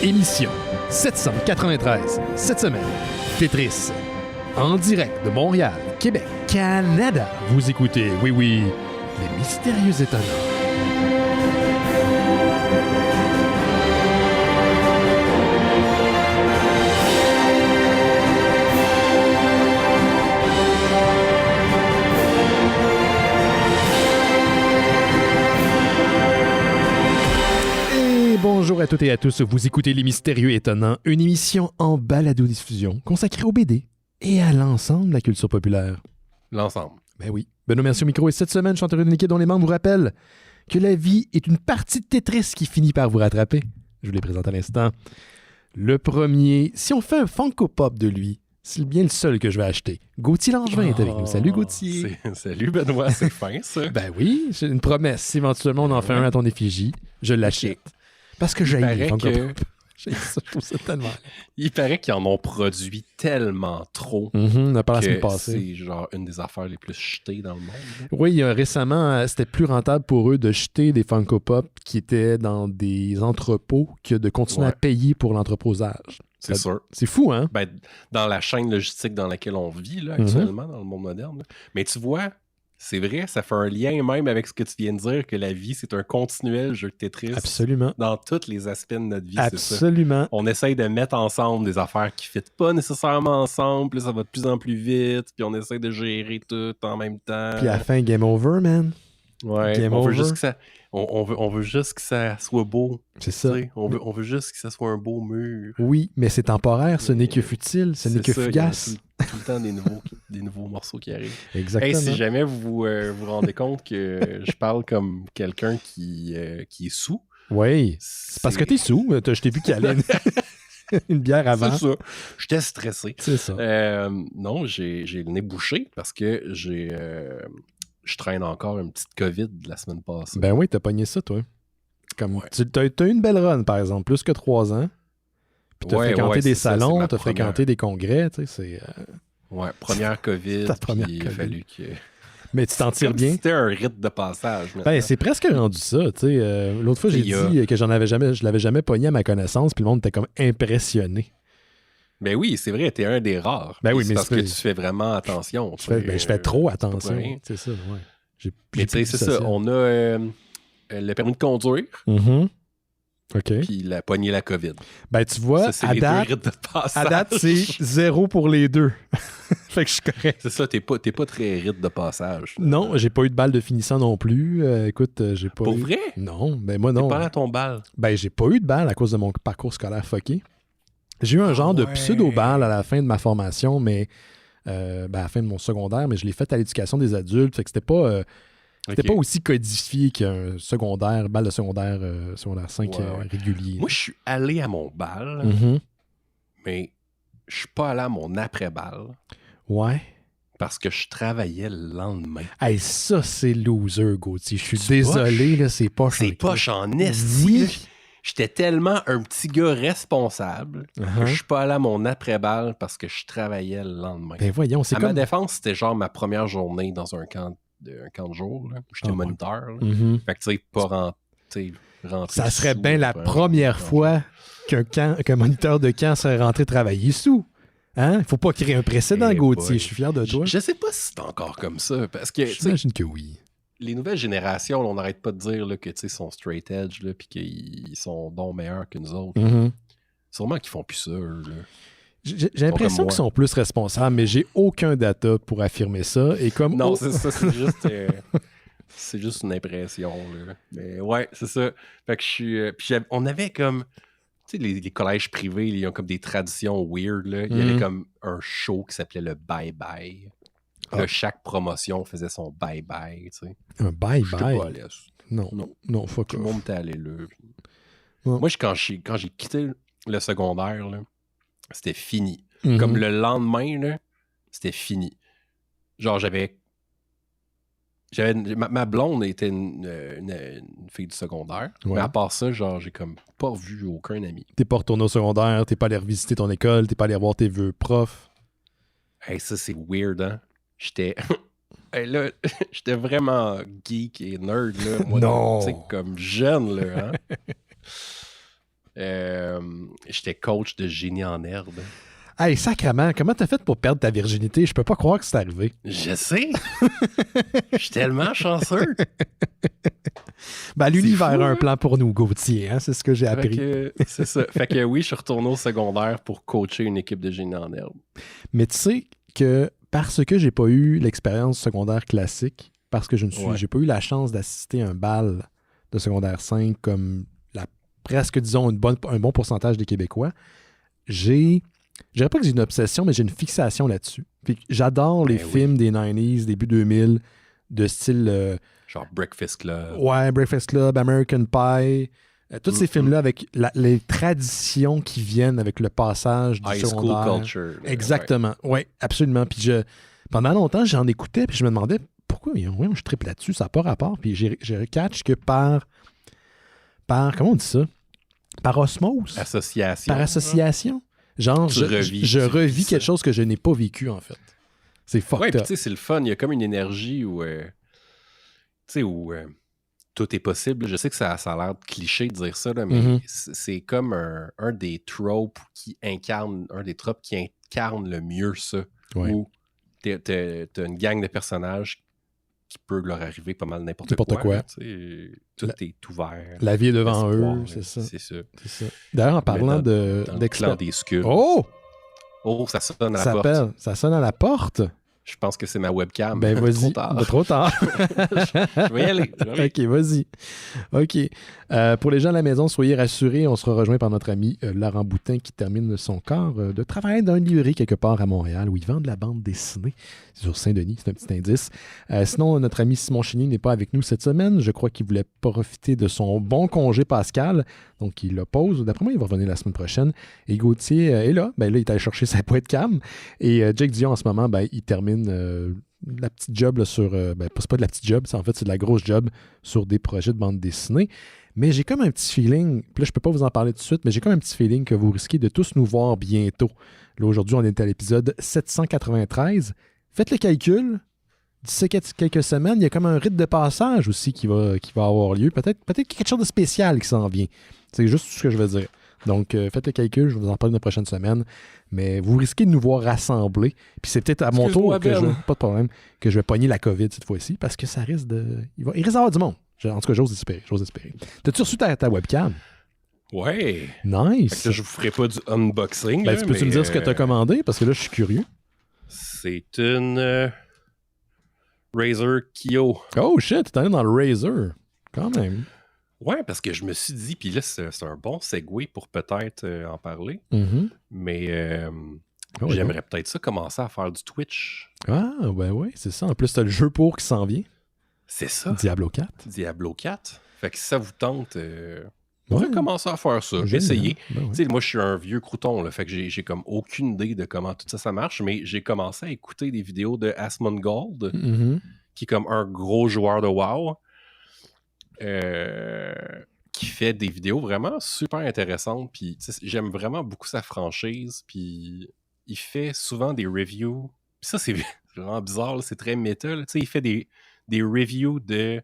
Émission 793. Cette semaine, Tetris. En direct de Montréal, Québec, Canada. Vous écoutez, oui, les mystérieux étonnants. Bonjour à toutes et à tous, vous écoutez Les Mystérieux Étonnants, une émission en balado-diffusion consacrée au BD et à l'ensemble de la culture populaire. L'ensemble. Ben oui. Benoît Mercier au micro et cette semaine, chanteur d'une équipe dont les membres vous rappellent que la vie est une partie de Tetris qui finit par vous rattraper. Je vous les présente à l'instant. Le premier, si on fait un Funko Pop de lui, c'est bien le seul que je vais acheter. Gauthier Langevin est avec nous. Salut Gauthier. Salut Benoît, c'est fin ça. Ben oui, c'est une promesse. Si éventuellement on en fait un à ton effigie, je l'achète. Parce que j'ai les Funko Pop. J'ai ça, je trouve ça tellement. Il paraît qu'ils en ont produit tellement trop. On a parlé la semaine que passée. c'est genre une des affaires les plus jetées dans le monde. Oui, récemment, c'était plus rentable pour eux de jeter des Funko Pop qui étaient dans des entrepôts que de continuer à payer pour l'entreposage. C'est sûr. C'est fou, hein? Ben, dans la chaîne logistique dans laquelle on vit là, actuellement, dans le monde moderne. Là. Mais tu vois, c'est vrai, ça fait un lien même avec ce que tu viens de dire, que la vie, c'est un continuel jeu de Tetris. Absolument. Dans tous les aspects de notre vie, Absolument. c'est ça. On essaye de mettre ensemble des affaires qui ne fitent pas nécessairement ensemble, puis ça va de plus en plus vite, puis on essaie de gérer tout en même temps. Puis à la fin, game over, man. Ouais, game on over. veut juste que ça... On veut juste que ça soit beau. C'est ça. On veut juste que ça soit un beau mur. Oui, mais c'est temporaire, ce n'est que futile, ce n'est que fugace. Tout le temps des nouveaux morceaux qui arrivent. Exactement. Hey, si jamais vous vous rendez compte que je parle comme quelqu'un qui est sous. Oui, c'est parce que t'es sous. Je t'ai vu qu'il allait une bière avant. C'est ça. J'étais stressé. C'est ça. Non, j'ai le nez bouché parce que je traîne encore une petite COVID de la semaine passée. Ben oui, t'as pogné ça, toi. Comme, t'as eu une belle run, par exemple, plus que 3 ans. Puis t'as fréquenté des salons, t'as fréquenté des congrès, tu sais, c'est... Ouais, première COVID, il a fallu que... Mais tu t'en tires bien. C'était un rite de passage. Ben, c'est presque rendu ça, tu sais. L'autre fois, j'ai dit que je l'avais jamais pogné à ma connaissance, puis le monde était comme impressionné. Ben oui, c'est vrai, t'es un des rares. Ben oui, mais parce que tu fais vraiment attention. Je fais trop attention. C'est ça, ouais. Mais tu sais, c'est ça. On a le permis de conduire. OK. Puis la poignée la COVID. Ben, tu vois, ça, à date, c'est 0 pour les deux. Fait que je suis correct. C'est ça, t'es pas très rite de passage. Non, j'ai pas eu de balle de finissant non plus. Écoute, j'ai pas Pour vrai? Non, ben moi non. T'es pas à ton balle? Ben, j'ai pas eu de balle à cause de mon parcours scolaire fucké. J'ai eu un genre de pseudo-balle à la fin de ma formation, mais à la fin de mon secondaire, mais je l'ai fait à l'éducation des adultes. Fait que c'était pas... C'était pas aussi codifié qu'un balle de secondaire 5 régulier. Moi, je suis allé à mon bal, mais je suis pas allé à mon après-balle. Ouais. Parce que je travaillais le lendemain. Hey, ça, c'est loser, Gauthier. Je suis désolé, là, c'est poche. C'est poche en esti. Oui. J'étais tellement un petit gars responsable que je suis pas allé à mon après-balle parce que je travaillais le lendemain. Ben voyons, c'est à comme... ma défense, c'était genre ma première journée dans un camp de jour. Là, où j'étais moniteur. Fait que tu sais, pas rentrer. Ça serait bien la première fois qu'un moniteur de camp serait rentré travailler sous. Hein? Faut pas créer un précédent, Gauthier. Je suis fier de toi. Je sais pas si c'est encore comme ça. Parce que j'imagine que oui. Les nouvelles générations, là, on n'arrête pas de dire là, que sont straight edge puis qu'ils sont donc meilleurs que nous autres. Sûrement qu'ils font plus ça. Là. J'ai l'impression qu'ils sont plus responsables, mais j'ai aucun data pour affirmer ça. Et comme non, c'est ça, c'est juste une impression. Là. Mais ouais, c'est ça. Fait que je suis. Puis on avait comme. Tu sais, les collèges privés, ils ont comme des traditions weird. Là. Il y avait comme un show qui s'appelait le Bye Bye. Là, chaque promotion faisait son bye-bye, tu sais. Un bye-bye? J'étais pas allé. Non, fuck off. Tout le monde était allé là. Moi, quand j'ai quitté le secondaire, là, c'était fini. Comme le lendemain, là, c'était fini. Genre, ma blonde était une fille du secondaire. Mais à part ça, genre, j'ai comme pas vu aucun ami. T'es pas retourné au secondaire, t'es pas allé revisiter ton école, t'es pas allé voir tes vœux profs. Hey, ça, c'est weird, hein? J'étais vraiment geek et nerd, là. Moi, non! Tu sais, comme jeune, là, hein? J'étais coach de génie en herbe. Hey, sacrément, comment t'as fait pour perdre ta virginité? Je peux pas croire que c'est arrivé. Je sais! Je suis tellement chanceux! Ben, l'univers fou, a un hein? plan pour nous, Gauthier, hein? C'est ce que j'ai appris. C'est ça. Fait que oui, je suis retourné au secondaire pour coacher une équipe de génie en herbe. Mais tu sais que parce que j'ai pas eu l'expérience secondaire classique, parce que j'ai pas eu la chance d'assister à un bal de secondaire 5 comme presque, disons, un bon pourcentage des Québécois, je dirais pas que j'ai une obsession, mais j'ai une fixation là-dessus. Puis j'adore les films des 90s, début 2000, de style... genre Breakfast Club. Ouais, Breakfast Club, American Pie. Tous ces films-là avec les traditions qui viennent avec le passage du High secondaire. school culture. Exactement. Oui, absolument. Puis pendant longtemps, j'en écoutais, puis je me demandais pourquoi je triple là-dessus, ça n'a pas rapport. Puis j'ai catch que par... Comment on dit ça? Par osmose. Association. Par association. Genre, je revis quelque chose que je n'ai pas vécu, en fait. C'est fucked up. Ouais, puis tu sais, c'est le fun. Il y a comme une énergie où... tout est possible. Je sais que ça a l'air de cliché de dire ça, là, mais c'est comme un des tropes qui incarne le mieux ça. Ouais. Où t'as une gang de personnages qui peut leur arriver pas mal n'importe quoi. Là, tout est ouvert. La vie est devant espoir, eux, c'est ça. C'est ça. D'ailleurs, en parlant dans le clan des Skulls. Oh, ça sonne à la porte. Ça sonne à la porte. Je pense que c'est ma webcam. Ben vas-y. Trop tard. Je vais y aller. OK, vas-y. OK. Pour les gens à la maison, soyez rassurés, on sera rejoint par notre ami Laurent Boutin qui termine son corps de travail dans une librairie quelque part à Montréal où il vend de la bande dessinée. C'est sur Saint-Denis, c'est un petit indice. Sinon, notre ami Simon Chénier n'est pas avec nous cette semaine. Je crois qu'il voulait profiter de son bon congé pascal. Donc, il le pose. D'après moi, il va revenir la semaine prochaine. Et Gauthier est là. Ben là, il est allé chercher sa webcam. Et Jake Dion, en ce moment, il termine la petite job là, sur... c'est pas de la petite job, en fait, c'est de la grosse job sur des projets de bande dessinée. Mais j'ai comme un petit feeling, puis là, je peux pas vous en parler tout de suite, mais j'ai comme un petit feeling que vous risquez de tous nous voir bientôt. Là, aujourd'hui, on est à l'épisode 793. Faites le calcul. D'ici quelques semaines, il y a comme un rite de passage aussi qui va avoir lieu. Peut-être quelque chose de spécial qui s'en vient. C'est juste ce que je veux dire. Donc, faites le calcul, je vais vous en parler la prochaine semaine. Mais vous risquez de nous voir rassembler. Puis c'est peut-être à mon tour pas de problème, que je vais pogner la COVID cette fois-ci, parce que ça risque de... Il risque d'avoir du monde. En tout cas, j'ose espérer. T'as-tu reçu ta webcam? Ouais. Nice. Fait que là, je vous ferai pas du unboxing. Tu peux-tu me dire ce que t'as commandé? Parce que là, je suis curieux. C'est une Razer Kyo. Oh shit, t'es allé dans le Razer. Quand même. Ouais, parce que je me suis dit, puis là, c'est un bon segue pour peut-être en parler, mais j'aimerais peut-être ça commencer à faire du Twitch. Ah, ben oui, c'est ça. En plus, t'as le jeu pour qui s'en vient. C'est ça. Diablo 4. Diablo 4. Fait que si ça vous tente, on va commencer à faire ça. Essayer. Ben ouais. Moi, je suis un vieux crouton, là, fait que j'ai comme aucune idée de comment tout ça marche, mais j'ai commencé à écouter des vidéos de Asmongold, qui est comme un gros joueur de WoW. Qui fait des vidéos vraiment super intéressantes, puis j'aime vraiment beaucoup sa franchise, puis il fait souvent des reviews, puis ça c'est vraiment bizarre, là, c'est très méta, là. Il fait des reviews de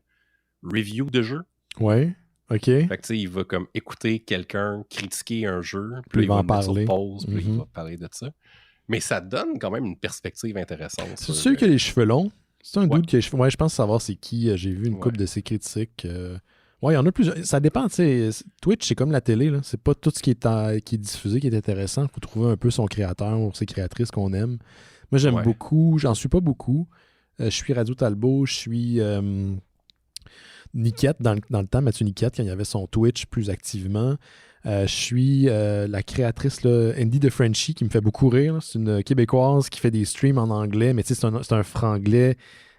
jeux. Ouais, ok. Fait que il va comme écouter quelqu'un critiquer un jeu, puis il va en parler sur pause, puis il va parler de ça. Mais ça donne quand même une perspective intéressante. C'est sûr qu'il a les cheveux longs. C'est un dude qui a les cheveux... Ouais, je pense savoir c'est qui. J'ai vu une couple de ses critiques. Ouais, il y en a plusieurs. Ça dépend, tu sais. Twitch, c'est comme la télé, là. C'est pas tout ce qui est diffusé qui est intéressant. Il faut trouver un peu son créateur ou ses créatrices qu'on aime. Moi, j'aime beaucoup. J'en suis pas beaucoup. Je suis Radio Talbot. Je suis Niquette dans le temps, Mathieu Niquette, quand il y avait son Twitch plus activement. Je suis la créatrice là, Andy de Frenchie qui me fait beaucoup rire. Là. C'est une Québécoise qui fait des streams en anglais, mais tu sais, c'est un franglais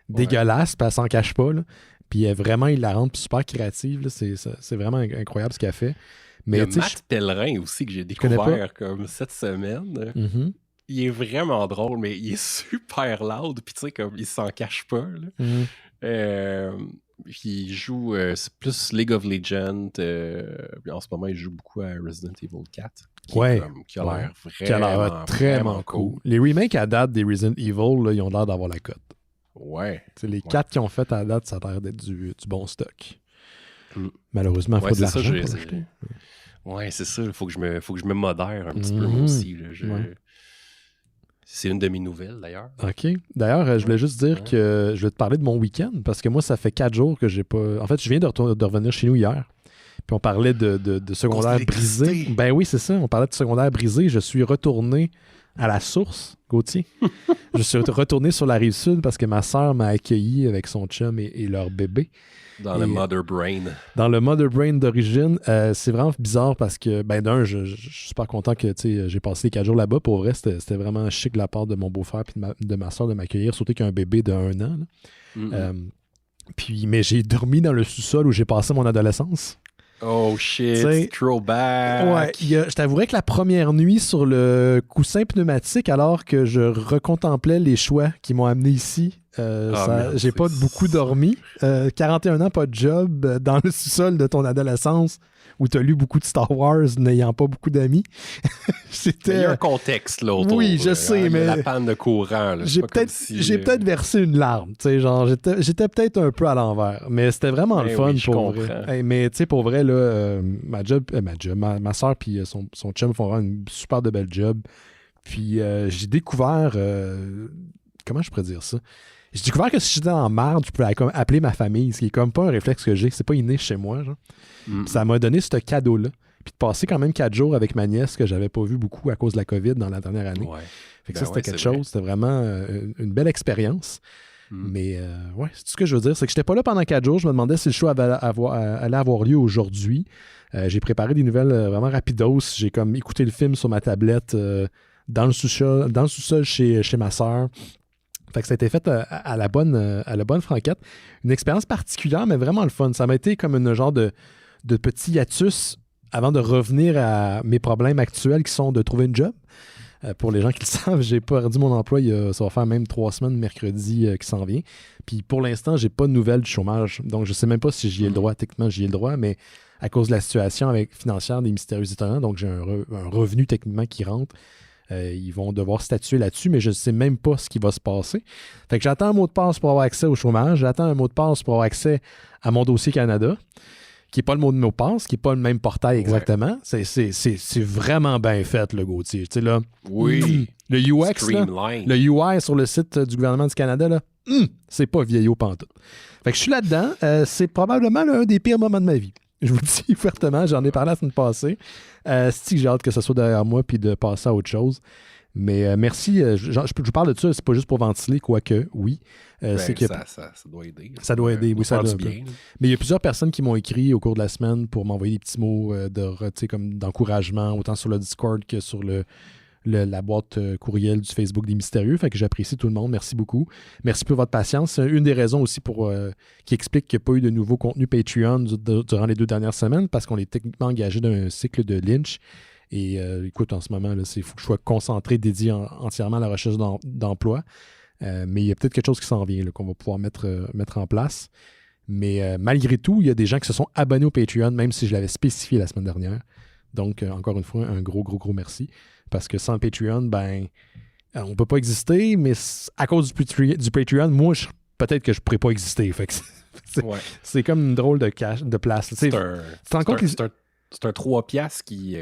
dégueulasse, puis elle s'en cache pas. Là. Puis elle est vraiment hilarante, puis super créative. Là. C'est vraiment incroyable ce qu'elle fait. Mais, il y a Matt Pellerin aussi que j'ai découvert comme cette semaine. Il est vraiment drôle, mais il est super loud, puis tu sais, comme il s'en cache pas. Là. Il joue c'est plus League of Legends. Puis en ce moment, il joue beaucoup à Resident Evil 4. Qui a l'air vraiment cool. Les remakes à date des Resident Evil, là, ils ont l'air d'avoir la cote. Ouais. C'est les 4 qui ont fait à date, ça a l'air d'être du bon stock. Malheureusement, il faut de l'argent pour l'acheter. Ouais, c'est ça. Il faut que je me modère un petit peu, moi aussi. Là. C'est une de mes nouvelles, d'ailleurs. OK. D'ailleurs, je voulais juste dire que je vais te parler de mon week-end, parce que moi, ça fait 4 jours que j'ai pas... En fait, je viens de revenir chez nous hier, puis on parlait de secondaire brisé. Ben oui, c'est ça. On parlait de secondaire brisé. Je suis retourné à la source, Gauthier. Je suis retourné sur la Rive-Sud parce que ma sœur m'a accueilli avec son chum et leur bébé. Dans le Mother Brain. Dans le Mother Brain d'origine. C'est vraiment bizarre parce que, ben d'un, je suis super content que j'ai passé 4 jours là-bas. Pour vrai, c'était vraiment chic de la part de mon beau-frère et de ma soeur de m'accueillir, surtout qu'il y a un bébé de 1 an. Mais j'ai dormi dans le sous-sol où j'ai passé mon adolescence. Oh shit, throwback. Ouais, je t'avouerais que la première nuit sur le coussin pneumatique, alors que je recontemplais les choix qui m'ont amené ici, j'ai pas beaucoup dormi. 41 ans, pas de job, dans le sous-sol de ton adolescence, où tu as lu beaucoup de Star Wars, n'ayant pas beaucoup d'amis. Il y a un contexte là autour. Oui, je sais, mais... la panne de courant. Là, j'ai peut-être versé une larme. Genre, j'étais peut-être un peu à l'envers. Mais c'était vraiment le fun pour vrai. Hey, mais tu sais, pour vrai, là, ma soeur et son chum font vraiment une super de belle job. Puis j'ai découvert... comment je pourrais dire ça? J'ai découvert que si j'étais en merde, je pouvais appeler ma famille, ce qui est comme pas un réflexe que j'ai. C'est pas inné chez moi. Genre. Ça m'a donné ce cadeau-là. Puis de passer quand même 4 jours avec ma nièce que j'avais pas vu beaucoup à cause de la COVID dans la dernière année. Ouais. Fait que c'était quelque chose. C'était vraiment une belle expérience. Mais c'est ce que je veux dire. C'est que j'étais pas là pendant 4 jours. Je me demandais si le show allait avoir lieu aujourd'hui. J'ai préparé des nouvelles vraiment rapidos. J'ai comme écouté le film sur ma tablette dans le sous-sol chez ma sœur. Fait que ça a été fait à la bonne franquette. Une expérience particulière, mais vraiment le fun. Ça m'a été comme une genre de petit hiatus avant de revenir à mes problèmes actuels qui sont de trouver une job. Pour les gens qui le savent, j'ai perdu mon emploi ça va faire même 3 semaines mercredi qui s'en vient. Puis pour l'instant, j'ai pas de nouvelles du chômage. Donc je sais même pas si j'y ai le droit. Techniquement, j'y ai le droit, mais à cause de la situation financière des Mystérieux Étonnants, donc j'ai un revenu techniquement qui rentre. Ils vont devoir statuer là-dessus, mais je ne sais même pas ce qui va se passer. Fait que j'attends un mot de passe pour avoir accès au chômage. J'attends un mot de passe pour avoir accès à mon dossier Canada, qui n'est pas le mot de passe, qui n'est pas le même portail exactement. Ouais. C'est vraiment bien fait, le Gauthier. Tu sais, là, le UX, là, le UI sur le site du gouvernement du Canada, là, c'est pas vieillot pantoute. Fait que je suis là-dedans. C'est probablement l'un des pires moments de ma vie. Je vous le dis ouvertement, j'en ai parlé la semaine passée. C'est que j'ai hâte que ça soit derrière moi puis de passer à autre chose. Mais merci. Je parle de ça, c'est pas juste pour ventiler, quoique, oui. C'est que ça doit aider. Ça doit aider, oui, ça doit bien. Mais il y a plusieurs personnes qui m'ont écrit au cours de la semaine pour m'envoyer des petits mots comme d'encouragement, autant sur le Discord que sur la boîte courriel du Facebook des Mystérieux. Fait que j'apprécie tout le monde. Merci beaucoup. Merci pour votre patience. C'est une des raisons aussi qui explique qu'il n'y a pas eu de nouveau contenu Patreon durant les 2 dernières semaines parce qu'on est techniquement engagé dans un cycle de Lynch. Et écoute, en ce moment, il faut que je sois concentré, dédié entièrement à la recherche d'emploi. Mais il y a peut-être quelque chose qui s'en vient qu'on va pouvoir mettre en place. Mais malgré tout, il y a des gens qui se sont abonnés au Patreon, même si je l'avais spécifié la semaine dernière. Donc, encore une fois, un gros gros merci. Parce que sans Patreon, on ne peut pas exister, mais à cause du Patreon, moi, peut-être que je ne pourrais pas exister. Fait que c'est comme une drôle de place. C'est un 3 piastres qui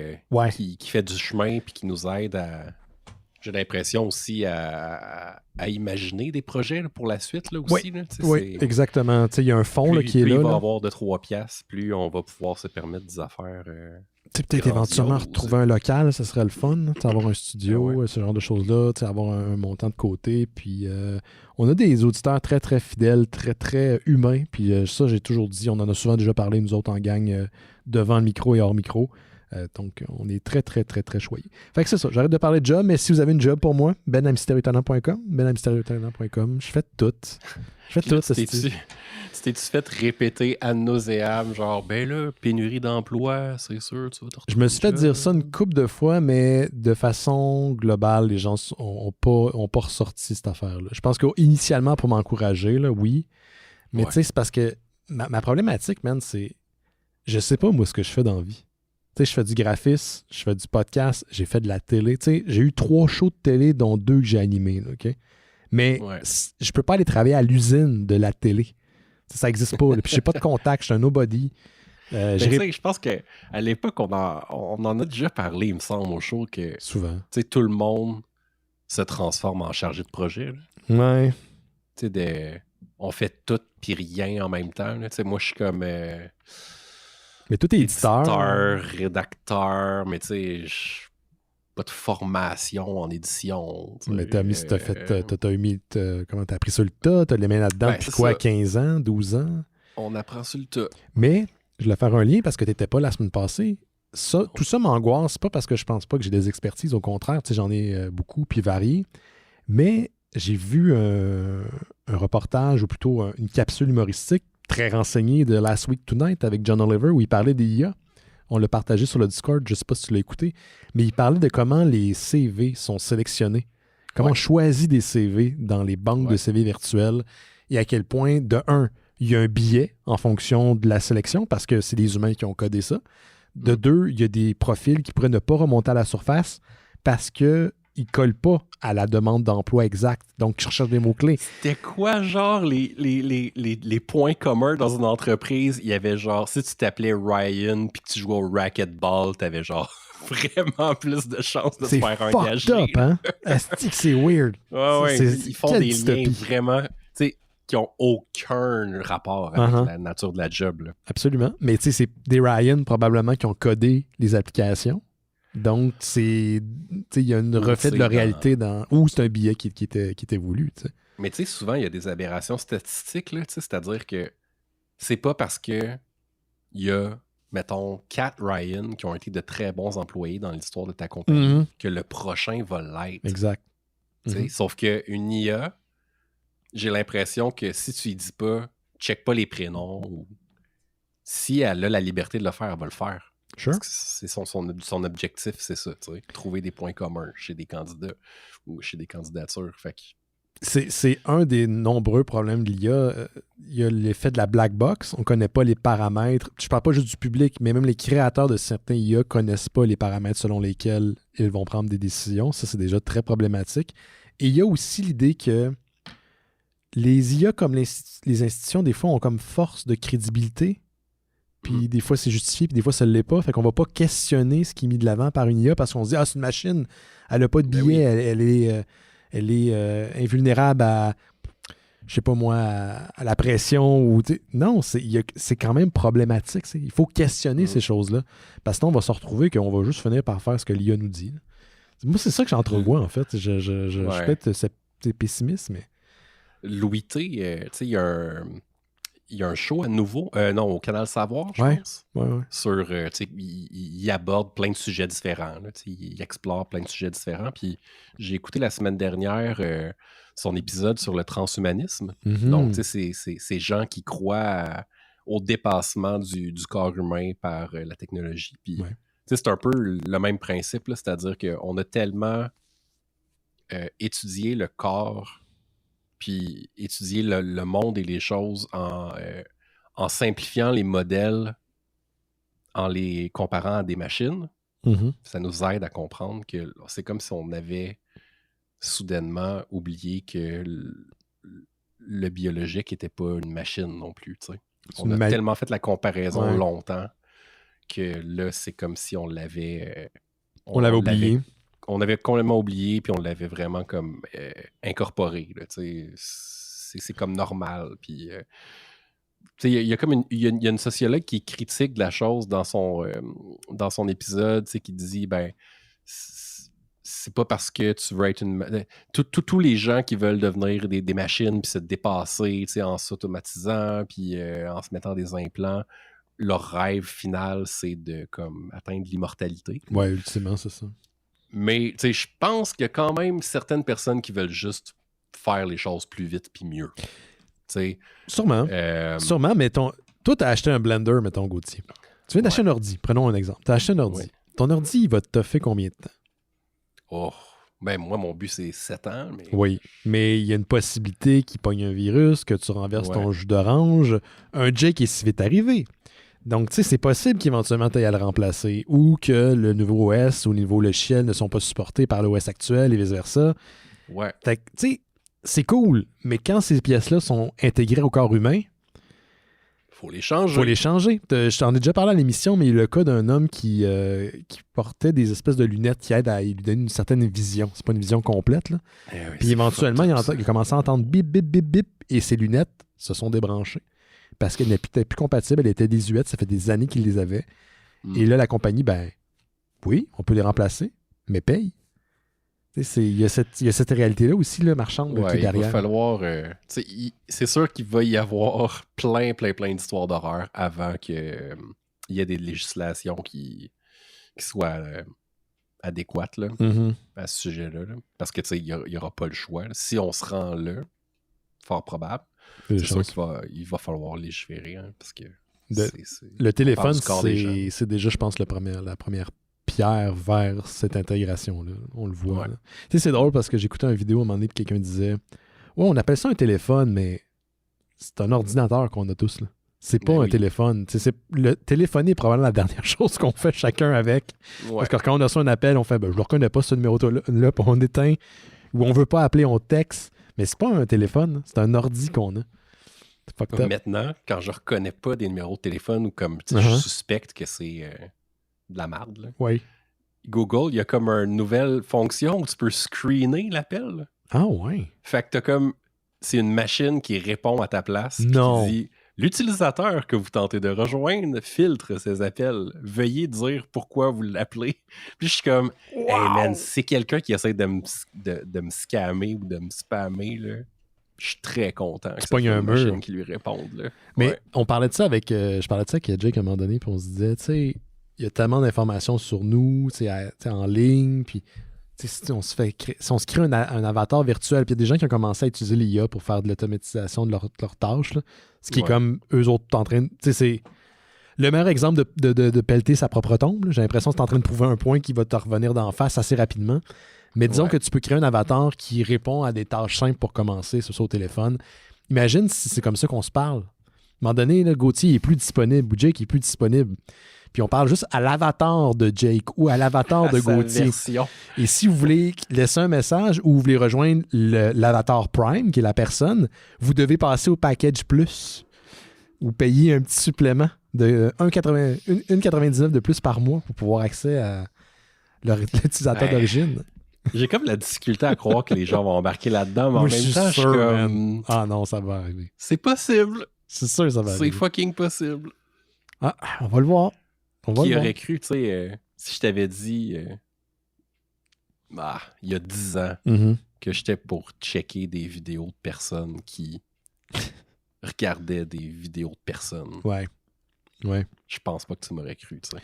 fait du chemin et qui nous aide à... J'ai l'impression aussi à imaginer des projets là, pour la suite là, aussi. Oui, exactement. Il y a un fonds qui est là. Plus il va y avoir de 3 piastres, plus on va pouvoir se permettre des affaires... peut-être éventuellement retrouver un local, ça serait le fun, avoir un studio, ce genre de choses-là, avoir un montant de côté. Puis on a des auditeurs très, très fidèles, très, très humains. Puis ça, j'ai toujours dit, on en a souvent déjà parlé, nous autres, en gang, devant le micro et hors micro. Donc, on est très, très, très, très choyés. Fait que c'est ça, j'arrête de parler de job, mais si vous avez une job pour moi, ben@mysterieutonnant.com, je fais tout. Tu t'es-tu fait répéter ad nauseam, genre, ben là, pénurie d'emploi, c'est sûr, tu vas te retrouver. Je me suis fait dire ça une couple de fois, mais de façon globale, les gens n'ont pas ressorti cette affaire-là. Je pense qu'initialement, pour m'encourager, là, oui. Mais tu sais, c'est parce que ma problématique, man, c'est... Je sais pas, moi, ce que je fais dans la vie. Tu sais, je fais du graphisme, je fais du podcast, j'ai fait de la télé. Tu sais, j'ai eu 3 shows de télé, dont 2 que j'ai animés, là, OK? Mais je peux pas aller travailler à l'usine de la télé. Ça n'existe pas. Puis j'ai pas de contact, je suis un nobody. Je pense qu'à l'époque, on en a déjà parlé, il me semble, au show, que Souvent. Tout le monde se transforme en chargé de projet. Là. Ouais. On fait tout puis rien en même temps. Là. Moi, je suis comme Mais tout est éditeur. Rédacteur, mais tu sais, pas de formation en édition. Mais t'as appris ça le tas, t'as les mains là-dedans depuis quoi, ça. 15 ans, 12 ans? On apprend sur le tas. Mais, je voulais faire un lien parce que t'étais pas la semaine passée. Tout ça m'angoisse, pas parce que je pense pas que j'ai des expertises, au contraire, j'en ai beaucoup puis variées. Mais j'ai vu un reportage, ou plutôt une capsule humoristique très renseignée de Last Week Tonight avec John Oliver où il parlait des IA. On l'a partagé sur le Discord, je ne sais pas si tu l'as écouté, mais il parlait de comment les CV sont sélectionnés, comment on choisit des CV dans les banques de CV virtuelles et à quel point, de un, il y a un biais en fonction de la sélection parce que c'est des humains qui ont codé ça. De deux, il y a des profils qui pourraient ne pas remonter à la surface parce qu'ils ne collent pas à la demande d'emploi exacte. Donc, ils recherchent des mots-clés. C'était quoi, genre, les points communs dans une entreprise? Il y avait genre, si tu t'appelais Ryan puis que tu jouais au racquetball, t'avais genre vraiment plus de chances de te faire engager. C'est fucked up, hein? Asti que c'est weird. Ouais. Ils font des liens vraiment, tu sais, qui n'ont aucun rapport avec la nature de la job. Là. Absolument. Mais tu sais, c'est des Ryan probablement qui ont codé les applications. Donc, il y a un reflet de la réalité ou c'est un billet qui était voulu. T'sais. Mais tu sais, souvent, il y a des aberrations statistiques, là, c'est-à-dire que c'est pas parce que il y a, mettons, 4 Ryan qui ont été de très bons employés dans l'histoire de ta compagnie que le prochain va l'être. Exact. Sauf qu'une IA, j'ai l'impression que si tu lui dis pas, check pas les prénoms, ou si elle a la liberté de le faire, elle va le faire. Sure. Parce que c'est son objectif, c'est ça, trouver des points communs chez des candidats ou chez des candidatures. Fait que... C'est un des nombreux problèmes de l'IA. Il y a l'effet de la black box. On ne connaît pas les paramètres. Je ne parle pas juste du public, mais même les créateurs de certains IA ne connaissent pas les paramètres selon lesquels ils vont prendre des décisions. Ça, c'est déjà très problématique. Et il y a aussi l'idée que les IA, comme les institutions, des fois, ont comme force de crédibilité. Puis des fois, c'est justifié, puis des fois, ça ne l'est pas. Fait qu'on va pas questionner ce qui est mis de l'avant par une IA parce qu'on se dit « Ah, c'est une machine, elle n'a pas de biais, elle est invulnérable à, je sais pas moi, à la pression. » ou non, c'est quand même problématique. Il faut questionner ces choses-là. Parce que sinon, on va se retrouver qu'on va juste finir par faire ce que l'IA nous dit. Là. Moi, c'est ça que j'entrevois, en fait. Je peux être pessimiste, mais... Louis T, tu sais, il y a un show à nouveau, au Canal Savoir, je pense. Ouais. Sur, il aborde plein de sujets différents. Là, il explore plein de sujets différents. Puis j'ai écouté la semaine dernière son épisode sur le transhumanisme. Donc, c'est ces gens qui croient au dépassement du corps humain par la technologie. Puis, c'est un peu le même principe, là, c'est-à-dire qu'on a tellement étudié le corps puis étudier le monde et les choses en simplifiant les modèles, en les comparant à des machines. Ça nous aide à comprendre que c'est comme si on avait soudainement oublié que le biologique n'était pas une machine non plus. T'sais. On a tellement fait la comparaison longtemps que là, c'est comme si on l'avait... on l'avait oublié. On avait complètement oublié, puis on l'avait vraiment comme incorporé. Là, c'est comme normal. Puis, il y a comme il y a une sociologue qui critique de la chose dans son épisode, qui dit, ben, c'est pas parce que tu veux être une... Tous les gens qui veulent devenir des machines, puis se dépasser, en s'automatisant, puis en se mettant des implants, leur rêve final, c'est de comme atteindre l'immortalité. Ouais, ultimement, c'est ça. Mais je pense qu'il y a quand même certaines personnes qui veulent juste faire les choses plus vite puis mieux. Sûrement. Sûrement, mais toi, tu as acheté un blender, mettons, Gauthier. Tu viens d'acheter un ordi. Prenons un exemple. Tu as acheté un ordi. Ton ordi, il va te toffer combien de temps? Oh, ben moi, mon but, c'est 7 ans. Mais... Oui, mais il y a une possibilité qu'il pogne un virus, que tu renverses ton jus d'orange. Un J qui est si vite arrivé. Donc, tu sais, c'est possible qu'éventuellement tu ailles à le remplacer ou que le nouveau OS ou le nouveau logiciel ne sont pas supportés par l'OS actuel et vice-versa. Ouais. Fait que, tu sais, c'est cool, mais quand ces pièces-là sont intégrées au corps humain, Faut les changer. Faut les changer. Je t'en ai déjà parlé à l'émission, mais il y a le cas d'un homme qui portait des espèces de lunettes qui aident à lui donner une certaine vision. C'est pas une vision complète, là. Oui, Puis éventuellement, il a commencé à entendre bip, bip, bip, bip, et ses lunettes se sont débranchées. Parce qu'elle n'était plus compatible, elle était désuète, ça fait des années qu'il les avait. Et là, la compagnie, oui, on peut les remplacer, mais paye. Il y a cette réalité-là aussi, là, marchande, qui est derrière. Il va falloir... c'est sûr qu'il va y avoir plein d'histoires d'horreur avant qu'il y ait des législations qui soient adéquates là, à ce sujet-là. Là. Parce que il n'y aura pas le choix. Là. Si on se rend là, fort probable, c'est sûr qu'il va falloir légiférer. Hein, parce que le téléphone, c'est déjà, je pense, la première pierre vers cette intégration-là. On le voit. Ouais. Tu sais, c'est drôle parce que j'écoutais une vidéo à un moment donné puis quelqu'un disait « Ouais, on appelle ça un téléphone, mais c'est un ordinateur qu'on a tous. Là. C'est pas un téléphone. Le téléphoner est probablement la dernière chose qu'on fait chacun avec. Ouais. Parce que quand on a ça un appel, on fait je le reconnais pas ce numéro-là, puis on éteint. Ou on veut pas appeler, on texte. Mais c'est pas un téléphone, c'est un ordi qu'on a. Maintenant, quand je reconnais pas des numéros de téléphone ou comme je suspecte que c'est de la merde, là. Oui. Google, il y a comme une nouvelle fonction où tu peux screener l'appel. Ah ouais. Fait que t'as comme... C'est une machine qui répond à ta place. Non. Qui dit « L'utilisateur que vous tentez de rejoindre filtre ses appels. Veuillez dire pourquoi vous l'appelez. » Puis je suis comme « Hey man, c'est quelqu'un qui essaie de me scammer ou de me spammer, là. » Je suis très content que c'est une machine qui lui réponde. Là. Mais on parlait de ça avec... je parlais de ça avec Jake à un moment donné, puis on se disait, tu sais, il y a tellement d'informations sur nous, tu sais, en ligne, puis si on se crée un avatar virtuel, puis il y a des gens qui ont commencé à utiliser l'IA pour faire de l'automatisation de leurs tâches, là, ce qui est comme eux autres en train de... Tu sais, c'est le meilleur exemple de pelleter sa propre tombe. Là. J'ai l'impression que c'est en train de prouver un point qui va te revenir d'en face assez rapidement. Mais disons que tu peux créer un avatar qui répond à des tâches simples pour commencer, sur au téléphone. Imagine si c'est comme ça qu'on se parle. À un moment donné, là, Gauthier n'est plus disponible ou Jake n'est plus disponible. Puis on parle juste à l'avatar de Jake ou à l'avatar de Gauthier. Et si vous voulez laisser un message ou vous voulez rejoindre l'avatar Prime, qui est la personne, vous devez passer au package plus ou payer un petit supplément de 1,99$ de plus par mois pour pouvoir accès à l'utilisateur d'origine. J'ai comme la difficulté à croire que les gens vont embarquer là-dedans, mais en même temps, je suis comme... Ah non, ça va arriver. C'est possible. C'est sûr que ça va arriver. C'est fucking possible. Ah, on va le voir. Qui aurait cru, tu sais, si je t'avais dit, il y a 10 ans, que j'étais pour checker des vidéos de personnes qui regardaient des vidéos de personnes. Ouais. Je pense pas que tu m'aurais cru, tu sais.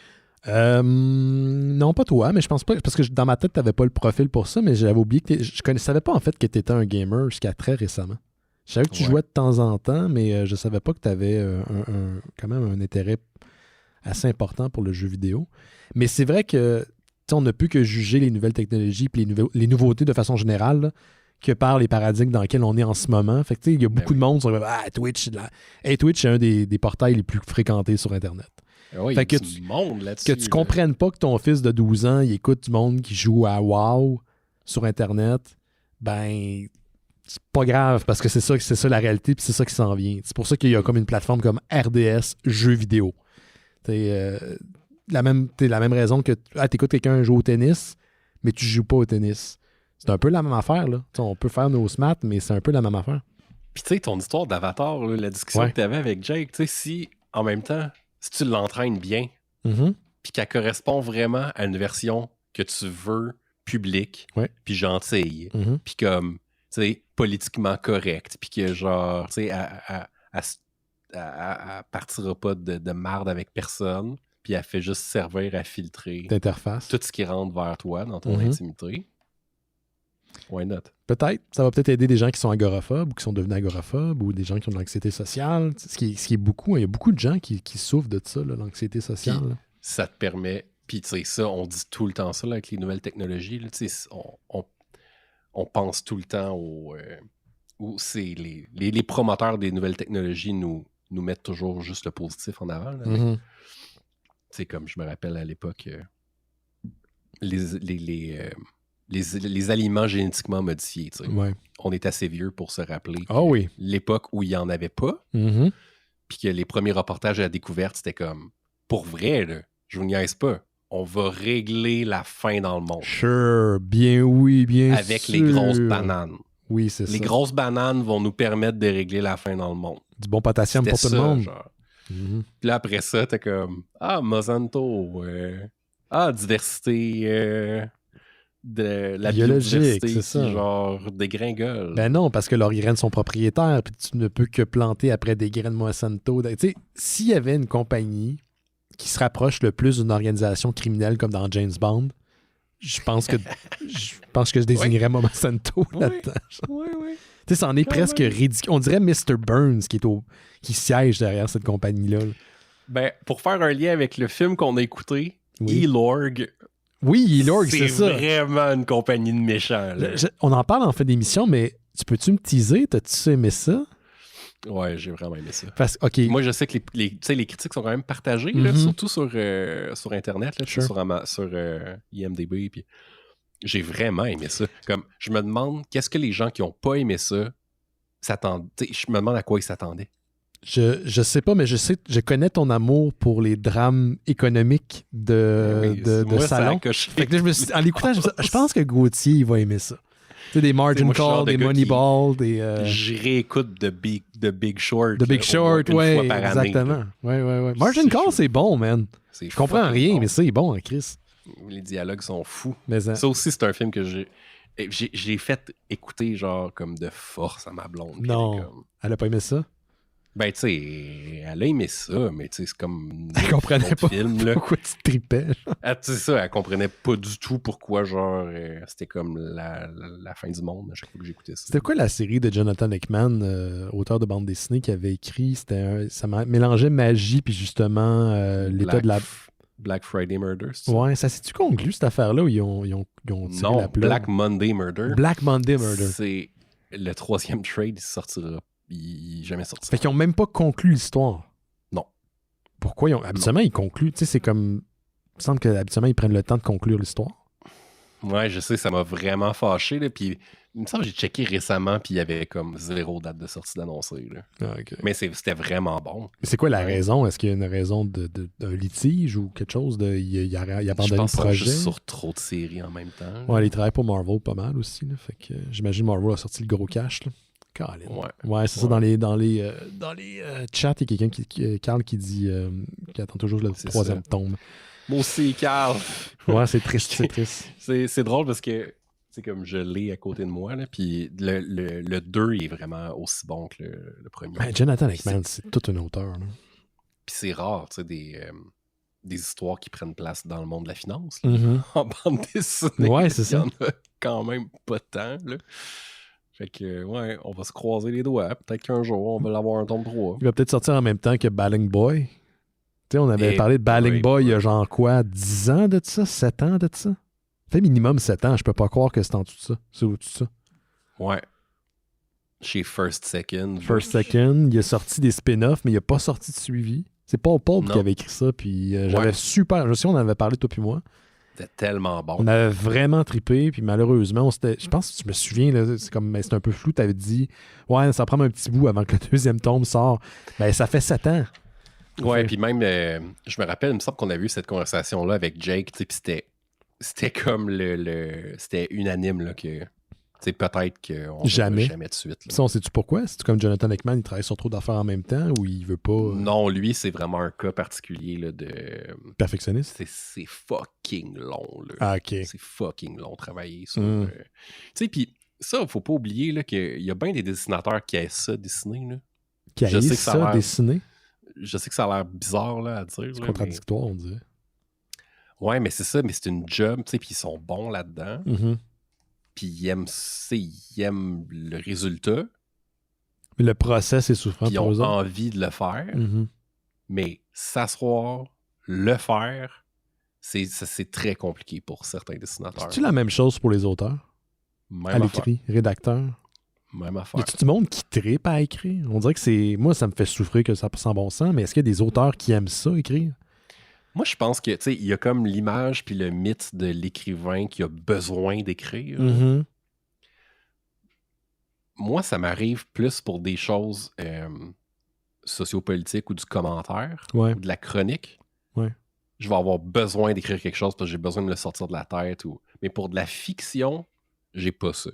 Non, pas toi, mais je pense pas, parce que dans ma tête, t'avais pas le profil pour ça, mais j'avais oublié que je savais pas en fait que t'étais un gamer jusqu'à très récemment. Je savais que tu jouais de temps en temps, mais je savais pas que t'avais quand même un intérêt assez important pour le jeu vidéo. Mais c'est vrai que on ne peut que juger les nouvelles technologies et les nouveautés de façon générale là, que par les paradigmes dans lesquels on est en ce moment. Fait que il y a beaucoup de monde sur Twitch. Twitch est un des portails les plus fréquentés sur Internet. Oui, fait que tu comprennes pas que ton fils de 12 ans, il écoute du monde qui joue à WoW sur Internet, ben c'est pas grave parce que c'est ça la réalité puis c'est ça qui s'en vient. C'est pour ça qu'il y a comme une plateforme comme RDS jeux vidéo. La même raison que t'écoutes quelqu'un jouer au tennis, mais tu joues pas au tennis. C'est un peu la même affaire, là. T'sais, on peut faire nos smaths, mais c'est un peu la même affaire. Puis tu sais, ton histoire d'avatar, là, la discussion que tu avais avec Jake, tu sais, si en même temps, si tu l'entraînes bien, puis qu'elle correspond vraiment à une version que tu veux publique, puis gentille, puis comme, tu sais, politiquement correcte, puis que genre, tu sais, elle partira pas de marde avec personne, puis elle fait juste servir à filtrer d'interface tout ce qui rentre vers toi dans ton intimité. Why not? Peut-être. Ça va peut-être aider des gens qui sont agoraphobes ou qui sont devenus agoraphobes ou des gens qui ont de l'anxiété sociale. Ce qui est beaucoup. Il y a beaucoup de gens qui souffrent de ça, là, l'anxiété sociale. Puis, ça te permet... Puis, tu sais, ça, on dit tout le temps ça là, avec les nouvelles technologies. Là, on pense tout le temps où c'est les promoteurs des nouvelles technologies nous mettent toujours juste le positif en avant. Tu sais, comme je me rappelle à l'époque, les aliments génétiquement modifiés. On est assez vieux pour se rappeler l'époque où il n'y en avait pas. puis que les premiers reportages à la découverte, c'était comme, pour vrai, là, je vous niaise pas, on va régler la faim dans le monde. Sure, bien oui, bien avec sûr. les grosses bananes. Oui, c'est ça. Les grosses bananes vont nous permettre de régler la faim dans le monde. Du bon potassium C'était pour tout ça, le monde. genre. Mhm. Puis là, après ça, t'es comme, Monsanto, diversité, de la Biologique, biodiversité c'est qui, ça. genre, dégringole. Ben non, parce que leurs graines sont propriétaires, puis tu ne peux que planter après des graines Monsanto. Tu sais, s'il y avait une compagnie qui se rapproche le plus d'une organisation criminelle comme dans James Bond, je pense que je désignerais Monsanto là-dedans. Oui. Tu sais, c'en est Quand presque même. ridicule. On dirait Mr. Burns qui siège derrière cette compagnie-là. Ben, pour faire un lien avec le film qu'on a écouté, Oui. E-Lorg, Oui, Elorg, c'est ça. vraiment une compagnie de méchants. Là. On en parle en fin d'émission, mais peux-tu me teaser? T'as-tu aimé ça? Ouais, j'ai vraiment aimé ça. Parce, OK. Moi, je sais que les critiques sont quand même partagées, là, surtout sur Internet, là, Sure. sur IMDb. Puis j'ai vraiment aimé ça. Comme, je me demande, qu'est-ce que les gens qui n'ont pas aimé ça s'attendent. Je me demande à quoi ils s'attendaient. Je sais pas, mais je connais ton amour pour les drames économiques de Moi, ça a salon. coché. Fait que là, en l'écoutant, je pense que Gauthier, il va aimer ça. Tu sais, des margin moi, je suis le genre calls, de des gars Moneyball, des... Je réécoute The Big Short. The Big Short, une ouais, fois par année, exactement. là. Ouais. Margin C'est Call, chaud. c'est bon, man. C'est Je comprends fucking rien, bon. mais c'est bon, hein, Chris. Les dialogues sont fous. Mais, Ça aussi, c'est un film que j'ai fait écouter genre comme de force à ma blonde. Puis Non. elle est comme- Elle a pas aimé ça? Ben, tu sais, elle a aimé ça, mais tu sais, c'est comme Elle comprenait un autre pas film, là. pourquoi tu tripais. Tu sais ça, elle comprenait pas du tout pourquoi, genre, c'était comme la fin du monde à chaque fois que j'écoutais ça. C'était quoi la série de Jonathan Hickman, auteur de bande dessinée, qui avait écrit? Ça mélangeait magie puis justement l'état de la... Black Friday Murder, c'est ça? Ouais, ça s'est-tu conclu, cette affaire-là, où ils ont tiré Non, la plug? Black Monday Murder. Black Monday Murder. C'est le 3e trade, il sortira. Il est jamais sorti. Fait qu'ils ont même pas conclu l'histoire. Non. Pourquoi? Habituellement, ils concluent. Tu sais, c'est comme... Il me semble qu'habituellement, ils prennent le temps de conclure l'histoire. Ouais, je sais, ça m'a vraiment fâché. Là, puis, il me semble que j'ai checké récemment, puis il y avait comme 0 date de sortie d'annoncée. Là. Ah, OK. Mais c'était vraiment bon. Mais c'est quoi la Ouais. raison? Est-ce qu'il y a une raison d'un litige ou quelque chose? Il a Je abandonné pense le qu'ils sont projet? juste sur trop de séries en même temps. Ouais, il travaille pour Marvel pas mal aussi. Là, fait que j'imagine Marvel a sorti le gros cash. Là. Colin. Ouais, c'est ça. Dans les chats, il y a quelqu'un Carl qui dit qu'il attend toujours le C'est 3e tome. Moi aussi, Carl. Ouais, c'est triste, c'est triste. C'est drôle parce que c'est comme je l'ai à côté de moi. Là, puis le 2 est vraiment aussi bon que le premier. Ben, Jonathan Hickman, c'est toute une auteur. Là. Puis c'est rare, tu sais, des histoires qui prennent place dans le monde de la finance. là. Mhm. En bande dessinée. Ouais, c'est Il y ça. en a quand même pas tant, là. Fait que, ouais, on va se croiser les doigts. Peut-être qu'un jour, on va l'avoir un tome 3. Il va peut-être sortir en même temps que Balling Boy. Tu sais, on avait Et parlé de Balling boy, Boy il y a genre quoi, 10 ans de ça? 7 ans de ça? Fait minimum 7 ans. Je peux pas croire que c'est en dessous de ça. C'est au-dessus de ça. Ouais. Chez First Second. First Second, il a sorti des spin-offs, mais il a pas sorti de suivi. C'est Paul Pulp Non. qui avait écrit ça, puis j'avais super... Je sais, on en avait parlé, toi puis moi. C'était tellement bon. On avait vraiment trippé, puis malheureusement, je pense que je me souviens, là, c'est un peu flou, tu avais dit « Ouais, ça prend un petit bout avant que le 2e tome sort. » Ben, ça fait 7 ans. Ouais, puis même, je me rappelle, il me semble qu'on avait eu cette conversation-là avec Jake, tu sais, puis c'était comme c'était unanime, là, que, tu sais, peut-être qu'on ne Jamais. jamais de suite. là. Ça, on sait-tu pourquoi? C'est-tu comme Jonathan Hickman, il travaille sur trop d'affaires en même temps, ou il veut pas... Non, lui, c'est vraiment un cas particulier, là, de... Perfectionniste? C'est fucking long, là. Ah, OK. C'est fucking long travailler sur... Mm. Tu sais, puis ça, faut pas oublier, là, qu'il y a bien des dessinateurs qui aiment ça dessiner, là. Qui a Je sais que ça a ça l'air- dessiné? Je sais que ça a l'air bizarre, là, à dire, C'est là, mais- contradictoire, on dirait. Ouais, mais c'est ça, mais c'est une job, tu sais, puis ils sont bons là-dedans. Mhm. Puis ils aiment le résultat, Mais le process est souffrant puis ils pour ont eux autres. envie de le faire, Mhm. mais s'asseoir, le faire, c'est très compliqué pour certains dessinateurs. C'est-tu la même chose pour les auteurs? À Même affaire. l'écrit, rédacteur? Même Y affaire. a-tu du monde qui trippe à écrire? On dirait que c'est... Moi, ça me fait souffrir que ça sans bon sens, mais est-ce qu'il y a des auteurs qui aiment ça, écrire? Moi, je pense que, tu sais, il y a comme l'image puis le mythe de l'écrivain qui a besoin d'écrire. Mhm. Moi, ça m'arrive plus pour des choses sociopolitique ou du commentaire Ouais. ou de la chronique, Ouais. je vais avoir besoin d'écrire quelque chose parce que j'ai besoin de me le sortir de la tête. Mais pour de la fiction, j'ai pas ça.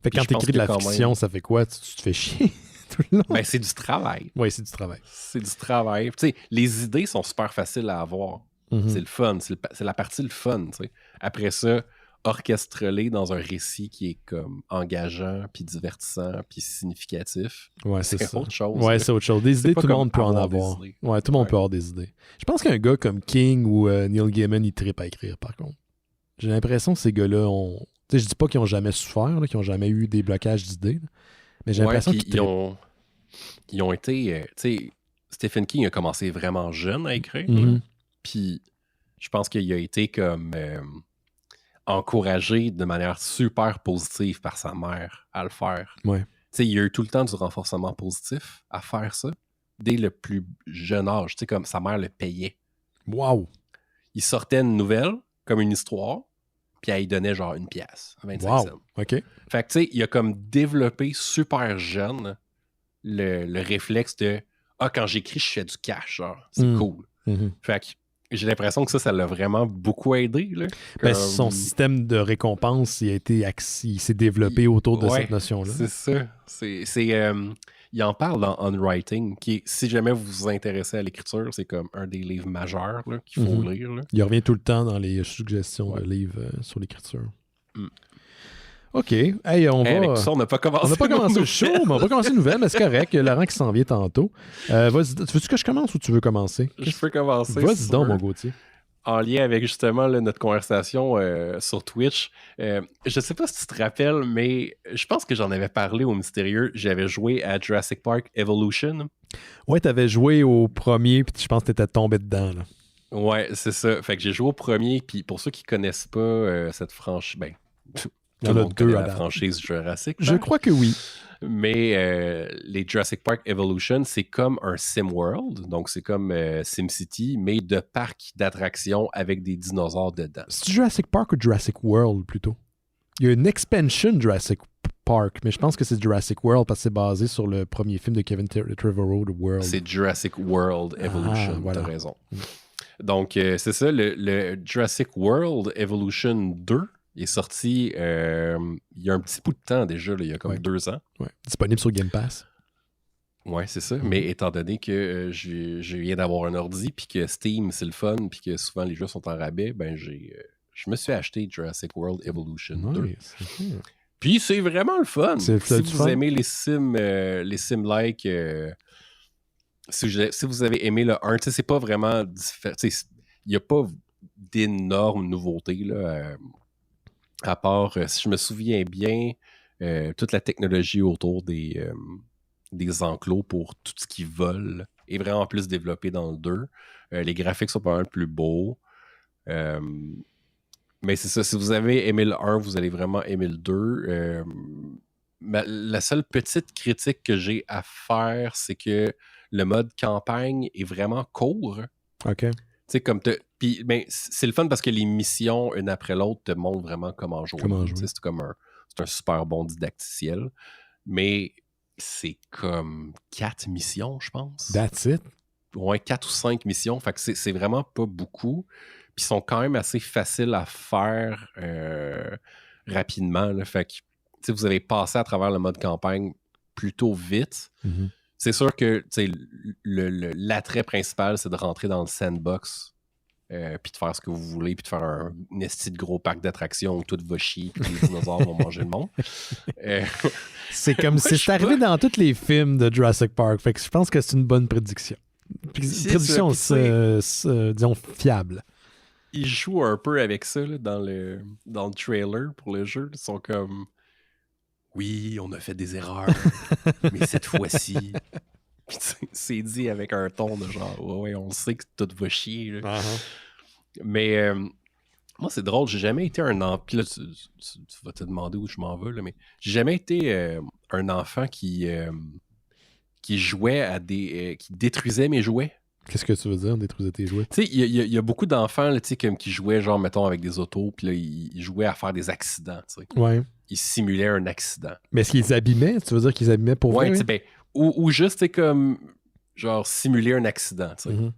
Fait que Puis quand je pense t'écris de la que quand fiction, même- ça fait quoi? Tu te fais chier tout le long? Ben, c'est du travail. Oui, c'est du travail. C'est du travail. Tu sais, les idées sont super faciles à avoir. Mhm. C'est le fun. C'est la partie le fun. Tu sais. Après ça, orchestre-les dans un récit qui est comme engageant, puis divertissant, puis significatif. Ouais, c'est C'est ça. autre chose. Ouais, là. c'est autre chose. Des idées, pas tout le comme monde peut en avoir des avoir. idées. Ouais, tout le monde Ouais. peut avoir des idées. Je pense qu'un gars comme King ou Neil Gaiman, il trippe à écrire, par contre. J'ai l'impression que ces gars-là ont... Tu sais, je dis pas qu'ils ont jamais souffert, là, qu'ils ont jamais eu des blocages d'idées, là. Mais j'ai Ouais, l'impression puis qu'ils trippent. ils ont été... tu sais, Stephen King a commencé vraiment jeune à écrire. Mhm. Puis je pense qu'il a été comme encouragé de manière super positive par sa mère à le faire. Ouais. Tu sais, il a eu tout le temps du renforcement positif à faire ça dès le plus jeune âge. Tu sais, comme sa mère le payait. Wow! Il sortait une nouvelle, comme une histoire, puis elle lui donnait genre 1 pièce, 25 Wow! cents. OK. Fait que tu sais, il a comme développé super jeune le réflexe de « Ah, quand j'écris, je fais du cash, genre. C'est Mm. cool. Mhm. » Fait que j'ai l'impression que ça l'a vraiment beaucoup aidé. Là. Ben, Comme- son système de récompense, il s'est développé autour de Ouais, cette notion-là. C'est ça. Il en parle dans On Writing, qui est, si jamais vous vous intéressez à l'écriture, c'est comme un des livres majeurs là, qu'il faut Mhm. lire. Là. Il revient tout le temps dans les suggestions Ouais. de livres sur l'écriture. Mm. OK. Hey, on Avec va... tout ça, on n'a pas commencé. On n'a pas nos commencé le nouvelles. show, mais on va commencer une nouvelle, mais c'est correct. Il y a Laurent qui s'en vient tantôt. Vas-y, veux-tu que je commence ou tu veux commencer? Je peux commencer. Vas-y sur- donc, mon Gauthier. En lien avec justement là, notre conversation sur Twitch. Je sais pas si tu te rappelles, mais je pense que j'en avais parlé au Mystérieux. J'avais joué à Jurassic Park Evolution. Ouais, t'avais joué au premier, puis je pense que t'étais tombé dedans. Là. Ouais, c'est ça. Fait que j'ai joué au premier, puis pour ceux qui connaissent pas cette franchise, ben, tout Il y en le a monde deux connaît à la date. franchise Jurassic Je Park. crois que oui. Mais les Jurassic Park Evolution, c'est comme un SimWorld, donc c'est comme SimCity, mais de parc d'attractions avec des dinosaures dedans. C'est Jurassic Park ou Jurassic World, plutôt? Il y a une expansion Jurassic Park, mais je pense que c'est Jurassic World parce que c'est basé sur le premier film de Kevin Trevorrow, The World. C'est Jurassic World Evolution, voilà. t'as raison. Donc, c'est ça, le Jurassic World Evolution 2 est sorti il y a un petit bout de temps déjà, là, il y a comme Ouais. 2 ans. Ouais. Disponible sur Game Pass. Ouais, c'est ça. Mais étant donné que je viens d'avoir un ordi, puis que Steam, c'est le fun, puis que souvent les jeux sont en rabais, ben je me suis acheté Jurassic World Evolution 2. Nice. Puis c'est vraiment le fun. C'est Si le vous fun. aimez les sim-like, si vous avez aimé le 1, tu sais, c'est pas vraiment différent. Il n'y a pas d'énormes nouveautés, là, à part, si je me souviens bien, toute la technologie autour des enclos pour tout ce qui vole est vraiment plus développée dans le 2. Les graphiques sont pas mal plus beaux. Mais c'est ça, si vous avez aimé le 1, vous allez vraiment aimer le 2. La seule petite critique que j'ai à faire, c'est que le mode campagne est vraiment court. OK. Tu sais, comme puis, ben, c'est le fun parce que les missions, une après l'autre, te montrent vraiment comment jouer. Comment Tu jouer. sais, c'est un super bon didacticiel. Mais c'est comme 4 missions, je pense. That's it. Ouais, 4 ou 5 missions. Fait que c'est vraiment pas beaucoup. Puis ils sont quand même assez faciles à faire rapidement. Là. Fait que vous avez passé à travers le mode campagne plutôt vite. Mhm. C'est sûr que l'attrait principal, c'est de rentrer dans le sandbox puis de faire ce que vous voulez, puis de faire un esti de gros parc d'attractions où tout va chier, puis les dinosaures vont manger le monde. C'est comme Moi, je c'est suis arrivé pas- dans tous les films de Jurassic Park. Fait que je pense que c'est une bonne prédiction. C'est Prédiction, ça, puis disons, fiable. Ils jouent un peu avec ça là, dans le trailer pour le jeu. Ils sont comme oui, on a fait des erreurs, mais cette fois-ci. Puis c'est dit avec un ton de genre ouais, on sait que tout va chier. Là. Mais moi, c'est drôle, j'ai jamais été un enfant. Puis là, tu vas te demander où je m'en vais, là, mais j'ai jamais été un enfant qui jouait à qui détruisait mes jouets. Qu'est-ce que tu veux dire, détruire tes jouets? Tu sais, il y a beaucoup d'enfants là, tu sais, comme qui jouaient, genre, mettons, avec des autos, puis là, ils jouaient à faire des accidents, tu sais. Ouais. Ils simulaient un accident. Mais est-ce qu'ils abîmaient? Tu veux dire qu'ils abîmaient pour Ouais, vrai? tu sais, ben, ou juste, tu sais, comme, genre simuler un accident, tu sais. Mhm.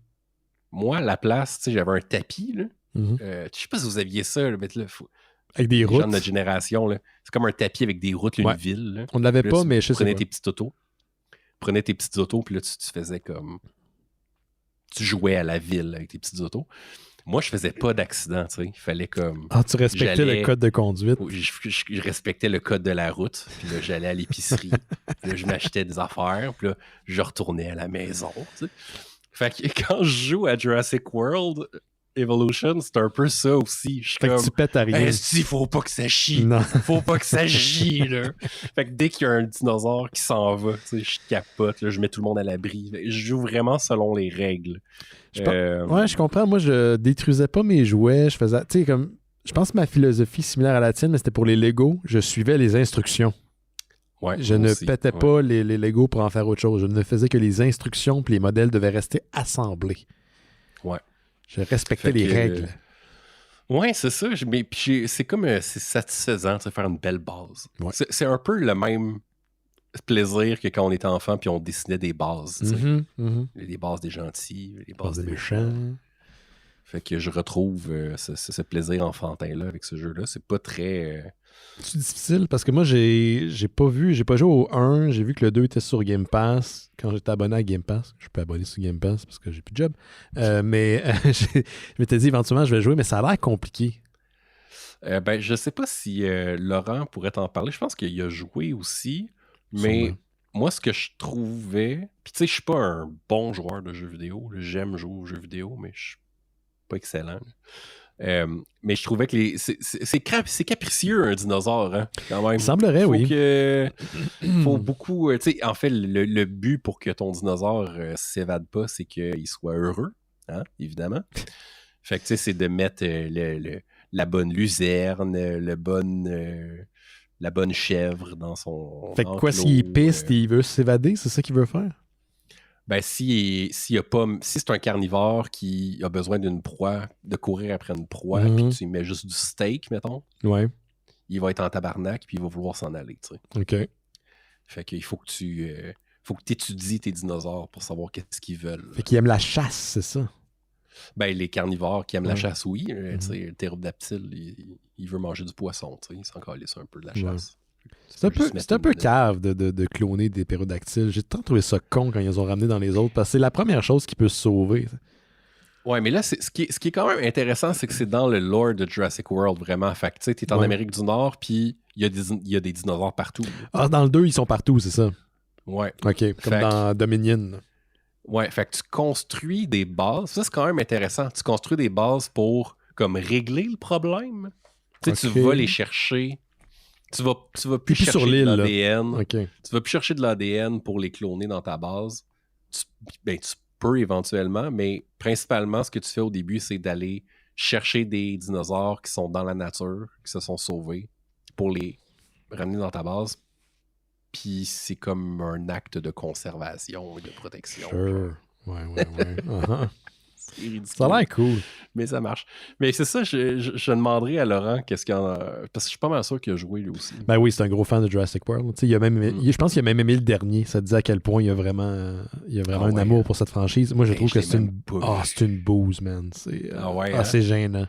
Moi, à la place, tu sais, j'avais un tapis, là. Mhm. Je sais pas si vous aviez ça, là, mais là, Avec des les gens de routes. notre génération, là, c'est comme un tapis avec des routes, là, Ouais. une ville. Là. On ne l'avait Puis là, pas, tu mais je sais prenais quoi. tes petites autos. Prenais tes petites autos, puis là, tu faisais comme... Tu jouais à la ville avec tes petites autos. Moi, je faisais pas d'accident, tu sais. Il fallait comme... Ah, tu respectais le code de conduite. Je respectais le code de la route. Puis là, j'allais à l'épicerie. Puis là, je m'achetais des affaires. Puis là, je retournais à la maison, tu sais. Fait que quand je joue à Jurassic World Evolution, c'est un peu ça aussi. Je suis Fait comme... que tu pètes à rien. Est-ce qu'il faut pas que ça chie? Non. Faut pas que ça chie, là. Fait que dès qu'il y a un dinosaure qui s'en va, tu sais, je capote, là, je mets tout le monde à l'abri. Je joue vraiment selon les règles. Ouais, je comprends. Moi, je détruisais pas mes jouets. Je faisais, tu sais, comme, je pense que ma philosophie similaire à la tienne, mais c'était pour les Legos. Je suivais les instructions. Ouais, Je ne pétais pas les Legos pour en faire autre chose. Je ne faisais que les instructions, puis les modèles devaient rester assemblés. Ouais. Je respectais les règles. Ouais, c'est ça. Mais c'est comme c'est satisfaisant de faire une belle base. Ouais. C'est un peu le même plaisir que quand on était enfant puis on dessinait des bases. Les bases des gentils, les bases des méchants. Fait que je retrouve ce plaisir enfantin-là avec ce jeu-là. C'est pas très... C'est difficile parce que moi, j'ai pas joué au 1. J'ai vu que le 2 était sur Game Pass. Quand j'étais abonné à Game Pass, je suis pas abonné sur Game Pass parce que j'ai plus de job. Mais je m'étais dit éventuellement, je vais jouer, mais ça a l'air compliqué. Ben, je sais pas si Laurent pourrait t'en parler. Je pense qu'il a joué aussi. Mais Sûrement. moi, ce que je trouvais... Puis tu sais, je suis pas un bon joueur de jeux vidéo. J'aime jouer aux jeux vidéo, mais je suis pas excellent. Mais je trouvais que c'est capricieux un dinosaure, hein, quand même. Il semblerait, oui. Faut beaucoup... tu sais, en fait, le but pour que ton dinosaure s'évade pas, c'est qu'il soit heureux, hein, évidemment. Fait que tu sais, c'est de mettre la bonne luzerne, la bonne chèvre dans son Fait que quoi, s'il est piste et il veut s'évader, c'est ça qu'il veut faire? Ben, si c'est un carnivore qui a besoin d'une proie, de courir après une proie, puis tu lui mets juste du steak, mettons, il va être en tabarnak, puis il va vouloir s'en aller, tu sais. OK. Fait qu'il faut que tu étudies tes dinosaures pour savoir qu'est-ce qu'ils veulent. Fait qu'il aime la chasse, c'est ça? Ben, les carnivores qui aiment la chasse, oui. Tu sais, le ptérodactyle, il veut manger du poisson, tu sais. Il s'en calisse un peu de la chasse. C'est un peu cave de cloner des pérodactyles. J'ai tant trouvé ça con quand ils les ont ramenés dans les autres parce que c'est la première chose qui peut se sauver. Ouais, mais là, ce qui est quand même intéressant, c'est que c'est dans le lore de Jurassic World, vraiment. Fait que tu sais, t'es en Amérique du Nord, puis il y a des dinosaures partout. Ah, dans le 2, ils sont partout, c'est ça? Ouais. OK, comme dans Dominion. Ouais, fait que tu construis des bases. Ça, c'est quand même intéressant. Tu construis des bases pour comme régler le problème. Tu sais, tu vas les chercher. Tu vas plus chercher sur l'île, de l'ADN. Okay. Tu vas plus chercher de l'ADN pour les cloner dans ta base. Tu peux éventuellement, mais principalement, ce que tu fais au début, c'est d'aller chercher des dinosaures qui sont dans la nature, qui se sont sauvés, pour les ramener dans ta base. Puis c'est comme un acte de conservation et de protection. Sure. Ouais. Uh-huh. C'est ridicule. Ça a l'air cool. Mais ça marche. Mais c'est ça, je demanderai à Laurent qu'est-ce qu'il y en a. Parce que je suis pas mal sûr qu'il a joué lui aussi. Ben oui, c'est un gros fan de Jurassic World. Il a même je pense qu'il a même aimé le dernier. Ça te dit à quel point il y a vraiment un amour pour cette franchise. Moi, je trouve que c'est une bouse, man. C'est gênant.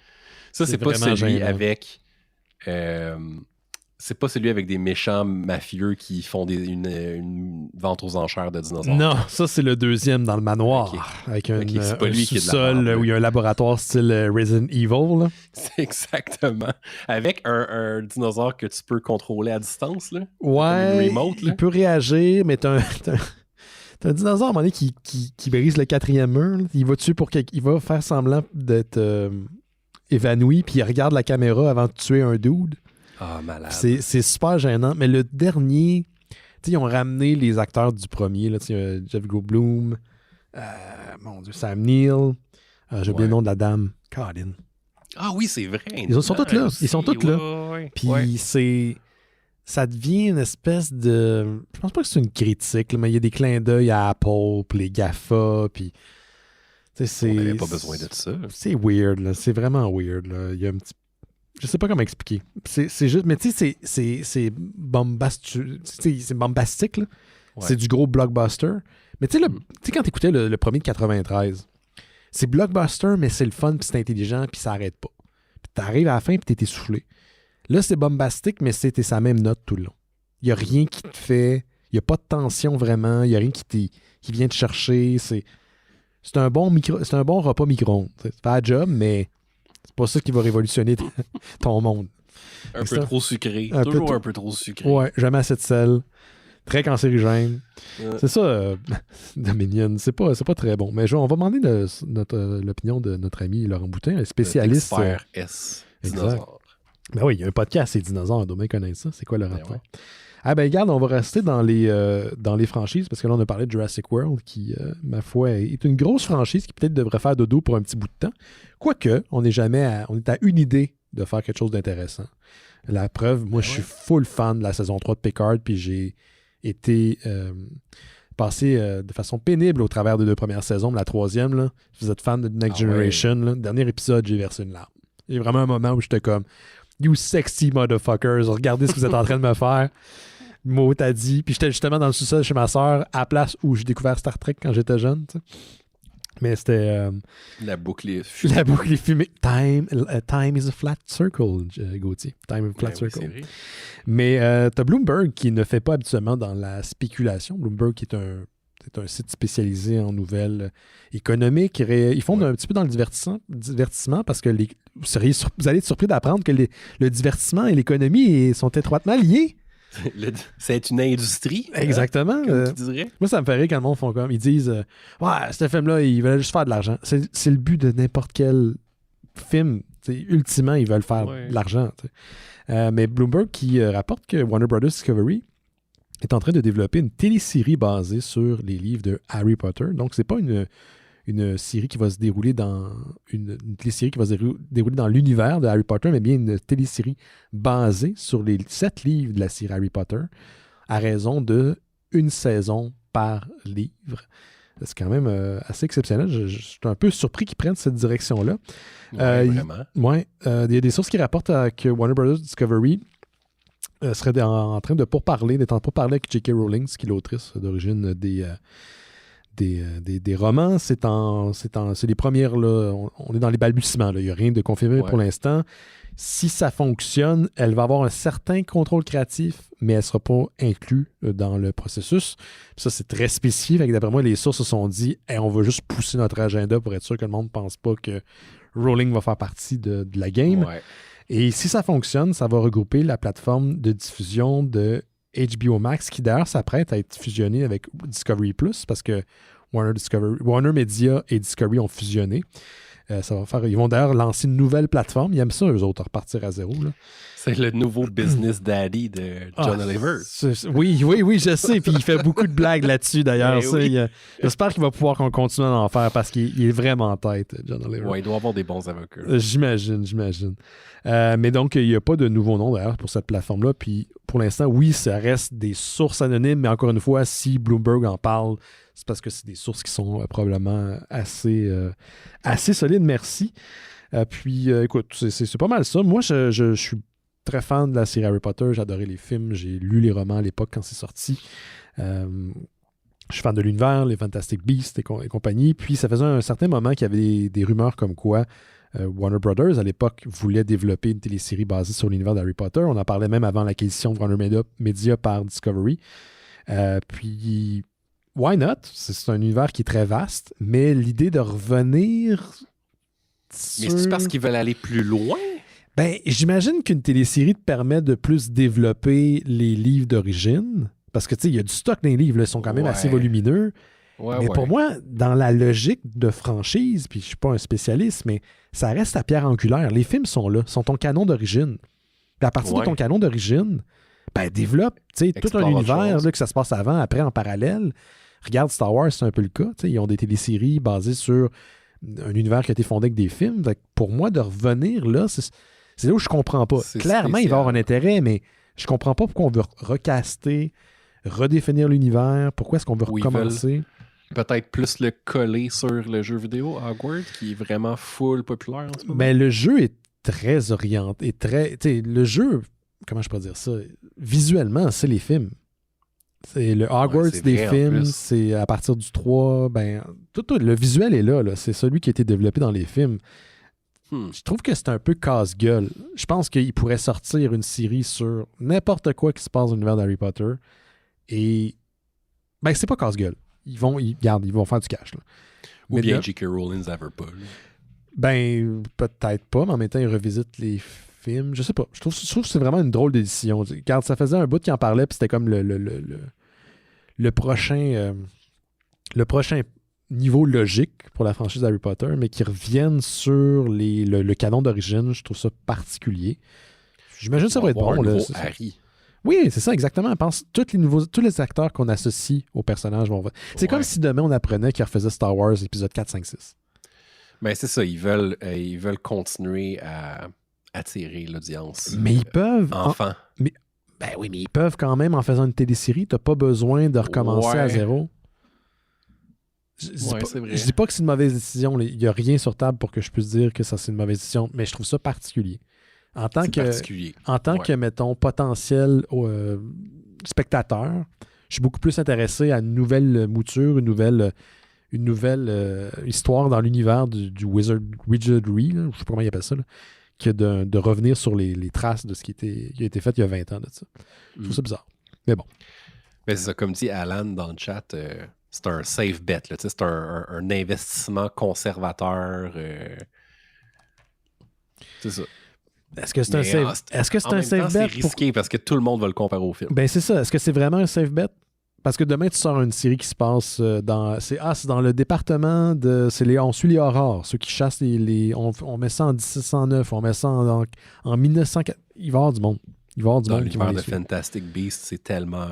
Ça, c'est pas celui gênant. Avec... c'est pas celui avec des méchants mafieux qui font une vente aux enchères de dinosaures. Non, ça, c'est le deuxième dans le manoir. Avec un sous-sol où il y a un laboratoire style Resident Evil. Là. C'est exactement. Avec un dinosaure que tu peux contrôler à distance. Là. Ouais, remote, là. Il peut réagir, mais t'as un dinosaure à un moment donné qui brise le quatrième mur. Là. Il va tuer il va faire semblant d'être évanoui, puis il regarde la caméra avant de tuer un dude. Ah, malade. C'est super gênant. Mais le dernier, ils ont ramené les acteurs du premier. Là, Jeff Goldblum, mon Dieu, Sam Neill. J'ai oublié le nom de la dame. Colin. Ah oui, c'est vrai. Ils sont tous là. Ils sont tous là. Puis ça devient une espèce de... Je pense pas que c'est une critique, là, mais il y a des clins d'œil à Apple, puis les GAFA, puis... On n'avait pas besoin de ça. C'est weird, là. C'est vraiment weird, là. Il y a un petit... Je sais pas comment expliquer. C'est juste... Mais tu sais, c'est bombastique, là. Ouais. C'est du gros blockbuster, Mais tu sais, quand t'écoutais le premier de 93, c'est blockbuster, mais c'est le fun, puis c'est intelligent, puis ça arrête pas. Puis t'arrives à la fin, puis t'es essoufflé. Là, c'est bombastique, mais c'était sa même note tout le long. Il n'y a rien qui te fait... Il n'y a pas de tension vraiment. Il n'y a rien qui vient te chercher. C'est un bon repas micro-ondes. Ça fait la job, mais c'est pas ça qui va révolutionner ton monde. Un peu trop sucré. Toujours un peu trop sucré. Ouais, jamais assez de sel. Très cancérigène. C'est ça, Dominion. C'est pas très bon. Mais on va demander l'opinion de notre ami Laurent Boutin, un spécialiste. Expert S. Dinosaure. Ben oui, il y a un podcast, c'est Dinosaures. On doit bien connaître ça. C'est quoi le rapport? Ah ben regarde, on va rester dans les franchises, parce que là, on a parlé de Jurassic World, qui, ma foi, est une grosse franchise qui peut-être devrait faire dodo pour un petit bout de temps. Quoique, on est à une idée de faire quelque chose d'intéressant. La preuve, moi, je suis full fan de la saison 3 de Picard, puis j'ai été passé de façon pénible au travers des 2 premières saisons, mais la 3e, là, si vous êtes fan de Next Generation, là, le dernier épisode, j'ai versé une larme. Il y a vraiment un moment où j'étais comme « You sexy motherfuckers, regardez ce que vous êtes en train de me faire. » Le mot t'as dit. Puis j'étais justement dans le sous-sol chez ma soeur, à la place où j'ai découvert Star Trek quand j'étais jeune. T'sais. Mais c'était... La boucle est fumée. La boucle est fumée. Time is a flat circle, Gauthier. Time is a flat circle. Oui, mais t'as Bloomberg qui ne fait pas habituellement dans la spéculation. Bloomberg qui est un site spécialisé en nouvelles économiques. Ils font un petit peu dans le divertissement parce que vous allez être surpris d'apprendre que le divertissement et l'économie sont étroitement liés. C'est une industrie. Exactement. Comme tu dirais. Moi, ça me fait rire quand le monde font comme. Ils disent ouais, ce film-là, ils veulent juste faire de l'argent. C'est le but de n'importe quel film. Ultimement, ils veulent faire de l'argent. Mais Bloomberg qui rapporte que Warner Bros. Discovery est en train de développer une télésérie basée sur les livres de Harry Potter. Donc, c'est pas une série qui va se dérouler dans une télésérie qui va se dérouler dans l'univers de Harry Potter, mais bien une télésérie basée sur les 7 livres de la série Harry Potter, à raison de 1 saison par livre. C'est quand même assez exceptionnel. Je suis un peu surpris qu'ils prennent cette direction-là. Vraiment. Il y a des sources qui rapportent que Warner Bros. Discovery serait en train d'être en pourparlers avec J.K. Rowling, qui est l'autrice d'origine des romans. C'est les premières, là, on est dans les balbutiements. Il n'y a rien de confirmé pour l'instant. Si ça fonctionne, elle va avoir un certain contrôle créatif, mais elle ne sera pas inclue dans le processus. Puis ça, c'est très spécifique. D'après moi, les sources se sont dit on va juste pousser notre agenda pour être sûr que le monde ne pense pas que Rowling va faire partie de la game. Ouais. Et si ça fonctionne, ça va regrouper la plateforme de diffusion de HBO Max, qui d'ailleurs s'apprête à être fusionnée avec Discovery Plus, parce que Warner Media et Discovery ont fusionné. Ils vont d'ailleurs lancer une nouvelle plateforme. Ils aiment ça, eux autres, repartir à zéro. Là. C'est le nouveau business daddy de John Oliver. Oui, je sais. Puis il fait beaucoup de blagues là-dessus, d'ailleurs. J'espère qu'il va pouvoir qu'on continue à en faire parce qu'il est vraiment en tête, John Oliver. Oui, il doit avoir des bons avocats. J'imagine. Mais donc, il n'y a pas de nouveau nom, d'ailleurs, pour cette plateforme-là. Puis pour l'instant, oui, ça reste des sources anonymes. Mais encore une fois, si Bloomberg en parle, c'est parce que c'est des sources qui sont probablement assez solides. Merci. Puis, écoute, c'est pas mal ça. Moi, je suis très fan de la série Harry Potter. J'ai adoré les films. J'ai lu les romans à l'époque quand c'est sorti. Je suis fan de l'univers, les Fantastic Beasts et compagnie. Puis, ça faisait un certain moment qu'il y avait des rumeurs comme quoi Warner Brothers, à l'époque, voulait développer une télésérie basée sur l'univers d'Harry Potter. On en parlait même avant l'acquisition de Warner Media par Discovery. Puis, why not? C'est un univers qui est très vaste, mais l'idée de revenir... Mais c'est parce qu'ils veulent aller plus loin? Ben, j'imagine qu'une télésérie te permet de plus développer les livres d'origine, parce que, tu sais, il y a du stock dans les livres, là, ils sont quand même assez volumineux. Mais pour moi, dans la logique de franchise, puis je suis pas un spécialiste, mais ça reste à pierre angulaire. Les films sont là, sont ton canon d'origine. Puis à partir de ton canon d'origine, ben, développe, tu sais, tout un univers, là, que ça se passe avant, après, en parallèle. Regarde Star Wars, c'est un peu le cas. Tu sais, ils ont des téléséries basées sur un univers qui a été fondé avec des films. Donc, pour moi, de revenir là, c'est là où je comprends pas. Clairement, il va y avoir un intérêt, mais je comprends pas pourquoi on veut recaster, redéfinir l'univers. Pourquoi est-ce qu'on veut recommencer? Peut-être plus le coller sur le jeu vidéo Hogwarts, qui est vraiment full populaire en ce moment. Mais le jeu est très orienté. Le jeu, comment je peux dire ça? Visuellement, c'est les films. C'est le Hogwarts c'est des vrai, en films, plus. c'est à partir du 3, tout, le visuel est là, c'est celui qui a été développé dans les films. Je trouve que c'est un peu casse-gueule. Je pense qu'il pourrait sortir une série sur n'importe quoi qui se passe dans l'univers d'Harry Potter et c'est pas casse-gueule. Ils vont faire du cash. Là. Ou Mais bien là, J.K. Rowling n'avait pas. peut-être pas, mais en même temps, ils revisitent les films. Je sais pas. Je trouve que c'est vraiment une drôle d'édition. Regarde, ça faisait un bout qui en parlait, puis c'était comme le prochain niveau logique pour la franchise Harry Potter, mais qui reviennent sur le canon d'origine. Je trouve ça particulier. J'imagine que ça va être bon. Là, Harry. Oui, c'est ça, exactement. Je pense que tous les acteurs qu'on associe au personnage vont... C'est comme si demain on apprenait qu'ils refaisaient Star Wars épisode 4, 5, 6. Ben, c'est ça. Ils veulent continuer à attirer l'audience. Mais ils peuvent... Enfant. Mais ils peuvent quand même en faisant une télésérie. T'as pas besoin de recommencer à zéro. Je dis pas que c'est une mauvaise décision. Il n'y a rien sur table pour que je puisse dire que ça c'est une mauvaise décision, mais je trouve ça particulier. En tant que, mettons, potentiel spectateur, je suis beaucoup plus intéressé à une nouvelle mouture, une nouvelle histoire dans l'univers du Wizardry, là, je sais pas comment ils appellent ça, là, que de revenir sur les traces de ce qui a été fait il y a 20 ans de ça. Je trouve ça bizarre. Mais bon. Ben, c'est ça, comme dit Alan dans le chat, c'est un safe bet. Là, c'est un investissement conservateur. C'est ça. Est-ce que c'est un safe bet? C'est risqué parce que tout le monde va le comparer au film. Ben c'est ça. Est-ce que c'est vraiment un safe bet? Parce que demain, tu sors une série qui se passe dans... C'est dans le département de... On suit les horreurs. Ceux qui chassent on met ça en 1609, on met ça en 1904. Il va y avoir du monde. Dans l'univers de Fantastic Beasts, c'est tellement...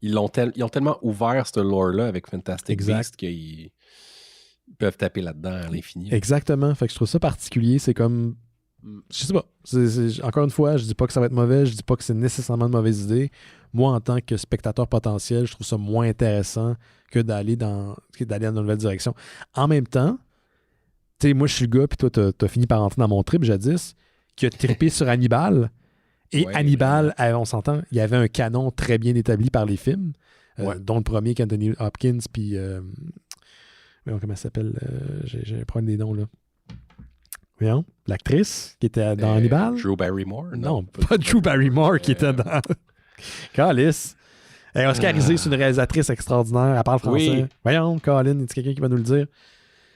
Ils ont tellement ouvert ce lore-là avec Fantastic Beasts qu'ils peuvent taper là-dedans à l'infini. Exactement. Fait que je trouve ça particulier. C'est comme... Je sais pas. Encore une fois, je dis pas que ça va être mauvais, je dis pas que c'est nécessairement une mauvaise idée. Moi, en tant que spectateur potentiel, je trouve ça moins intéressant que d'aller dans une nouvelle direction. En même temps, tu sais, moi, je suis le gars, puis toi, t'as fini par rentrer dans mon trip jadis, qui a trippé sur Hannibal. Et Hannibal, on s'entend, il y avait un canon très bien établi par les films, dont le premier qu'Anthony Hopkins, puis... comment ça s'appelle? J'ai un problème des noms, là. Voyons, l'actrice qui était dans Hannibal. Drew Barrymore? Non, pas Drew Barrymore qui était dans... Calice. Oscarisée, c'est une réalisatrice extraordinaire. Elle parle français. Oui. Voyons, Colin, c'est quelqu'un qui va nous le dire.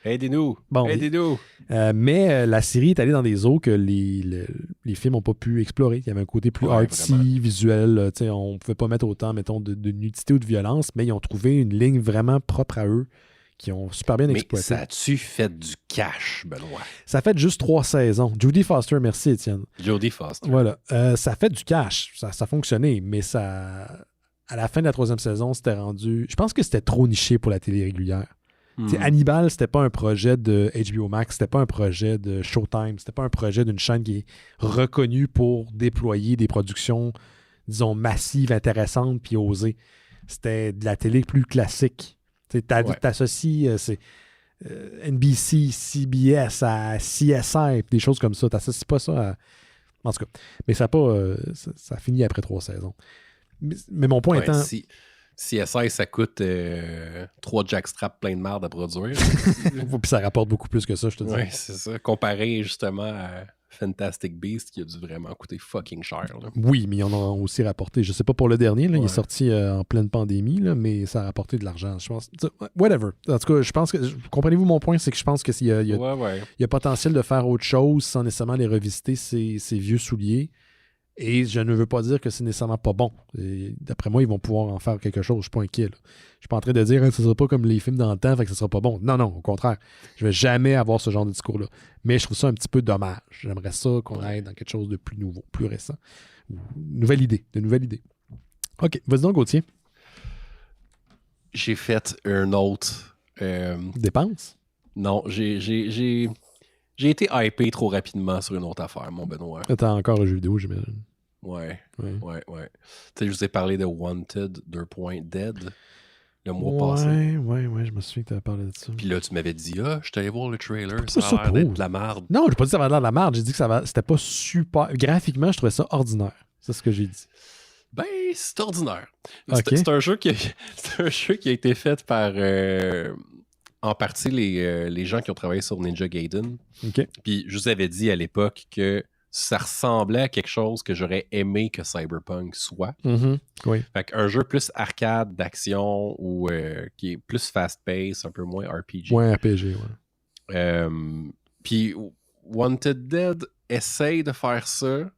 Aidez-nous. Bon, aidez-nous. Mais la série est allée dans des eaux que les films n'ont pas pu explorer. Il y avait un côté plus artsy, vraiment visuel. On ne pouvait pas mettre autant, mettons, de nudité ou de violence, mais ils ont trouvé une ligne vraiment propre à eux qui ont super bien exploité. Mais ça a-tu fait du cash, Benoît? Ça fait juste 3 saisons. Jodie Foster, merci Étienne. Jodie Foster. Voilà. Ça fait du cash. Ça a fonctionné, mais ça... À la fin de la 3e saison, c'était rendu... Je pense que c'était trop niché pour la télé régulière. Hannibal, c'était pas un projet de HBO Max, c'était pas un projet de Showtime, c'était pas un projet d'une chaîne qui est reconnue pour déployer des productions, disons, massives, intéressantes, puis osées. C'était de la télé plus classique. T'associes NBC, CBS à CSI, des choses comme ça. T'associes pas ça à... En tout cas, mais ça a pas... ça finit après 3 saisons. Mais mon point étant... CSI, ça coûte 3 jackstraps plein de merde à produire. Puis ça rapporte beaucoup plus que ça, je te dis. Oui, c'est ça. Comparé justement à Fantastic Beasts qui a dû vraiment coûter fucking cher. Là. Oui, mais ils en ont aussi rapporté. Je sais pas pour le dernier, là, il est sorti en pleine pandémie, là, mais ça a rapporté de l'argent. Je pense. Whatever. En tout cas, je pense que. Comprenez-vous mon point, c'est que je pense qu'il y a potentiel de faire autre chose sans nécessairement les revisiter ces vieux souliers. Et je ne veux pas dire que c'est nécessairement pas bon. Et d'après moi, ils vont pouvoir en faire quelque chose. Je ne suis pas inquiet. Là. Je ne suis pas en train de dire que ce ne sera pas comme les films dans le temps, fait que ce ne sera pas bon. Non, au contraire. Je ne vais jamais avoir ce genre de discours-là. Mais je trouve ça un petit peu dommage. J'aimerais ça qu'on aille dans quelque chose de plus nouveau, plus récent. De nouvelle idée. OK. Vas-y donc, Gauthier. J'ai fait un autre... Dépense? Non, j'ai été hypé trop rapidement sur une autre affaire, mon Benoît. T'as encore un jeu vidéo, j'imagine. Ouais. Tu sais, je vous ai parlé de Wanted 2. Dead le mois passé. Ouais, je me souviens que tu avais parlé de ça. Puis là, tu m'avais dit, je suis allé voir le trailer, ça a l'air d'être de la merde. Non, j'ai pas dit que ça avait l'air de la merde, j'ai dit que c'était pas super... Graphiquement, je trouvais ça ordinaire. C'est ce que j'ai dit. Ben, c'est ordinaire. Ok. C'est un jeu c'est un jeu qui a été fait par en partie les gens qui ont travaillé sur Ninja Gaiden. OK. Puis je vous avais dit à l'époque que ça ressemblait à quelque chose que j'aurais aimé que Cyberpunk soit. Mhm. Oui. Fait qu'un jeu plus arcade, d'action, ou qui est plus fast-paced, un peu moins RPG. Ouais, RPG, ouais. Puis Wanted Dead essaye de faire ça,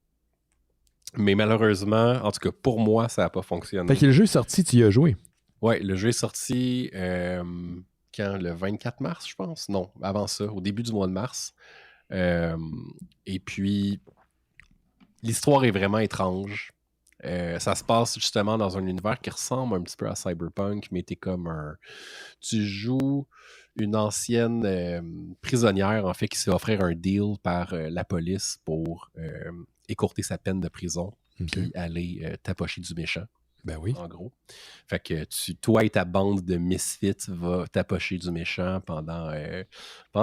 mais malheureusement, en tout cas pour moi, ça n'a pas fonctionné. Fait que le jeu est sorti, tu y as joué. Ouais, le jeu est sorti quand? Le 24 mars, je pense? Non, avant ça, au début du mois de mars. Et puis, l'histoire est vraiment étrange. Ça se passe justement dans un univers qui ressemble un petit peu à Cyberpunk, mais t'es comme tu joues une ancienne prisonnière, en fait, qui s'est offert un deal par la police pour écourter sa peine de prison, puis aller tapocher du méchant. Ben oui. En gros. Fait que toi et ta bande de misfits va tapocher du méchant pendant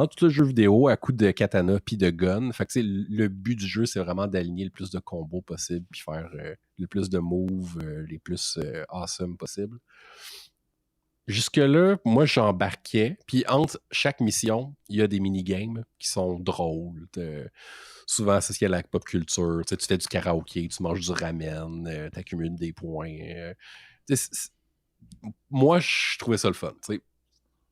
tout le jeu vidéo à coups de katana puis de gun. Fait que le but du jeu, c'est vraiment d'aligner le plus de combos possible puis faire le plus de moves les plus awesome possible. Jusque-là, moi, j'embarquais. Puis entre chaque mission, il y a des mini-games qui sont drôles. Souvent associés à la pop culture. Tu fais du karaoké, tu manges du ramen, tu accumules des points. Moi, je trouvais ça le fun.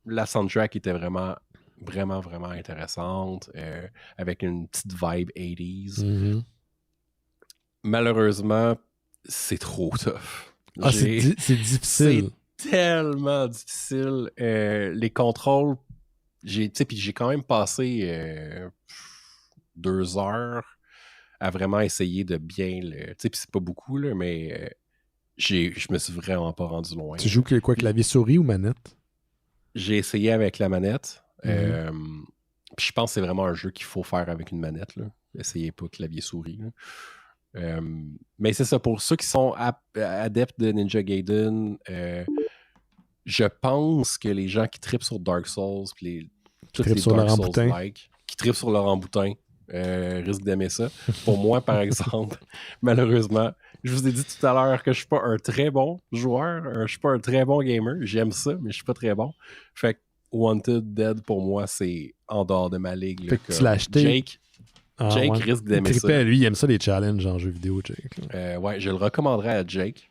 La soundtrack était vraiment, vraiment, vraiment intéressante, avec une petite vibe 80s. Mm-hmm. Malheureusement, c'est trop tough. Ah, c'est difficile. C'est tellement difficile. Les contrôles, puis j'ai quand même passé 2 heures à vraiment essayer de bien le... Tu sais, puis c'est pas beaucoup, là, mais je me suis vraiment pas rendu loin. Tu joues quoi, clavier-souris ou manette? J'ai essayé avec la manette. Puis je pense que c'est vraiment un jeu qu'il faut faire avec une manette, là. Essayez pas clavier-souris, là. Mais c'est ça, pour ceux qui sont adeptes de Ninja Gaiden, je pense que les gens qui trippent sur Dark Souls, puis tous les Dark Souls-like, qui trippent sur Laurent Boutin, risquent d'aimer ça. Pour moi, par exemple, malheureusement, je vous ai dit tout à l'heure que je suis pas un très bon joueur, je suis pas un très bon gamer, j'aime ça, mais je suis pas très bon. Fait que Wanted Dead, pour moi, c'est en dehors de ma ligue. Fait que tu l'as acheté. Jake risque d'aimer ça. Lui, il aime ça les challenges en jeu vidéo, Jake. Ouais, je le recommanderais à Jake.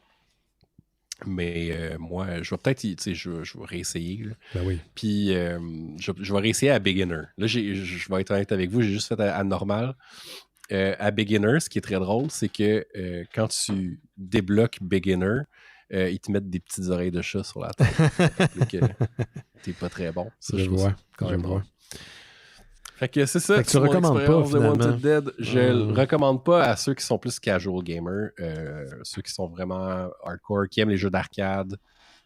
Mais moi, je vais peut-être, je vais réessayer. Là. Ben oui. Puis, je vais réessayer à Beginner. Là, je vais être honnête avec vous, j'ai juste fait à normal. À Beginner, ce qui est très drôle, c'est que quand tu débloques Beginner, ils te mettent des petites oreilles de chat sur la tête. que t'es pas très bon. Ça, je vois. Quand même drôle. Fait que c'est ça. Fait que tu recommandes pas, finalement. Wanted Dead. Je le recommande pas à ceux qui sont plus casual gamers, ceux qui sont vraiment hardcore, qui aiment les jeux d'arcade,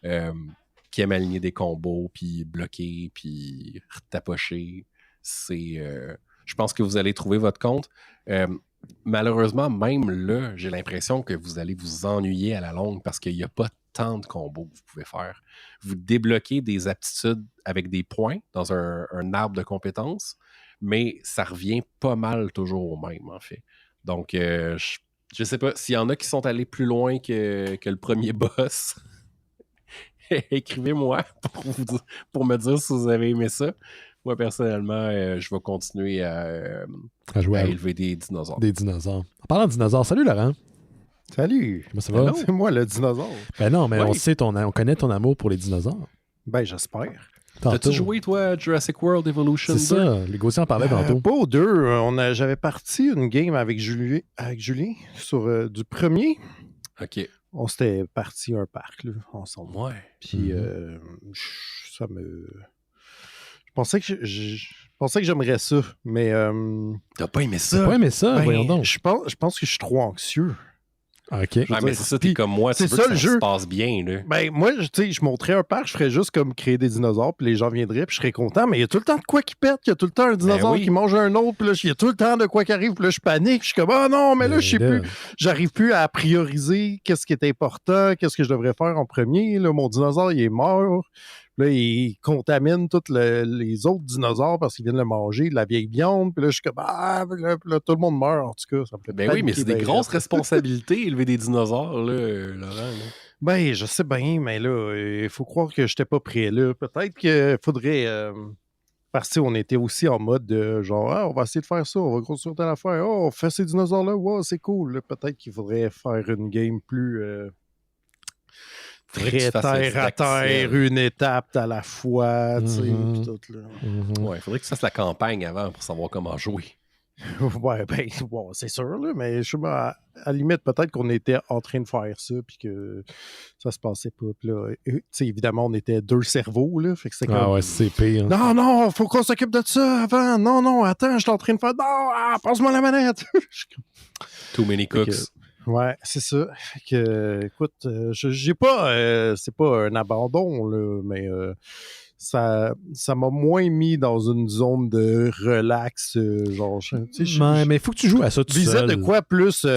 qui aiment aligner des combos, puis bloquer, puis tapocher. Je pense que vous allez trouver votre compte. Malheureusement, même là, j'ai l'impression que vous allez vous ennuyer à la longue parce qu'il n'y a pas tant de combos que vous pouvez faire. Vous débloquez des aptitudes avec des points dans un arbre de compétences, mais ça revient pas mal toujours au même, en fait. Donc, je sais pas, s'il y en a qui sont allés plus loin que le premier boss, écrivez-moi pour me dire si vous avez aimé ça. Moi, personnellement, je vais continuer à jouer à élever des dinosaures. Des dinosaures. En parlant de dinosaures, salut Laurent. Salut. Comment ça va? C'est moi le dinosaure. Ben non, mais on connaît ton amour pour les dinosaures. Ben, j'espère. T'as-tu joué, toi, à Jurassic World Evolution 2? C'est ça, les Gauthier en parlait tantôt. Pas aux deux. J'avais parti une game avec Julien sur du premier. OK. On s'était parti un parc, là, ensemble. Ouais. Puis, ça me... Je pensais que j'aimerais ça, mais... T'as pas aimé ça? T'as pas aimé ça? Voyons donc. Je pense que je suis trop anxieux. OK. Mais c'est ça, t'es comme moi, tu veux que ça se passe bien, là. Ben, moi, je monterais un parc, je ferais juste comme créer des dinosaures, puis les gens viendraient, puis je serais content, mais il y a tout le temps de quoi qui pète, il y a tout le temps un dinosaure qui mange un autre, puis là, il y a tout le temps de quoi qui arrive, puis là, je panique, je suis comme, ah non, mais là, je sais plus, j'arrive plus à prioriser qu'est-ce qui est important, qu'est-ce que je devrais faire en premier, là, mon dinosaure, il est mort, Là, ils contaminent tous les autres dinosaures parce qu'ils viennent le manger, de la vieille viande. Puis là, je suis comme, là, tout le monde meurt, en tout cas. Ça me fait Ben oui, mais c'est des grosses responsabilités, élever des dinosaures, là, Laurent. Là. Ben, je sais bien, mais là, il faut croire que je n'étais pas prêt, là. Peut-être qu'il faudrait... parce qu'on était aussi en mode de genre, on va essayer de faire ça, on va construire telle affaire. On fait ces dinosaures-là, wow, c'est cool. Là, peut-être qu'il faudrait faire une game plus... très terre à terre, une étape à la fois, tu sais, pis tout, là. Ouais, il faudrait que tu fasses la campagne avant pour savoir comment jouer. Ouais, ben, bon, c'est sûr, là, mais je sais pas, à la limite, peut-être qu'on était en train de faire ça, puis que ça se passait pas. Puis là, tu sais, évidemment, on était 2 cerveaux, là, fait que c'était comme... Ah ouais, c'est pire. Non, faut qu'on s'occupe de ça avant. Non, attends, je suis en train de faire... Non, passe-moi la manette. Too many cooks. Ouais, c'est ça. Fait que, écoute, j'ai pas... c'est pas un abandon, là, mais... ça m'a moins mis dans une zone de relax, genre... Mais il faut que tu joues à ça tout seul. Tu visais de quoi plus... tu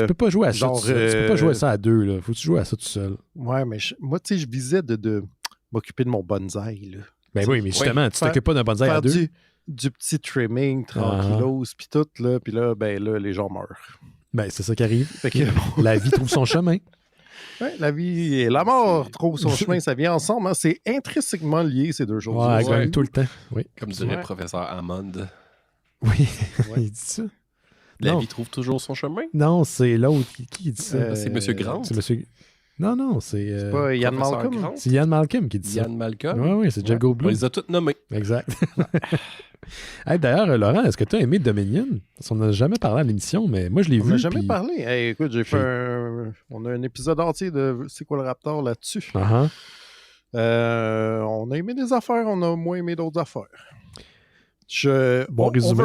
peux pas jouer à ça genre, tout seul. Tu peux pas jouer à ça à 2, là. Faut que tu joues à ça tout seul. Ouais, mais moi, tu sais, je visais de m'occuper de mon bonsaï, là. Ben oui, mais justement, tu t'occupes pas d'un bonsaï à 2. Du petit trimming, tranquillos, puis tout, là. Puis là, ben là, les gens meurent. Ben, c'est ça qui arrive. Fait que, la vie trouve son chemin. Ouais, la vie et la mort trouvent son chemin, ça vient ensemble. Hein? C'est intrinsèquement lié, ces deux choses. Ouais, tout le temps. Oui. Comme dirait le professeur Hammond. Oui, il dit ça. La vie trouve toujours son chemin? Non, c'est l'autre. Qui dit ça? C'est M. Grant? C'est monsieur... Non, c'est... C'est pas Ian Malcolm? C'est Ian Malcolm qui dit ça. Ian Malcolm? Oui, c'est Jeff Goldblum. On les a tous nommés. Exact. Hey, d'ailleurs, Laurent, est-ce que tu as aimé Dominion? Parce qu'on n'a jamais parlé à l'émission, mais moi, je l'ai vu. On n'a jamais parlé. Hey, écoute, j'ai fait on a un épisode entier de C'est quoi le Raptor là-dessus. On a aimé des affaires, on a moins aimé d'autres affaires. Bon résumé.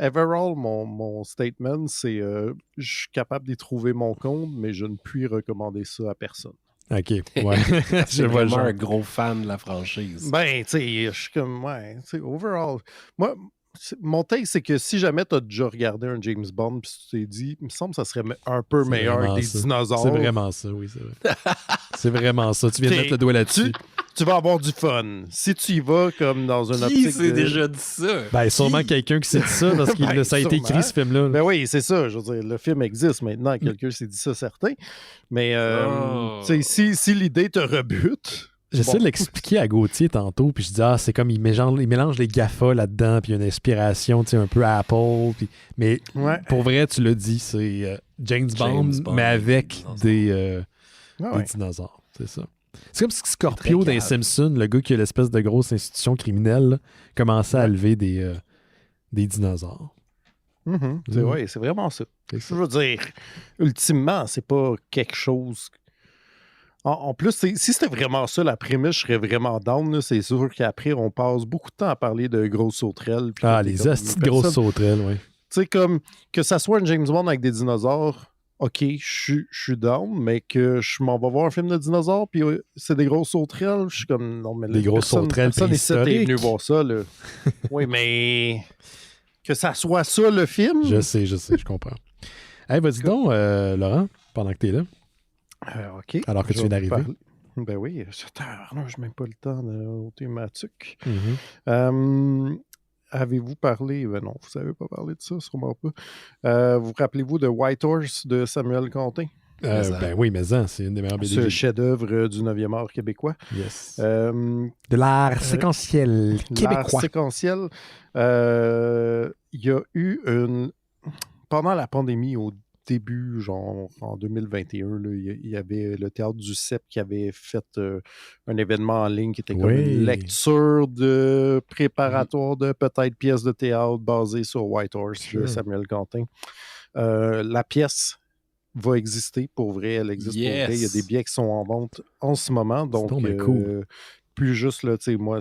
Overall, mon statement, c'est je suis capable d'y trouver mon compte, mais je ne puis recommander ça à personne. OK, ouais. Je vois vraiment un gros fan de la franchise. Ben, tu sais, je suis comme, ouais, tu sais, overall. Moi, mon take, c'est que si jamais tu as déjà regardé un James Bond puis tu t'es dit, il me semble que ça serait un peu meilleur que des dinosaures. C'est vraiment ça, oui, c'est vrai. C'est vraiment ça. Tu viens de mettre le doigt là-dessus. Tu vas avoir du fun. Si tu y vas comme dans une optique. Qui s'est déjà dit ça? Ben, sûrement quelqu'un qui s'est dit ça parce que ça a été écrit, ce film-là. Ben oui, c'est ça. Je veux dire, le film existe maintenant. Quelqu'un s'est dit ça, certain. Mais, tu sais, si l'idée te rebute. J'essaie de l'expliquer à Gauthier tantôt, puis je dis, c'est comme il mélange les GAFA là-dedans, puis il y a une inspiration, tu sais, un peu Apple. Puis... Mais pour vrai, tu l'as dit, c'est James Bond, mais avec des dinosaures. C'est ça. C'est comme si Scorpio dans Simpsons, le gars qui a l'espèce de grosse institution criminelle, là, commençait à lever des dinosaures. Ouais, c'est vraiment ça. Je veux dire, ultimement, c'est pas quelque chose... En plus, si c'était vraiment ça, la prémisse, je serais vraiment down. Là. C'est sûr qu'après, on passe beaucoup de temps à parler de grosses sauterelles. Les astis de grosses sauterelles, oui. Tu sais, comme que ça soit un James Bond avec des dinosaures, OK, je suis down, mais que je m'en vais voir un film de dinosaures, puis c'est des grosses sauterelles, je suis comme, non, mais des grosses sauterelles personne n'est venu voir ça, là. Oui, mais que ça soit ça, le film. Je sais, je comprends. Hey, vas-y donc, Laurent, pendant que t'es là. OK. Alors que tu viens d'arriver. Ben oui, je n'ai même pas le temps de ôter ma tuque. Avez-vous parlé... Ben non, vous n'avez pas parlé de ça, sûrement pas. Vous rappelez-vous de White Horse de Samuel Contin? Ben oui, mais c'est une des meilleures BD. Ce chef-d'œuvre du 9e art québécois. Yes. De l'art séquentiel québécois. L'art séquentiel. Il y a eu pendant la pandémie, au début, genre en 2021, là, il y avait le Théâtre du CEP qui avait fait un événement en ligne qui était comme une lecture de préparatoire de peut-être pièces de théâtre basée sur White Horse de Samuel Contin. La pièce va exister pour vrai, elle existe pour vrai. Il y a des billets qui sont en vente en ce moment, donc cool. Plus juste, là, tu sais, moi,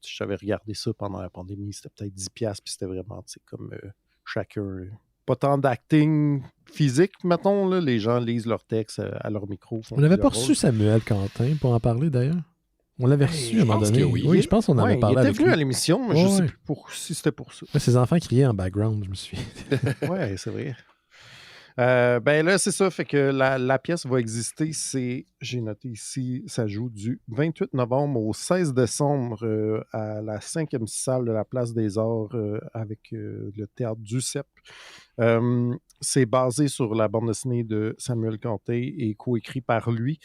j'avais regardé ça pendant la pandémie, c'était peut-être 10$, puis c'était vraiment, tu sais, comme chacun... Pas tant d'acting physique, mettons. Là. Les gens lisent leurs textes à leur micro. On n'avait pas reçu Samuel Contin pour en parler, d'ailleurs. On l'avait reçu à un moment donné. Oui, je pense qu'on en avait parlé avec lui. Il était venu à l'émission, mais je ne sais plus si c'était pour ça. Ses enfants criaient en background, je me suis... Ouais, c'est vrai. Ben là, c'est ça. Fait que la pièce va exister. J'ai noté ici, ça joue du 28 novembre au 16 décembre à la 5e salle de la Place des Arts avec le théâtre du CEP. C'est basé sur la bande dessinée de Samuel Canté et coécrit par lui.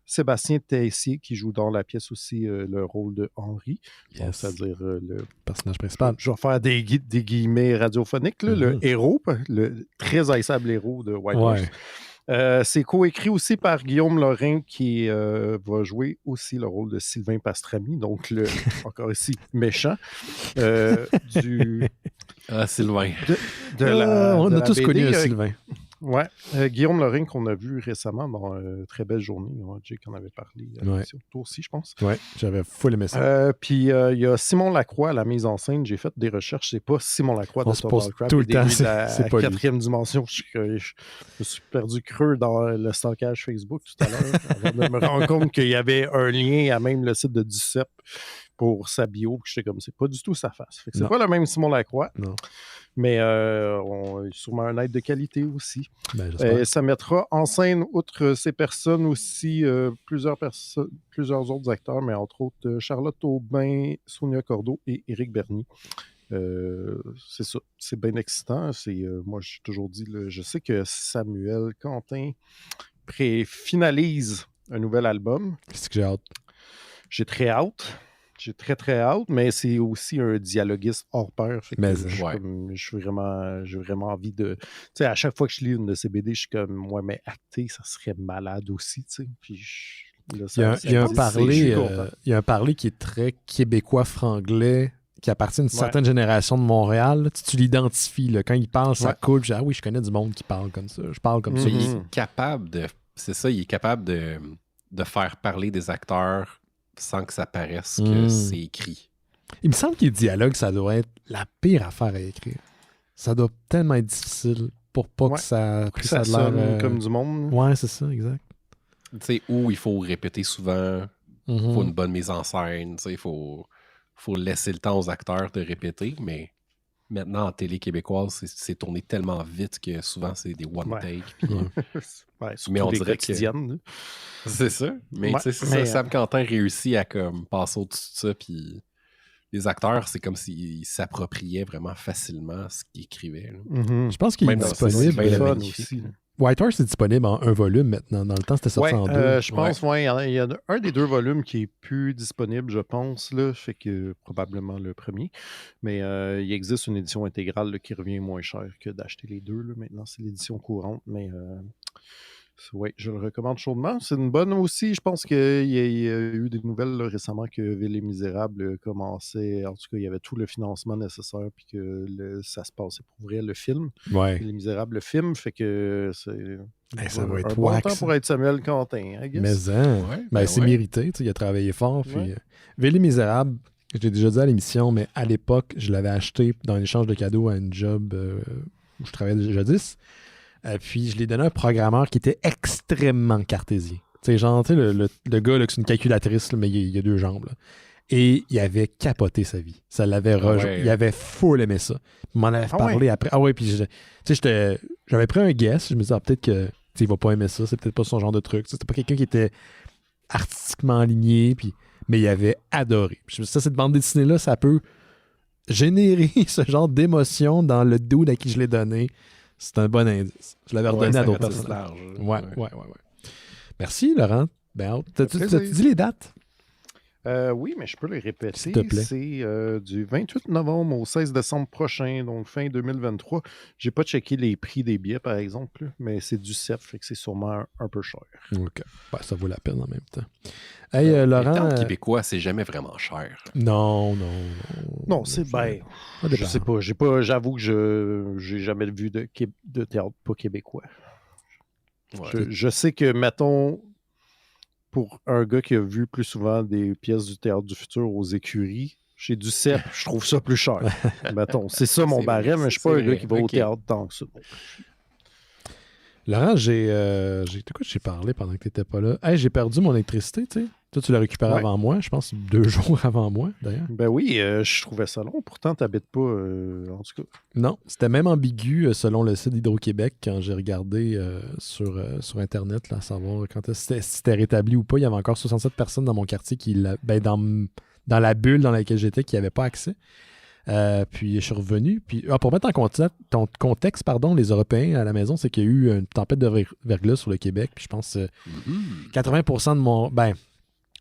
Sébastien Tessier, qui joue dans la pièce aussi le rôle de Henri, c'est-à-dire le personnage principal. Je vais faire des guillemets radiophoniques, là, le héros, le très haïssable héros de White Horse. C'est coécrit aussi par Guillaume Lorrain, qui va jouer aussi le rôle de Sylvain Pastrami, donc encore ici, méchant. Sylvain. On a tous BD, connu un Sylvain. Ouais, Guillaume Lorrain qu'on a vu récemment dans Très belle journée. Jake en avait parlé toi aussi, je pense. Ouais, j'avais full aimé ça. Puis il y a Simon Lacroix à la mise en scène. J'ai fait des recherches. C'est pas Simon Lacroix de Total Crap. Tout le temps, c'est pas la 4e dimension. Je me suis perdu creux dans le stockage Facebook tout à l'heure avant de me rendre compte qu'il y avait un lien à même le site de Ducep pour sa bio. Puis j'étais comme, c'est pas du tout sa face. Fait que c'est pas le même Simon Lacroix. Non. Mais sûrement un aide de qualité aussi. Ça mettra en scène, outre ces personnes aussi, plusieurs autres acteurs, mais entre autres Charlotte Aubin, Sonia Cordeau et Éric Bernier. C'est ça, c'est bien excitant. Moi, j'ai toujours dit, je sais que Samuel Quentin finalise un nouvel album. Qu'est-ce que j'ai hâte? J'ai très hâte. J'ai très, très hâte, mais c'est aussi un dialoguiste hors pair. J'ai vraiment envie de... Tu sais, à chaque fois que je lis une de ces BD, je suis comme, ouais, mais acter, ça serait malade aussi, tu sais. Puis il y a un parler qui est très québécois franglais, qui appartient à une certaine génération de Montréal. Tu l'identifies, là. Quand il parle, ça coule. Je dis, oui, je connais du monde qui parle comme ça. Je parle comme ça. Il est capable de... C'est ça, il est capable de faire parler des acteurs sans que ça paraisse que c'est écrit. Il me semble que les dialogues, ça doit être la pire affaire à écrire. Ça doit tellement être difficile pour pas que ça sonne comme du monde. Ouais, c'est ça, exact. Tu sais, où il faut répéter souvent, il faut une bonne mise en scène, il faut laisser le temps aux acteurs de répéter, mais maintenant, en télé québécoise, c'est tourné tellement vite que souvent, c'est des one-take. Mais on dirait que... C'est ça. Mais tu sais, c'est ça. Sam Quentin réussit à comme passer au-dessus de ça, puis les acteurs, c'est comme s'ils s'appropriaient vraiment facilement ce qu'ils écrivaient. Je pense qu'il est disponible. White Horse est disponible en un volume maintenant. Dans le temps, c'était sorti en deux. Je pense, il y a un des 2 volumes qui est plus disponible, je pense. Là, fait que probablement le premier. Mais il existe une édition intégrale là, qui revient moins cher que d'acheter les 2. Là. Maintenant, c'est l'édition courante. Mais je le recommande chaudement. C'est une bonne aussi. Je pense qu'il y a eu des nouvelles là, récemment que Ville et Misérable commençait. En tout cas, il y avait tout le financement nécessaire puis que ça se passait pour vrai, le film. Ville et Misérable, le film. Fait que ça va être un bon temps pour être Samuel Quentin, I guess. Mais c'est mérité. Il a travaillé fort. Puis, Ville et Misérable, je l'ai déjà dit à l'émission, mais à l'époque, je l'avais acheté dans un échange de cadeaux à une job où je travaillais jadis. Puis je l'ai donné à un programmeur qui était extrêmement cartésien. Tu sais, genre, le gars, là, c'est une calculatrice, là, mais il a 2 jambes. Là. Et il avait capoté sa vie. Ça l'avait il avait full aimé ça. Il m'en avait parlé après. Ah ouais, puis j'avais pris un guess. Je me disais, peut-être que il va pas aimer ça. C'est peut-être pas son genre de truc. C'était pas quelqu'un qui était artistiquement aligné, mais il avait adoré. Puis je me suis dit, cette bande dessinée-là, ça peut générer ce genre d'émotion dans le dude à qui je l'ai donné. C'est un bon indice. Je l'avais redonné à d'autres personnes. Ouais. Merci, Laurent. T'as-tu dit les dates? Oui, mais je peux les répéter. S'il te plaît. C'est du 28 novembre au 16 décembre prochain, donc fin 2023. J'ai pas checké les prix des billets, par exemple, mais c'est du CEF, fait que c'est sûrement un peu cher. OK. Ça vaut la peine en même temps. Hey, Laurent... Le temps québécois, c'est jamais vraiment cher. Non, c'est je sais pas. J'avoue que j'ai jamais vu de théâtre pas québécois. Je sais que, mettons... Pour un gars qui a vu plus souvent des pièces du Théâtre du Futur aux écuries, chez Ducep, je trouve ça plus cher. Mettons, c'est ça mon barème, mais je suis pas un gars qui va au théâtre tant que ça. Laurent, de quoi j'ai parlé pendant que tu n'étais pas là? Hey, j'ai perdu mon électricité, tu sais. Toi, tu l'as récupéré avant moi, je pense 2 jours avant moi, d'ailleurs. Ben oui, je trouvais ça long. Pourtant, tu n'habites pas, en tout cas. Non, c'était même ambigu selon le site d'Hydro-Québec quand j'ai regardé sur Internet, là, à savoir quand c'était rétabli ou pas. Il y avait encore 67 personnes dans mon quartier dans la bulle dans laquelle j'étais qui n'avaient pas accès. Puis je suis revenu. Puis, pour mettre en contexte, les Européens à la maison, c'est qu'il y a eu une tempête de verglas sur le Québec. Puis je pense 80% de mon... Ben,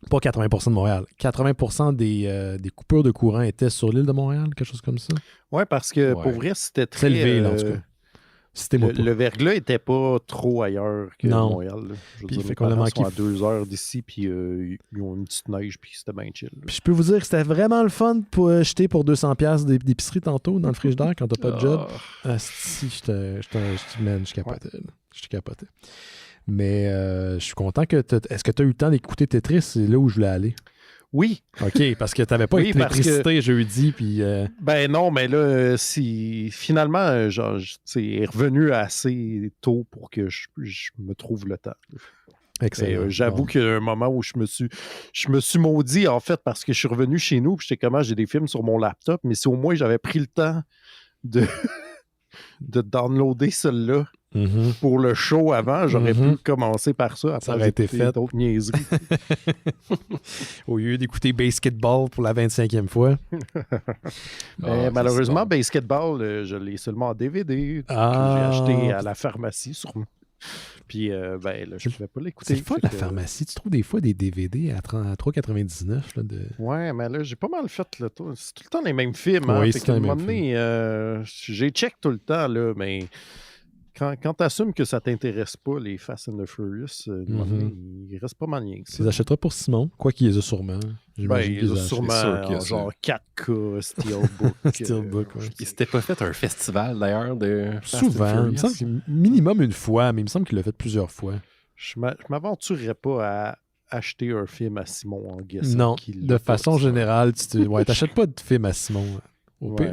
pas 80% de Montréal. 80% des coupures de courant étaient sur l'île de Montréal, quelque chose comme ça. Oui, parce que pour vrai, c'était très... C'est élevé, là, en tout cas. Le verglas n'était pas trop ailleurs que Montréal. Là. Je veux dire, mes parents sont à 2 heures d'ici, puis ils ont une petite neige, puis c'était bien chill. Puis je peux vous dire que c'était vraiment le fun pour jeter pour 200$ d'épicerie tantôt dans le frigidaire quand t'as pas de job. Si, je capotais. Je capotais. Mais je suis content que... Est-ce que tu as eu le temps d'écouter Tetris? C'est là où je voulais aller. Oui. OK, parce que tu n'avais pas d'électricité jeudi, puis... Ben non, mais là, finalement, c'est revenu assez tôt pour que je me trouve le temps. Excellent. J'avoue qu'il y a un moment où je me suis maudit, en fait, parce que je suis revenu chez nous, puis j'étais comment, j'ai des films sur mon laptop, mais si au moins j'avais pris le temps de downloader celui-là, pour le show avant, j'aurais pu commencer par ça. Ça aurait été fait. D'autres niaiseries. Au lieu d'écouter Basketball pour la 25e fois. Malheureusement, Basketball, je l'ai seulement en DVD que j'ai acheté à la pharmacie, sûrement. Puis, là, je ne pouvais pas l'écouter. C'est fun, la pharmacie. Tu trouves des fois des DVD à 3,99$. Ouais, mais là, j'ai pas mal fait le tour. C'est tout le temps les mêmes films. Oui, c'est les mêmes films. J'ai check tout le temps, là, mais... Quand tu assumes que ça t'intéresse pas, les Fast and the Furious, il reste pas mal rien que ça. Tu les achèteras pour Simon, quoi qu'il les a sûrement. Il les a sûrement genre 4K, Steelbook. Steelbook, ouais. Il s'était pas fait un festival, d'ailleurs, de Souvent. Il me semble minimum une fois, mais il me semble qu'il l'a fait plusieurs fois. Je m'aventurerais pas à acheter un film à Simon en guessant. Non, de façon générale, tu n'achètes pas de film à Simon.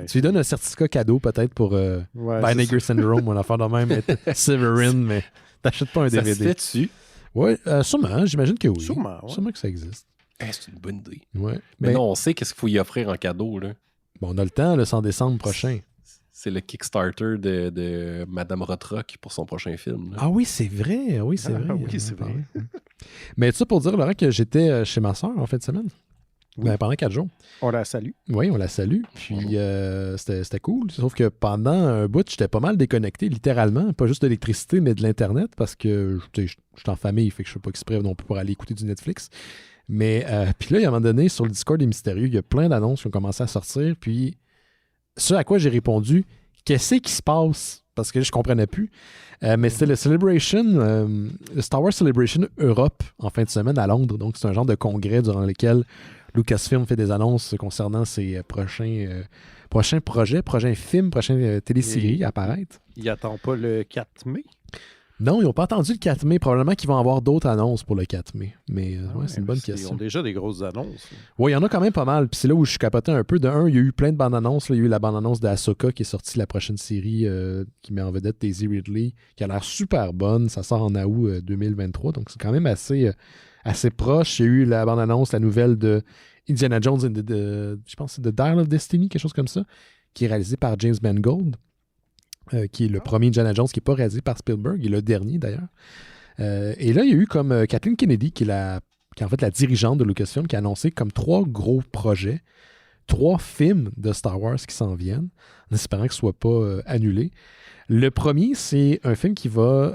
Tu lui donnes un certificat cadeau peut-être pour Vinegar Syndrome ou une affaire de même, Severin, mais t'achètes pas un DVD. Ça se fait dessus? Oui, sûrement, j'imagine que oui. Sûrement que ça existe. C'est une bonne idée. Ouais. Mais non, on sait qu'est-ce qu'il faut y offrir en cadeau. Là. Bon, on a le temps, le 100 décembre prochain. C'est le Kickstarter de Madame Rotrock pour son prochain film. Là. Ah oui, c'est vrai. Oui, c'est vrai. Oui, c'est vrai. Mais ça pour dire, Laurent, que j'étais chez ma soeur en fin de semaine. Oui. Pendant 4 jours. On la salue. Oui, on la salue. Puis c'était cool. Sauf que pendant un bout, j'étais pas mal déconnecté, littéralement. Pas juste de l'électricité, mais de l'Internet, parce que je suis en famille, fait que je ne suis pas exprès non plus pour aller écouter du Netflix. Mais puis là, il y a un moment donné, sur le Discord des Mystérieux, il y a plein d'annonces qui ont commencé à sortir. Puis ce à quoi j'ai répondu, qu'est-ce qui se passe? Parce que je ne comprenais plus. Mais c'était le Star Wars Celebration Europe en fin de semaine à Londres. Donc, c'est un genre de congrès durant lequel Lucasfilm fait des annonces concernant ses prochains projets, prochains films, prochaines téléséries à apparaître. Il n'attend pas le 4 mai? Non, ils n'ont pas attendu le 4 mai. Probablement qu'ils vont avoir d'autres annonces pour le 4 mai. Mais c'est une bonne question. Ils ont déjà des grosses annonces. Oui, il y en a quand même pas mal. Puis c'est là où je suis capoté un peu. De un, il y a eu plein de bandes annonces. Il y a eu la bande annonce d'Ahsoka qui est sortie, la prochaine série qui met en vedette Daisy Ridley, qui a l'air super bonne. Ça sort en août 2023. Donc c'est quand même assez proche. Il y a eu la bande annonce, la nouvelle de Indiana Jones je pense que c'est The Dial of Destiny, quelque chose comme ça, qui est réalisé par James Mangold. Qui est le premier Indiana Jones, qui n'est pas réalisé par Spielberg, et le dernier d'ailleurs. Et là, il y a eu comme Kathleen Kennedy, qui est en fait la dirigeante de Lucasfilm, qui a annoncé comme 3 gros projets, 3 films de Star Wars qui s'en viennent, en espérant que ce ne soit pas annulé. Le premier, c'est un film qui va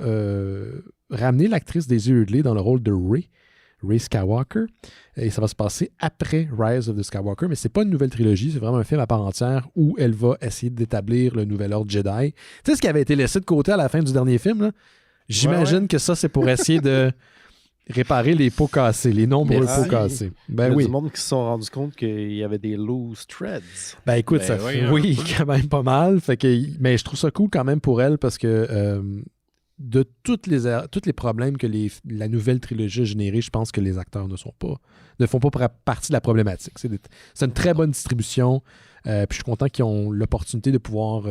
ramener l'actrice Daisy Ridley dans le rôle de Rey Skywalker. Et ça va se passer après Rise of the Skywalker, mais c'est pas une nouvelle trilogie, c'est vraiment un film à part entière où elle va essayer d'établir le nouvel ordre Jedi. Tu sais ce qui avait été laissé de côté à la fin du dernier film, là? J'imagine que ça, c'est pour essayer de réparer les pots cassés, les nombreux pots cassés. Ben il y a oui. du monde qui se sont rendus compte qu'il y avait des loose threads. Ben écoute, oui, quand même pas mal. Mais je trouve ça cool quand même pour elle parce que de tous les problèmes que la nouvelle trilogie a générés, je pense que les acteurs ne font pas partie de la problématique. C'est une très bonne distribution. Puis je suis content qu'ils ont l'opportunité de pouvoir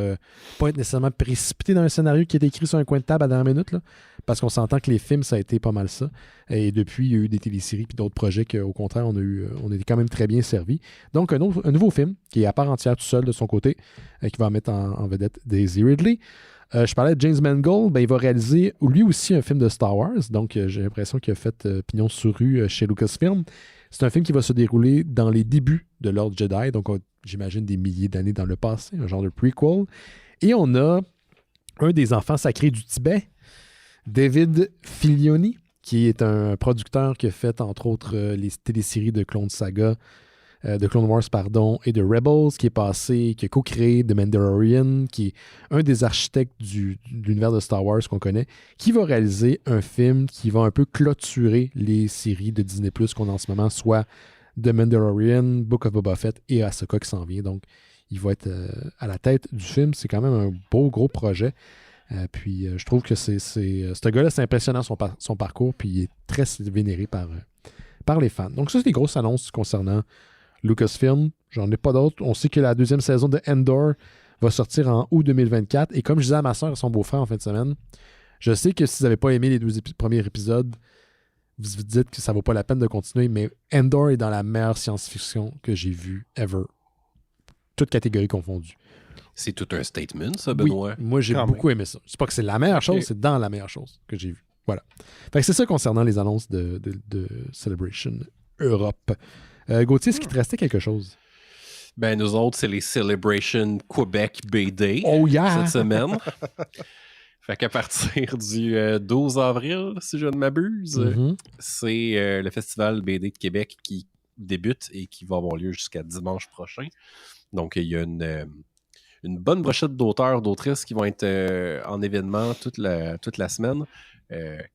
pas être nécessairement précipités dans un scénario qui est écrit sur un coin de table à la dernière minute, là, parce qu'on s'entend que les films, ça a été pas mal ça. Et depuis, il y a eu des téléséries et d'autres projets qu'au contraire, on était quand même très bien servis. Donc, un nouveau film qui est à part entière tout seul de son côté, qui va mettre en vedette Daisy Ridley. Je parlais de James Mangold, il va réaliser lui aussi un film de Star Wars. Donc, j'ai l'impression qu'il a fait pignon sur rue chez Lucasfilm. C'est un film qui va se dérouler dans les débuts de l'Ordre Jedi, donc j'imagine des milliers d'années dans le passé, un genre de prequel. Et on a un des enfants sacrés du Tibet, David Filioni, qui est un producteur qui a fait, entre autres, les téléséries de Clone Wars, et de Rebels, qui a co-créé The Mandalorian, qui est un des architectes de l'univers de Star Wars qu'on connaît, qui va réaliser un film qui va un peu clôturer les séries de Disney+, qu'on a en ce moment, soit The Mandalorian, Book of Boba Fett et Ahsoka qui s'en vient. Donc, il va être à la tête du film. C'est quand même un beau, gros projet. Puis, je trouve que ce gars-là, c'est impressionnant son parcours, puis il est très vénéré par les fans. Donc, ça, c'est des grosses annonces concernant Lucasfilm. J'en ai pas d'autres. On sait que la deuxième saison de Andor va sortir en août 2024. Et comme je disais à ma soeur et son beau-frère en fin de semaine, je sais que si vous n'avez pas aimé les 2 premiers épisodes, vous vous dites que ça vaut pas la peine de continuer, mais Andor est dans la meilleure science-fiction que j'ai vue ever. Toutes catégories confondues. C'est tout un statement, ça, Benoît? Oui, moi, j'ai beaucoup aimé ça. C'est pas que c'est la meilleure chose, c'est dans la meilleure chose que j'ai vue. Voilà. Fait que c'est ça concernant les annonces de Celebration Europe. Gauthier, est-ce qu'il te restait quelque chose? Ben, nous autres, c'est les Celebration Québec BD cette semaine. Fait qu'à partir du 12 avril, si je ne m'abuse, c'est le Festival BD de Québec qui débute et qui va avoir lieu jusqu'à dimanche prochain. Donc, il y a une bonne brochette d'auteurs, d'autrices qui vont être en événement toute la semaine.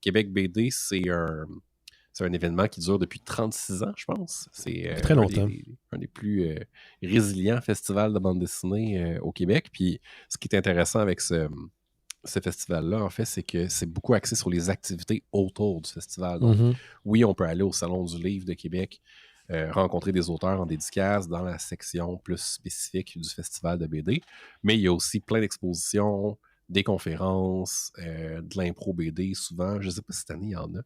Québec BD, c'est un événement qui dure depuis 36 ans, je pense. C'est très longtemps. Un des plus résilients festivals de bande dessinée au Québec. Puis, ce qui est intéressant avec ce festival-là, en fait, c'est que c'est beaucoup axé sur les activités autour du festival. Donc, oui, on peut aller au Salon du Livre de Québec, rencontrer des auteurs en dédicace dans la section plus spécifique du festival de BD, mais il y a aussi plein d'expositions, des conférences, de l'impro BD souvent. Je ne sais pas si cette année il y en a,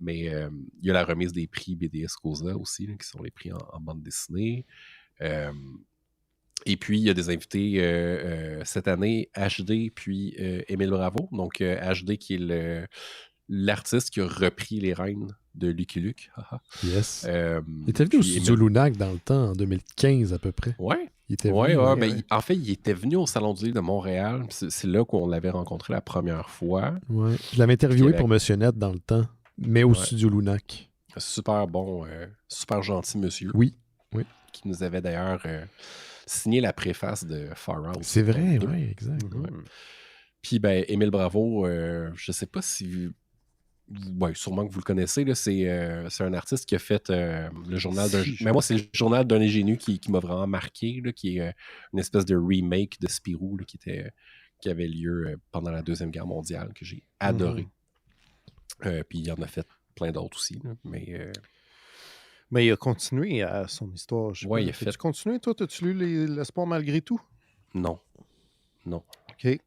mais il y a la remise des prix BDS Cosa aussi, là, qui sont les prix en bande dessinée. Et puis, il y a des invités cette année, HD puis Émile Bravo. Donc, HD qui est l'artiste qui a repris les rênes de Lucky Luke. Yes. Il était venu au Studio Lunac dans le temps, en 2015 à peu près. Ouais. Il était venu. Ben, en fait, il était venu au Salon du Livre de Montréal. C'est là qu'on l'avait rencontré la première fois. Ouais. Je l'avais interviewé pour Monsieur Net dans le temps, mais au Studio Lunac. Super bon, super gentil monsieur. Oui. Qui nous avait d'ailleurs signé la préface de Far Out. C'est vrai, oui, exact. Ouais. Puis, ben, Émile Bravo, je sais pas si... sûrement que vous le connaissez, là, c'est un artiste qui a fait le journal d'un... Mais moi, c'est le journal d'un ingénu qui m'a vraiment marqué, là, qui est une espèce de remake de Spirou là, qui avait lieu pendant la Deuxième Guerre mondiale, que j'ai adoré. Puis il en a fait plein d'autres aussi, là, mais il a continué à son histoire. Oui, il a fait. As-tu continué, toi? As-tu lu L'Espoir malgré tout? Non. OK.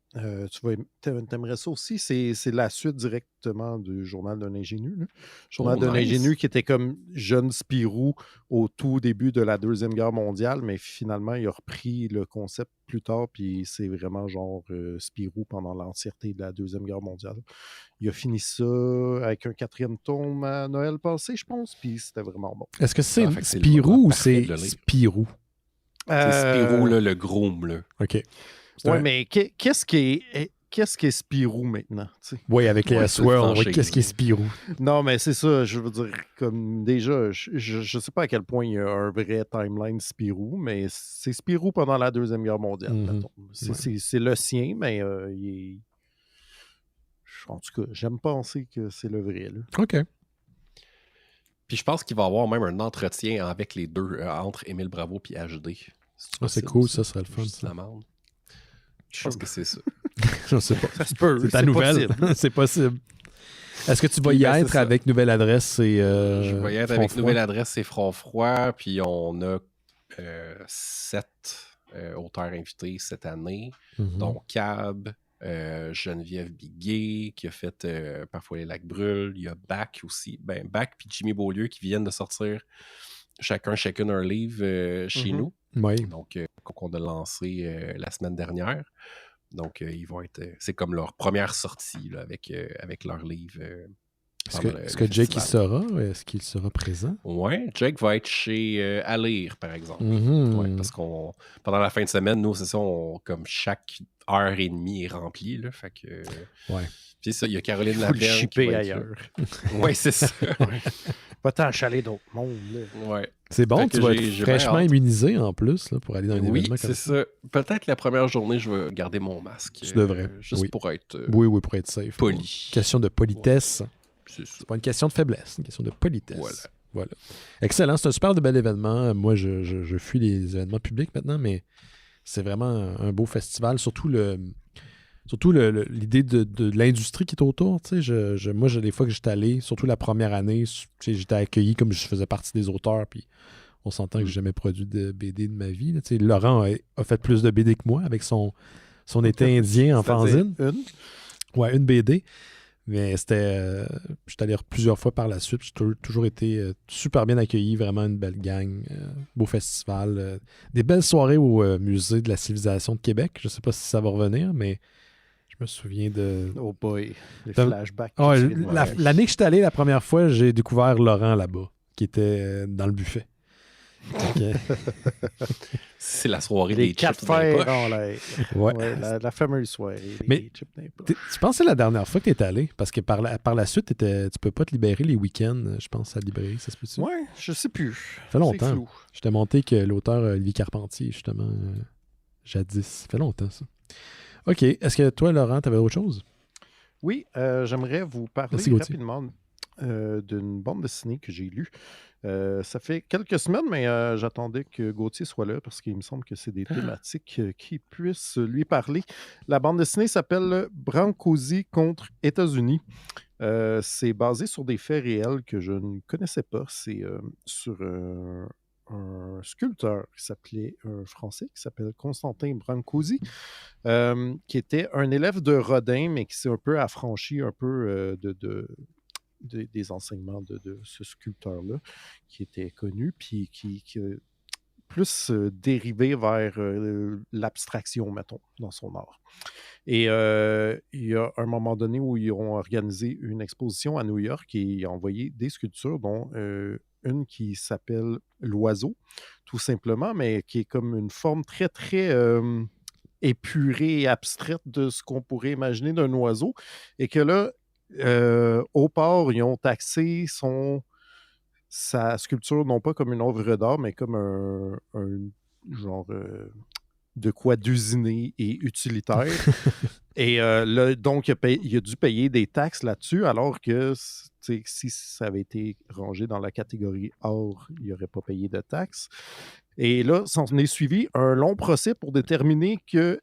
T'aimerais ça aussi? C'est la suite directement du Journal d'un ingénu. Là. Journal d'un ingénu qui était comme jeune Spirou au tout début de la Deuxième Guerre mondiale, mais finalement, il a repris le concept plus tard, puis c'est vraiment genre Spirou pendant l'entièreté de la Deuxième Guerre mondiale. Il a fini ça avec un 4e tome à Noël passé, je pense, puis c'était vraiment bon. Est-ce que c'est Spirou ou c'est Spirou? C'est Spirou, là, le groom. Là. OK. Oui, mais qu'est-ce qui est Spirou maintenant? T'sais? Oui, avec les S-World, qu'est-ce qui est Spirou? Non, mais c'est ça, je veux dire, comme déjà, je sais pas à quel point il y a un vrai timeline Spirou, mais c'est Spirou pendant la Deuxième Guerre mondiale. C'est le sien, mais il est... En tout cas, j'aime penser que c'est le vrai. Là. OK. Puis je pense qu'il va y avoir même un entretien avec les deux, entre Émile Bravo et HD. C'est cool, ça serait le fun. Je pense que c'est ça. Je sais pas. Ça se peut. C'est ta nouvelle. C'est possible. Est-ce que tu vas y être avec nouvelle adresse et je vais y être avec nouvelle adresse et Front Froid, puis on a 7 auteurs invités cette année, dont Cab, Geneviève Biguet, qui a fait Parfois les lacs brûlent, il y a Bac aussi, Bac puis Jimmy Beaulieu qui viennent de sortir chacune un livre chez nous. Oui. Donc, qu'on a lancé la semaine dernière. Donc, ils vont être. C'est comme leur première sortie là, avec leur livre. Est-ce que Jake y sera? Est-ce qu'il sera présent? Oui, Jake va être chez À lire, par exemple. Ouais, parce qu'on pendant la fin de semaine, nous, c'est ça, comme chaque heure et demie est remplie. Là, fait que. Ouais. Puis ça, il y a Caroline Lavergne qui va ailleurs. Oui, c'est ça. Pas tant chaler d'autres mondes. Ouais. C'est bon, tu vas être fraîchement immunisé en plus là, pour aller dans un événement comme ça. Oui, c'est ça. Peut-être la première journée, je vais garder mon masque. Tu devrais. Juste pour être oui, pour être safe. Poli. Question de politesse. Ouais. C'est pas une question de faiblesse, c'est une question de politesse. Voilà. Excellent, c'est un super de bel événement. Moi, je fuis les événements publics maintenant, mais c'est vraiment un beau festival, surtout l'idée de l'industrie qui est autour. Moi, des fois que j'étais allé, surtout la première année, j'étais accueilli comme je faisais partie des auteurs, puis on s'entend que j'ai jamais produit de BD de ma vie. Là. Laurent a fait plus de BD que moi avec son été indien en fanzine. Une BD. Mais c'était. J'étais allé plusieurs fois par la suite. J'ai toujours été super bien accueilli. Vraiment une belle gang. Beau festival. Des belles soirées au Musée de la civilisation de Québec. Je sais pas si ça va revenir, mais je me souviens de. Oh boy, les flashbacks. L'année que j'étais allé la première fois, j'ai découvert Laurent là-bas, qui était dans le buffet. Okay. C'est la soirée les des chips dans les poches. La fameuse soirée. Mais chips dans les poches. Tu penses que c'est la dernière fois que tu es allé? Parce que par la suite, tu peux pas te libérer les week-ends, je pense, à la librairie. Ça se peut-tu? Ouais, je sais plus. Ça fait longtemps. Je t'ai monté que l'auteur Olivier Carpentier, justement, jadis. Ça fait longtemps, ça. OK. Est-ce que toi, Laurent, tu avais autre chose? Oui, j'aimerais vous parler rapidement d'une bande dessinée que j'ai lue. Ça fait quelques semaines, mais j'attendais que Gauthier soit là parce qu'il me semble que c'est des thématiques qui puissent lui parler. La bande dessinée s'appelle Brancusi contre États-Unis. C'est basé sur des faits réels que je ne connaissais pas. C'est sur un sculpteur un Français qui s'appelle Constantin Brancusi, qui était un élève de Rodin, mais qui s'est un peu affranchi un peu des enseignements de ce sculpteur-là, qui était connu, puis qui plus dérivé vers l'abstraction, mettons, dans son art. Et il y a un moment donné où ils ont organisé une exposition à New York et ils ont envoyé des sculptures, dont une qui s'appelle l'oiseau, tout simplement, mais qui est comme une forme très, très épurée et abstraite de ce qu'on pourrait imaginer d'un oiseau. Et que là, au port, ils ont taxé sa sculpture non pas comme une œuvre d'art, mais comme un genre de quoi d'usiné et utilitaire. Et là, donc, il a dû payer des taxes là-dessus, alors que si ça avait été rangé dans la catégorie art, il n'aurait pas payé de taxes. Et là, s'en est suivi un long procès pour déterminer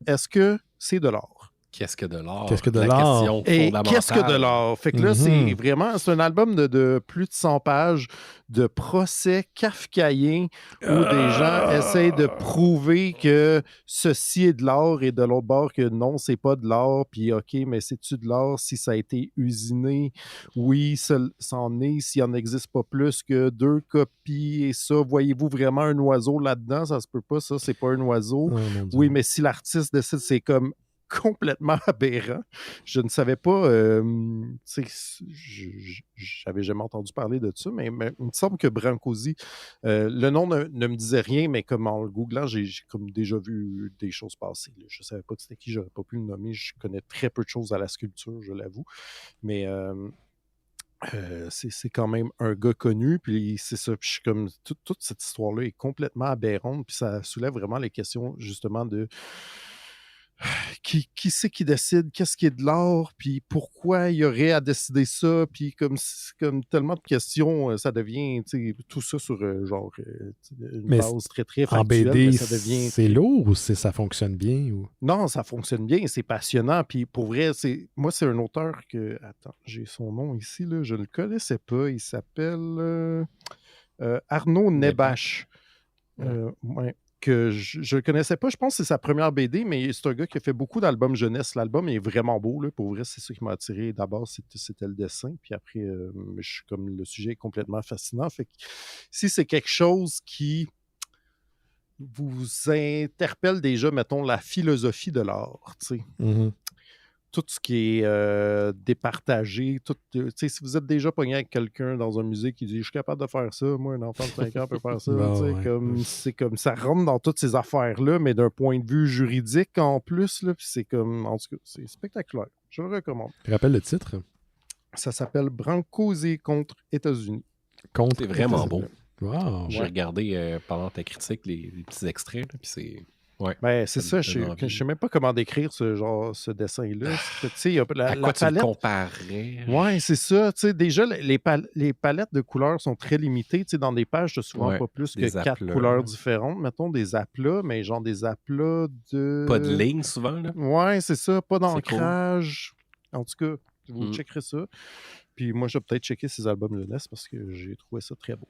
est-ce que c'est de l'art. Qu'est-ce que de l'art? Qu'est-ce que de l'art? Et qu'est-ce que de l'art? Fait que là, c'est un album de plus de 100 pages de procès kafkaïens où des gens essayent de prouver que ceci est de l'art et de l'autre bord que non, c'est pas de l'art. Puis OK, mais c'est-tu de l'art si ça a été usiné? Oui, ça en est. S'il en existe pas plus que 2 copies et ça, voyez-vous vraiment un oiseau là-dedans? Ça se peut pas, ça, c'est pas un oiseau. Oui, mais si l'artiste décide, c'est comme complètement aberrant. Je ne savais pas, j'avais jamais entendu parler de ça, mais il me semble que Brancusi, le nom ne me disait rien, mais comme en le googlant, j'ai comme déjà vu des choses passer. Là. Je ne savais pas que c'était qui, j'aurais pas pu le nommer. Je connais très peu de choses à la sculpture, je l'avoue. Mais c'est quand même un gars connu, puis c'est ça. Puis comme toute cette histoire-là est complètement aberrante, puis ça soulève vraiment les questions justement de qui c'est qui décide qu'est-ce qui est de l'art, puis pourquoi il y aurait à décider ça, puis comme tellement de questions, ça devient tout ça sur une base très très factuelle. En BD, ça devient c'est lourd ou ça fonctionne bien? Ou... Non, ça fonctionne bien, c'est passionnant, puis pour vrai, moi c'est un auteur que, attends, j'ai son nom ici, là, je ne le connaissais pas, il s'appelle Arnaud Nebache. Ouais. Que je ne connaissais pas. Je pense que c'est sa première BD, mais c'est un gars qui a fait beaucoup d'albums jeunesse. L'album est vraiment beau. Là. Pour vrai, c'est ça qui m'a attiré. D'abord, c'était le dessin. Puis après, comme le sujet est complètement fascinant. Fait que si c'est quelque chose qui vous interpelle déjà, mettons, la philosophie de l'art, tu sais. Mm-hmm. Tout ce qui est départagé, si vous êtes déjà pogné avec quelqu'un dans un musée qui dit « Je suis capable de faire ça, moi, un enfant de 5 ans peut faire ça. C'est comme ça rentre dans toutes ces affaires-là, mais d'un point de vue juridique en plus, là, puis c'est comme, en tout cas, c'est spectaculaire. Je le recommande. Tu rappelles le titre? Ça s'appelle Brancusi contre États-Unis. C'est vraiment beau. Wow. J'ai regardé pendant ta critique les petits extraits, puis c'est... Ouais. Ben, c'est ça, je sais même pas comment décrire ce dessin-là. À quoi tu le comparais? Oui, c'est ça. Déjà, les palettes de couleurs sont très limitées. Dans des pages, tu as souvent pas plus que 4 couleurs différentes. Mettons des aplats, mais genre des aplats de... Pas de ligne, souvent, là? Oui, c'est ça. Pas d'ancrage. Cool. En tout cas, vous checkerez ça. Puis moi, je vais peut-être checker ces albums jeunesse parce que j'ai trouvé ça très beau.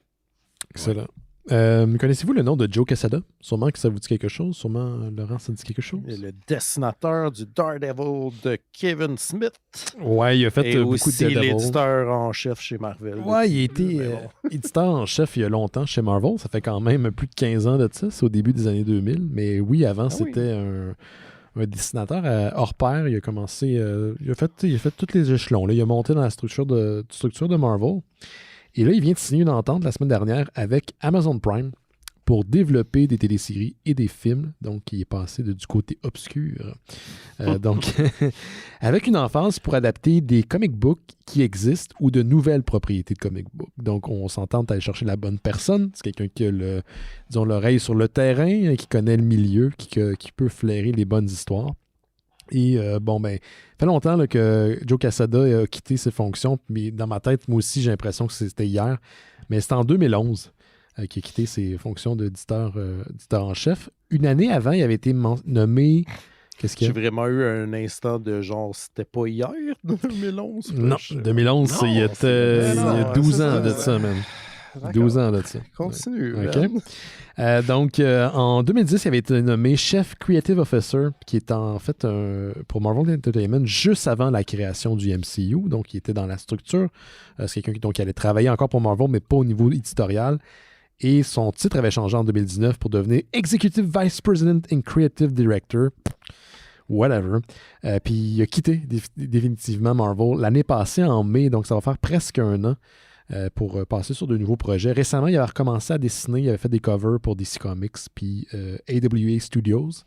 Excellent. Connaissez-vous le nom de Joe Quesada? Sûrement que ça vous dit quelque chose. Sûrement, Laurent, ça dit quelque chose. Le dessinateur du Daredevil de Kevin Smith. Ouais, il a fait beaucoup de Daredevil. Et aussi l'éditeur en chef chez Marvel. Ouais, il a été éditeur en chef il y a longtemps chez Marvel. Ça fait quand même plus de 15 ans de ça. C'est au début des années 2000. Mais oui, avant, c'était un dessinateur hors pair. Il a commencé... il a fait tous les échelons. Là. Il a monté dans la structure de Marvel. Et là, il vient de signer une entente la semaine dernière avec Amazon Prime pour développer des téléséries et des films. Donc, il est passé du côté obscur. Donc, avec une emphase pour adapter des comic books qui existent ou de nouvelles propriétés de comic books. Donc, on s'entend à aller chercher la bonne personne. C'est quelqu'un qui a l'oreille sur le terrain, qui connaît le milieu, qui peut flairer les bonnes histoires. Et ça fait longtemps là, que Joe Quesada a quitté ses fonctions, mais dans ma tête, moi aussi, j'ai l'impression que c'était hier, mais c'était en 2011 qu'il a quitté ses fonctions d'éditeur en chef. Une année avant, il avait été nommé... Qu'est-ce qu'il y a? J'ai vraiment eu un instant de genre, c'était pas hier, 2011? Non, 2011, il y a 12 ans de ça, même. 12 ans de ça. Continue. Okay. Donc, en 2010, il avait été nommé Chef Creative Officer, qui est en fait pour Marvel Entertainment juste avant la création du MCU. Donc, il était dans la structure. C'est quelqu'un qui allait travailler encore pour Marvel, mais pas au niveau éditorial. Et son titre avait changé en 2019 pour devenir Executive Vice President and Creative Director. Whatever. Puis, il a quitté définitivement Marvel l'année passée en mai, donc ça va faire presque un an. Pour passer sur de nouveaux projets. Récemment, il avait recommencé à dessiner, il avait fait des covers pour DC Comics puis AWA Studios.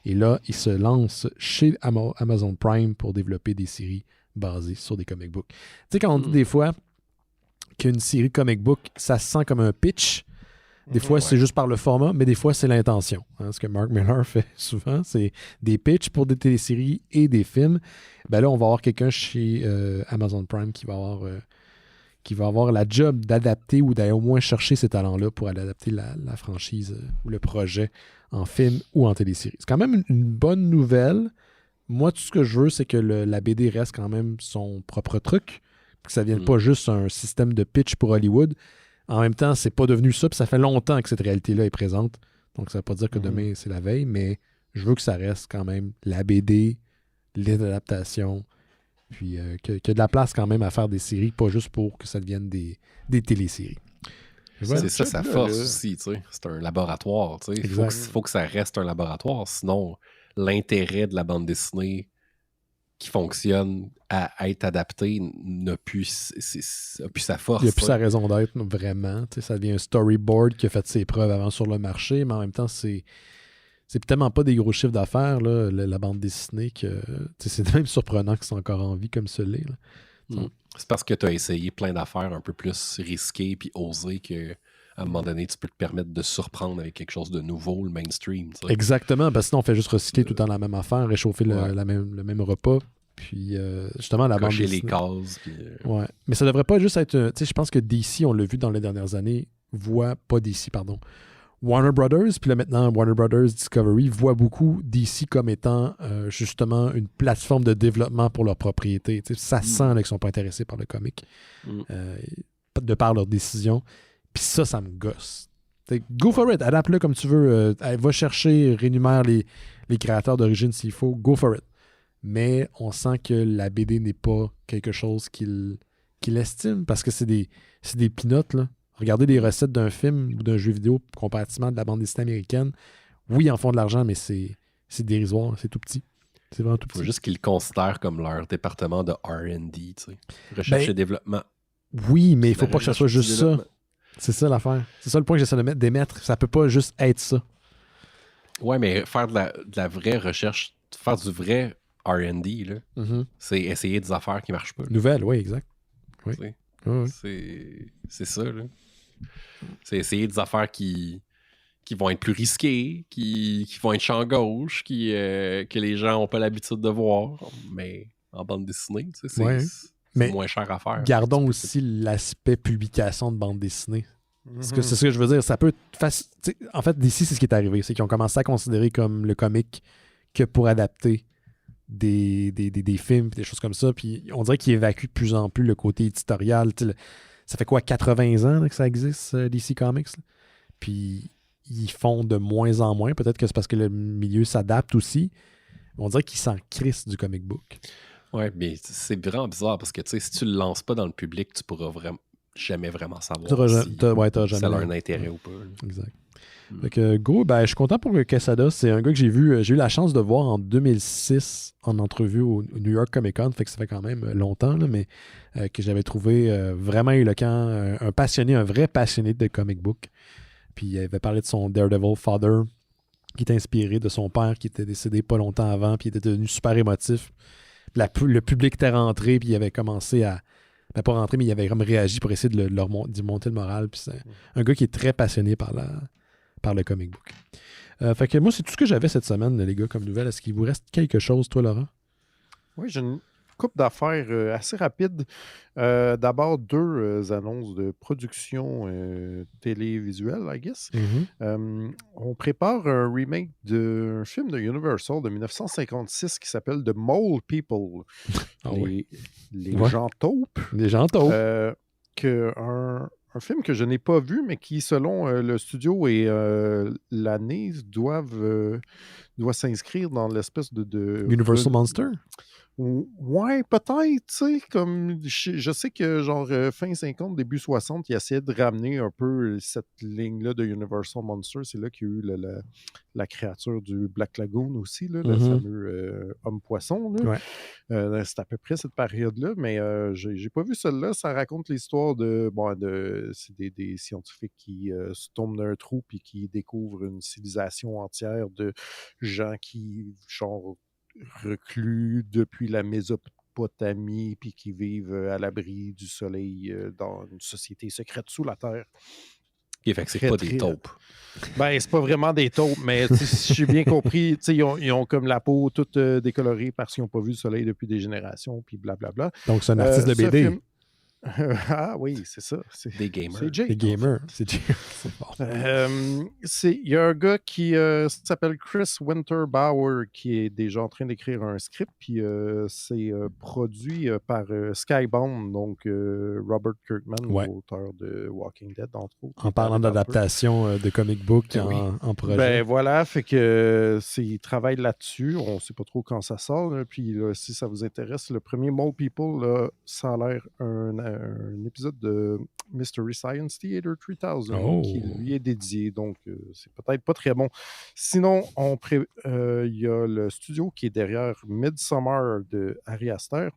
Et là, il se lance chez Amazon Prime pour développer des séries basées sur des comic books. Tu sais, quand on dit des fois qu'une série comic book, ça se sent comme un pitch, des fois, c'est juste par le format, mais des fois, c'est l'intention. Hein, ce que Mark Millar fait souvent, c'est des pitchs pour des téléséries et des films. Ben là, on va avoir quelqu'un chez Amazon Prime qui va avoir la job d'adapter ou d'aller au moins chercher ces talents-là pour aller adapter la franchise ou le projet en film ou en télésérie. C'est quand même une bonne nouvelle. Moi, tout ce que je veux, c'est que la BD reste quand même son propre truc, que ça ne vienne pas juste un système de pitch pour Hollywood. En même temps, c'est pas devenu ça, puis ça fait longtemps que cette réalité-là est présente. Donc, ça ne veut pas dire que demain, c'est la veille, mais je veux que ça reste quand même la BD, les adaptations, puis qu'il y a de la place quand même à faire des séries, pas juste pour que ça devienne des téléséries. C'est ça, sa force aussi, tu sais. C'est un laboratoire, tu sais. Il faut que ça reste un laboratoire, sinon l'intérêt de la bande dessinée qui fonctionne à être adaptée n'a plus sa force. Il n'y a plus sa raison d'être, vraiment. Tu sais, ça devient un storyboard qui a fait ses preuves avant sur le marché, mais en même temps, c'est tellement pas des gros chiffres d'affaires, là, la bande dessinée, que c'est même surprenant que c'est encore en vie comme celui-là. C'est parce que tu as essayé plein d'affaires un peu plus risquées puis osées que À un moment donné, tu peux te permettre de surprendre avec quelque chose de nouveau, le mainstream. T'sais. Exactement, parce que sinon on fait juste recycler tout le temps la même affaire, réchauffer le même repas. Puis justement, la bande dessinée. Les cases. Puis, Ouais. Mais ça devrait pas juste être. Tu sais, je pense que DC, on l'a vu dans les dernières années, pas DC, pardon. Warner Brothers, puis là maintenant Warner Brothers Discovery voit beaucoup DC comme étant justement une plateforme de développement pour leur propriété. Tu sais, ça sent là, qu'ils sont pas intéressés par le comic, de par leurs décisions. Puis ça me gosse. T'sais, go for it, adapte-le comme tu veux. Va chercher, rénumère les créateurs d'origine s'il faut, go for it. Mais on sent que la BD n'est pas quelque chose qu'il estime parce que c'est des peanuts, là. Regardez des recettes d'un film ou d'un jeu vidéo comparativement de la bande dessinée américaine. Oui, ils en font de l'argent, mais c'est dérisoire, c'est tout petit. C'est vraiment tout petit. Il faut juste qu'ils le considèrent comme leur département de R&D, tu sais. Recherche et développement. Oui, mais il faut pas que ça soit juste ça. C'est ça l'affaire. C'est ça le point que j'essaie d'émettre. Ça peut pas juste être ça. Ouais, mais faire de la vraie recherche, faire du vrai R&D, là, c'est essayer des affaires qui marchent pas. Là. Nouvelle, oui, exact. Oui. C'est ça, là. C'est essayer des affaires qui vont être plus risquées, qui vont être champ gauche, que les gens n'ont pas l'habitude de voir, mais en bande dessinée, tu sais, c'est moins cher à faire. Gardons aussi l'aspect publication de bande dessinée. Parce que c'est ce que je veux dire. Ça peut être en fait, d'ici, c'est ce qui est arrivé. C'est qu'ils ont commencé à considérer comme le comic que pour adapter des films et des choses comme ça. Puis on dirait qu'ils évacuent de plus en plus le côté éditorial. Ça fait quoi, 80 ans là, que ça existe, DC Comics? Là? Puis ils font de moins en moins. Peut-être que c'est parce que le milieu s'adapte aussi. On dirait qu'ils s'en crissent du comic book. Ouais, mais c'est vraiment bizarre parce que si tu le lances pas dans le public, tu pourras jamais vraiment savoir si ça a un intérêt ou pas. Là. Exact. Fait que Go, je suis content pour Quesada. C'est un gars que j'ai eu la chance de voir en 2006 en entrevue au New York Comic Con. Fait que ça fait quand même longtemps, là, mais que j'avais trouvé vraiment éloquent, un vrai passionné de comic book. Puis il avait parlé de son Daredevil Father, qui était inspiré de son père qui était décédé pas longtemps avant, puis il était devenu super émotif. Le public était rentré, puis il avait commencé à... pas rentré, mais il avait comme réagi pour essayer de monter le moral. Puis c'est un gars qui est très passionné par le comic book. Fait que moi, c'est tout ce que j'avais cette semaine, les gars, comme nouvelle. Est-ce qu'il vous reste quelque chose, toi, Laurent? Oui, j'ai une couple d'affaires assez rapides. D'abord, 2 annonces de production télévisuelle, I guess. On prépare un remake d'un film de Universal de 1956 qui s'appelle The Mole People. Les gens taupes. Les gens taupes. Un film que je n'ai pas vu, mais qui, selon le studio et l'année, doit s'inscrire dans l'espèce de Universal Monster? Ouais, peut-être, tu sais, comme je sais que genre fin 50, début 60, ils essayaient de ramener un peu cette ligne-là de Universal Monster. C'est là qu'il y a eu la créature du Black Lagoon aussi, là, le fameux homme-poisson. Ouais. C'est à peu près cette période-là, mais j'ai pas vu celle-là. Ça raconte l'histoire de c'est des scientifiques qui se tombent d'un trou puis qui découvrent une civilisation entière de gens qui, genre, reclus depuis la Mésopotamie puis qui vivent à l'abri du soleil dans une société secrète sous la terre. Okay, fait que c'est pas des taupes. C'est pas vraiment des taupes, mais si j'ai bien compris, ils ont comme la peau toute décolorée parce qu'ils n'ont pas vu le soleil depuis des générations, puis blablabla. Donc c'est un artiste de BD. Ah oui, c'est ça. Des gamers. C'est Jake. Des gamers. C'est il y a un gars qui s'appelle Chris Winterbauer qui est déjà en train d'écrire un script, puis c'est produit par Skybound, donc Robert Kirkman, l'auteur de Walking Dead, entre autres. En parlant d'adaptation de comic book en projet. Voilà, fait que il travaille là-dessus. On ne sait pas trop quand ça sort. Là, puis là, si ça vous intéresse, le premier Mole People, là, ça a l'air un épisode de Mystery Science Theater 3000 qui lui est dédié, donc c'est peut-être pas très bon. Sinon, il y a le studio qui est derrière Midsommar de Ari Aster,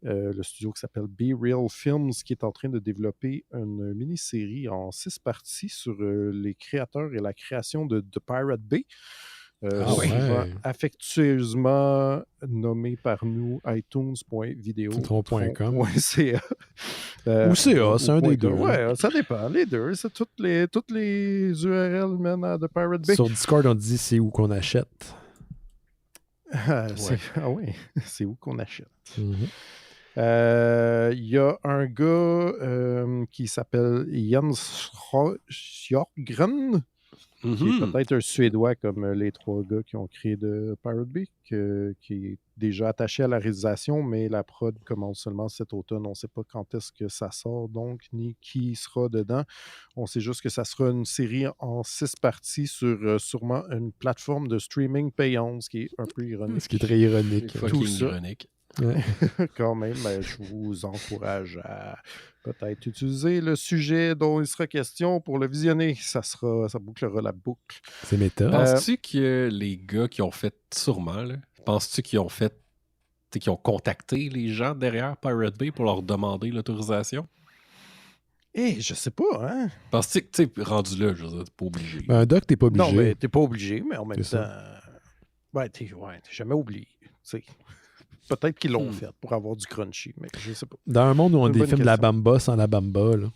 le studio qui s'appelle Be Real Films, qui est en train de développer une mini-série en 6 parties sur les créateurs et la création de Pirate Bay. souvent affectueusement nommé par nous itunes.video.com. Ou CA, c'est un des deux. Ouais, ça dépend. Les deux, c'est toutes les URL de Pirate Bay. Sur Discord, on dit c'est où qu'on achète. C'est où qu'on achète. Mm-hmm. Il y a un gars qui s'appelle Jens Sjögren, qui est peut-être un Suédois comme les 3 gars qui ont créé de Pirate Bay, qui est déjà attaché à la réalisation, mais la prod commence seulement cet automne. On ne sait pas quand est-ce que ça sort, donc, ni qui sera dedans. On sait juste que ça sera une série en 6 parties sur sûrement une plateforme de streaming payante, ce qui est un peu ironique. Ce qui est très ironique. Tout ça. Ironique. Ouais. Quand même, je vous encourage à peut-être utiliser le sujet dont il sera question pour le visionner. Ça bouclera la boucle. C'est méta. Penses-tu que les gars qui ont fait sûrement, penses-tu qu'ils ont fait, qu'ils ont contacté les gens derrière Pirate Bay pour leur demander l'autorisation? Je sais pas, hein? Penses-tu que, tu sais, rendu là, je veux dire, t'es pas obligé. Un doc, t'es pas obligé. Non, mais t'es pas obligé, mais en même temps, t'es jamais oublié. T'sais. Peut-être qu'ils l'ont fait pour avoir du crunchy, mais je sais pas. Dans un monde où on défilme de la bamba sans la bamba, là.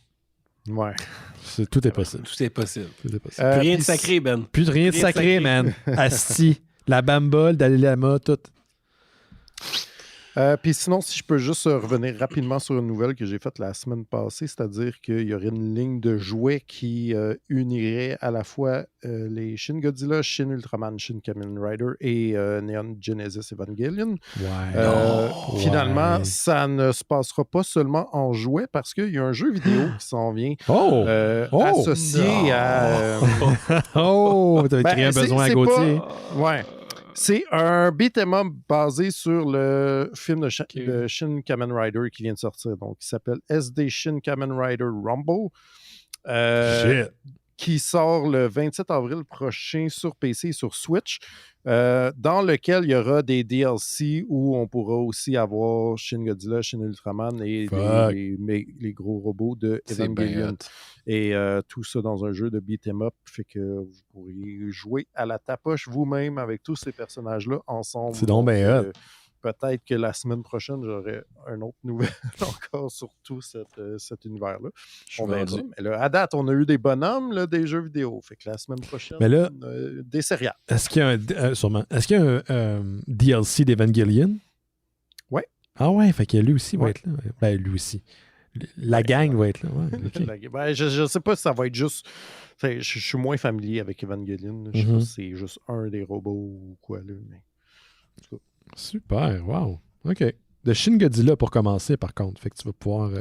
Ouais. Tout est possible. Tout est possible. Tout est possible. Plus rien de sacré, Ben. Plus rien de sacré, man. Asti. La bamba, le Dalai Lama, tout. Puis sinon, si je peux juste revenir rapidement sur une nouvelle que j'ai faite la semaine passée, c'est-à-dire qu'il y aurait une ligne de jouets qui unirait à la fois les Shin Godzilla, Shin Ultraman, Shin Kamen Rider et Neon Genesis Evangelion. Finalement, ça ne se passera pas seulement en jouets parce qu'il y a un jeu vidéo qui s'en vient associé à... t'avais créé un besoin à Gauthier. Ouais. C'est un beat'em up basé sur le film de Shin Kamen Rider qui vient de sortir. Donc, il s'appelle SD Shin Kamen Rider Rumble. Qui sort le 27 avril prochain sur PC et sur Switch, dans lequel il y aura des DLC où on pourra aussi avoir Shin Godzilla, Shin Ultraman et les gros robots de Evangelion. Et tout ça dans un jeu de beat'em up, fait que vous pourriez jouer à la tapoche vous-même avec tous ces personnages-là ensemble. C'est donc bien hot. Peut-être que la semaine prochaine, j'aurai une autre nouvelle encore sur tout cet univers-là. On verra. Mais là, à date, on a eu des bonhommes, là, des jeux vidéo. Fait que la semaine prochaine, là, des céréales. Est-ce qu'il y a est-ce qu'il y a un DLC d'Evangelion? Oui. Ah ouais, fait que lui aussi va être là. Ben, lui aussi. La gang va être là. Ouais, okay. Je ne sais pas si ça va être juste... Je suis moins familier avec Evangelion. Je ne sais pas si c'est juste un des robots ou quoi. Là, mais... Super, wow. OK. De Shin Godzilla pour commencer, par contre. Fait que tu vas pouvoir...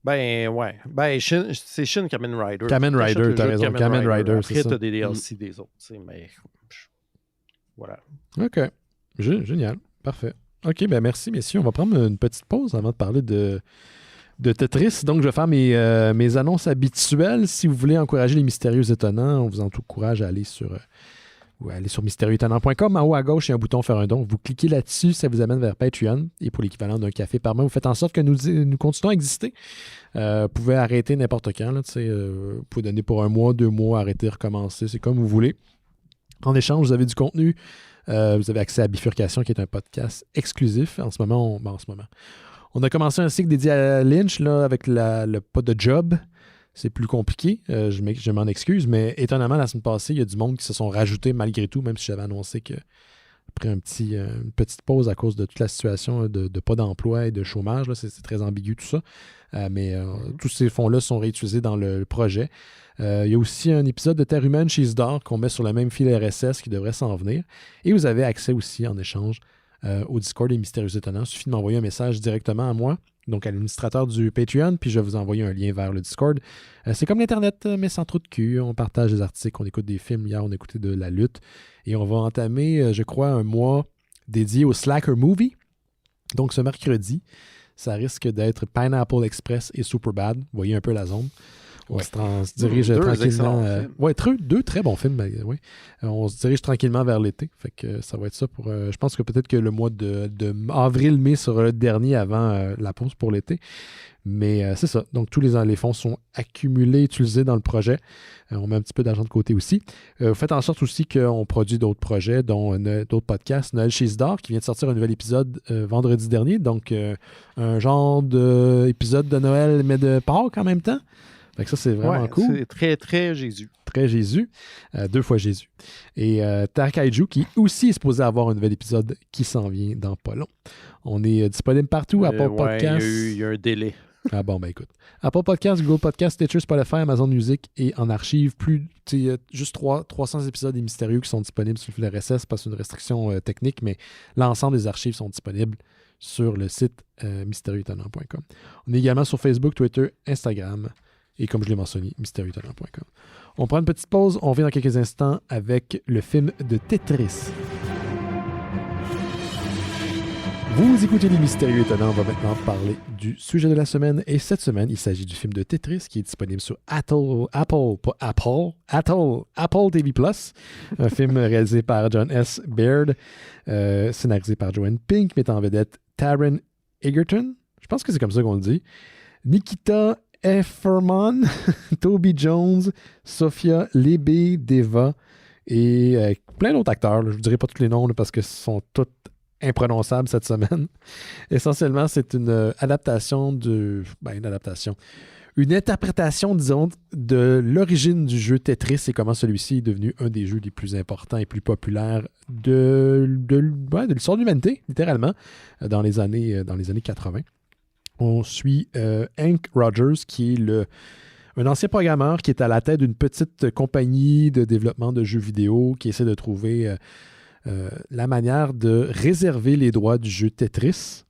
Ben, ouais. Ben, c'est Shin Kamen Rider. Kamen Rider, t'as raison. Kamen Rider, c'est ça. Après, t'as des DLC des autres, mais... Voilà. OK. Génial. Parfait. OK, ben merci, messieurs. On va prendre une petite pause avant de parler de Tetris. Donc, je vais faire mes annonces habituelles. Si vous voulez encourager les mystérieux étonnants, on vous encourage à aller sur mystérieuxétonnant.com. En haut à gauche, il y a un bouton « Faire un don ». Vous cliquez là-dessus, ça vous amène vers Patreon. Et pour l'équivalent d'un café par mois, vous faites en sorte que nous continuons à exister. Vous pouvez arrêter n'importe quand. Là, vous pouvez donner pour 1 mois, 2 mois, arrêter, recommencer. C'est comme vous voulez. En échange, vous avez du contenu. Vous avez accès à Bifurcation, qui est un podcast exclusif. En ce moment, on a commencé un cycle dédié à Lynch là, avec le pas de job. C'est plus compliqué, je m'en excuse, mais étonnamment, la semaine passée, il y a du monde qui se sont rajoutés malgré tout, même si j'avais annoncé que après une petite pause à cause de toute la situation de pas d'emploi et de chômage, là, c'est très ambigu tout ça. Mais tous ces fonds-là sont réutilisés dans le projet. Il y a aussi un épisode de Terre humaine chez Isdor qu'on met sur le même fil RSS qui devrait s'en venir. Et vous avez accès aussi en échange au Discord des Mystérieux Étonnants. Il suffit de m'envoyer un message directement à moi, donc à l'administrateur du Patreon, puis je vais vous envoyer un lien vers le Discord. C'est comme l'Internet, mais sans trop de cul. On partage des articles, on écoute des films. Hier, on écoutait de la lutte. Et on va entamer, je crois, un mois dédié au Slacker Movie. Donc, ce mercredi, ça risque d'être Pineapple Express et Superbad. Vous voyez un peu la zone. On se dirige tranquillement. Deux très bons films. Oui. On se dirige tranquillement vers l'été. Fait que ça va être ça pour. Je pense que peut-être que le mois de avril-mai sera le dernier avant la pause pour l'été. Mais c'est ça. Donc, tous les fonds sont accumulés, utilisés dans le projet. On met un petit peu d'argent de côté aussi. Faites en sorte aussi qu'on produit d'autres projets, dont d'autres podcasts. Noël chez Isidore, qui vient de sortir un nouvel épisode vendredi dernier. Donc, un genre d'épisode de Noël, mais de Pâques en même temps. Fait que ça, c'est vraiment cool. C'est très, très Jésus. Très Jésus. 2 fois Jésus. Et Tarkaiju, qui aussi est supposé avoir un nouvel épisode qui s'en vient dans pas long. On est disponible partout, Apple Podcasts. Il y a un délai. Ah bon, ben écoute. Apple Podcasts, Google Podcasts, Stitcher, Spotify, Amazon Music et en archive, juste 300 épisodes des Mystérieux qui sont disponibles sur le fil RSS, pas sur une restriction technique, mais l'ensemble des archives sont disponibles sur le site mystérieuxétonnant.com. On est également sur Facebook, Twitter, Instagram et comme je l'ai mentionné, mystérieuxétonnant.com. On prend une petite pause, on revient dans quelques instants avec le film de Tetris. Vous écoutez Les Mystérieux Étonnants, on va maintenant parler du sujet de la semaine. Et cette semaine, il s'agit du film de Tetris qui est disponible sur Apple TV+. Un film réalisé par John S. Baird, scénarisé par Joanne Pink, mettant en vedette Taron Egerton, je pense que c'est comme ça qu'on le dit, Nikita Efferman, Toby Jones, Sophia Lebedeva et plein d'autres acteurs. Je ne vous dirai pas tous les noms parce que ce sont tous imprononçable cette semaine. Essentiellement, c'est une adaptation une interprétation, disons, de l'origine du jeu Tetris et comment celui-ci est devenu un des jeux les plus importants et plus populaires de l'histoire de l'humanité, littéralement, dans les années 80. On suit Hank Rogers, qui est un ancien programmeur qui est à la tête d'une petite compagnie de développement de jeux vidéo qui essaie de trouver la manière de réserver les droits du jeu Tetris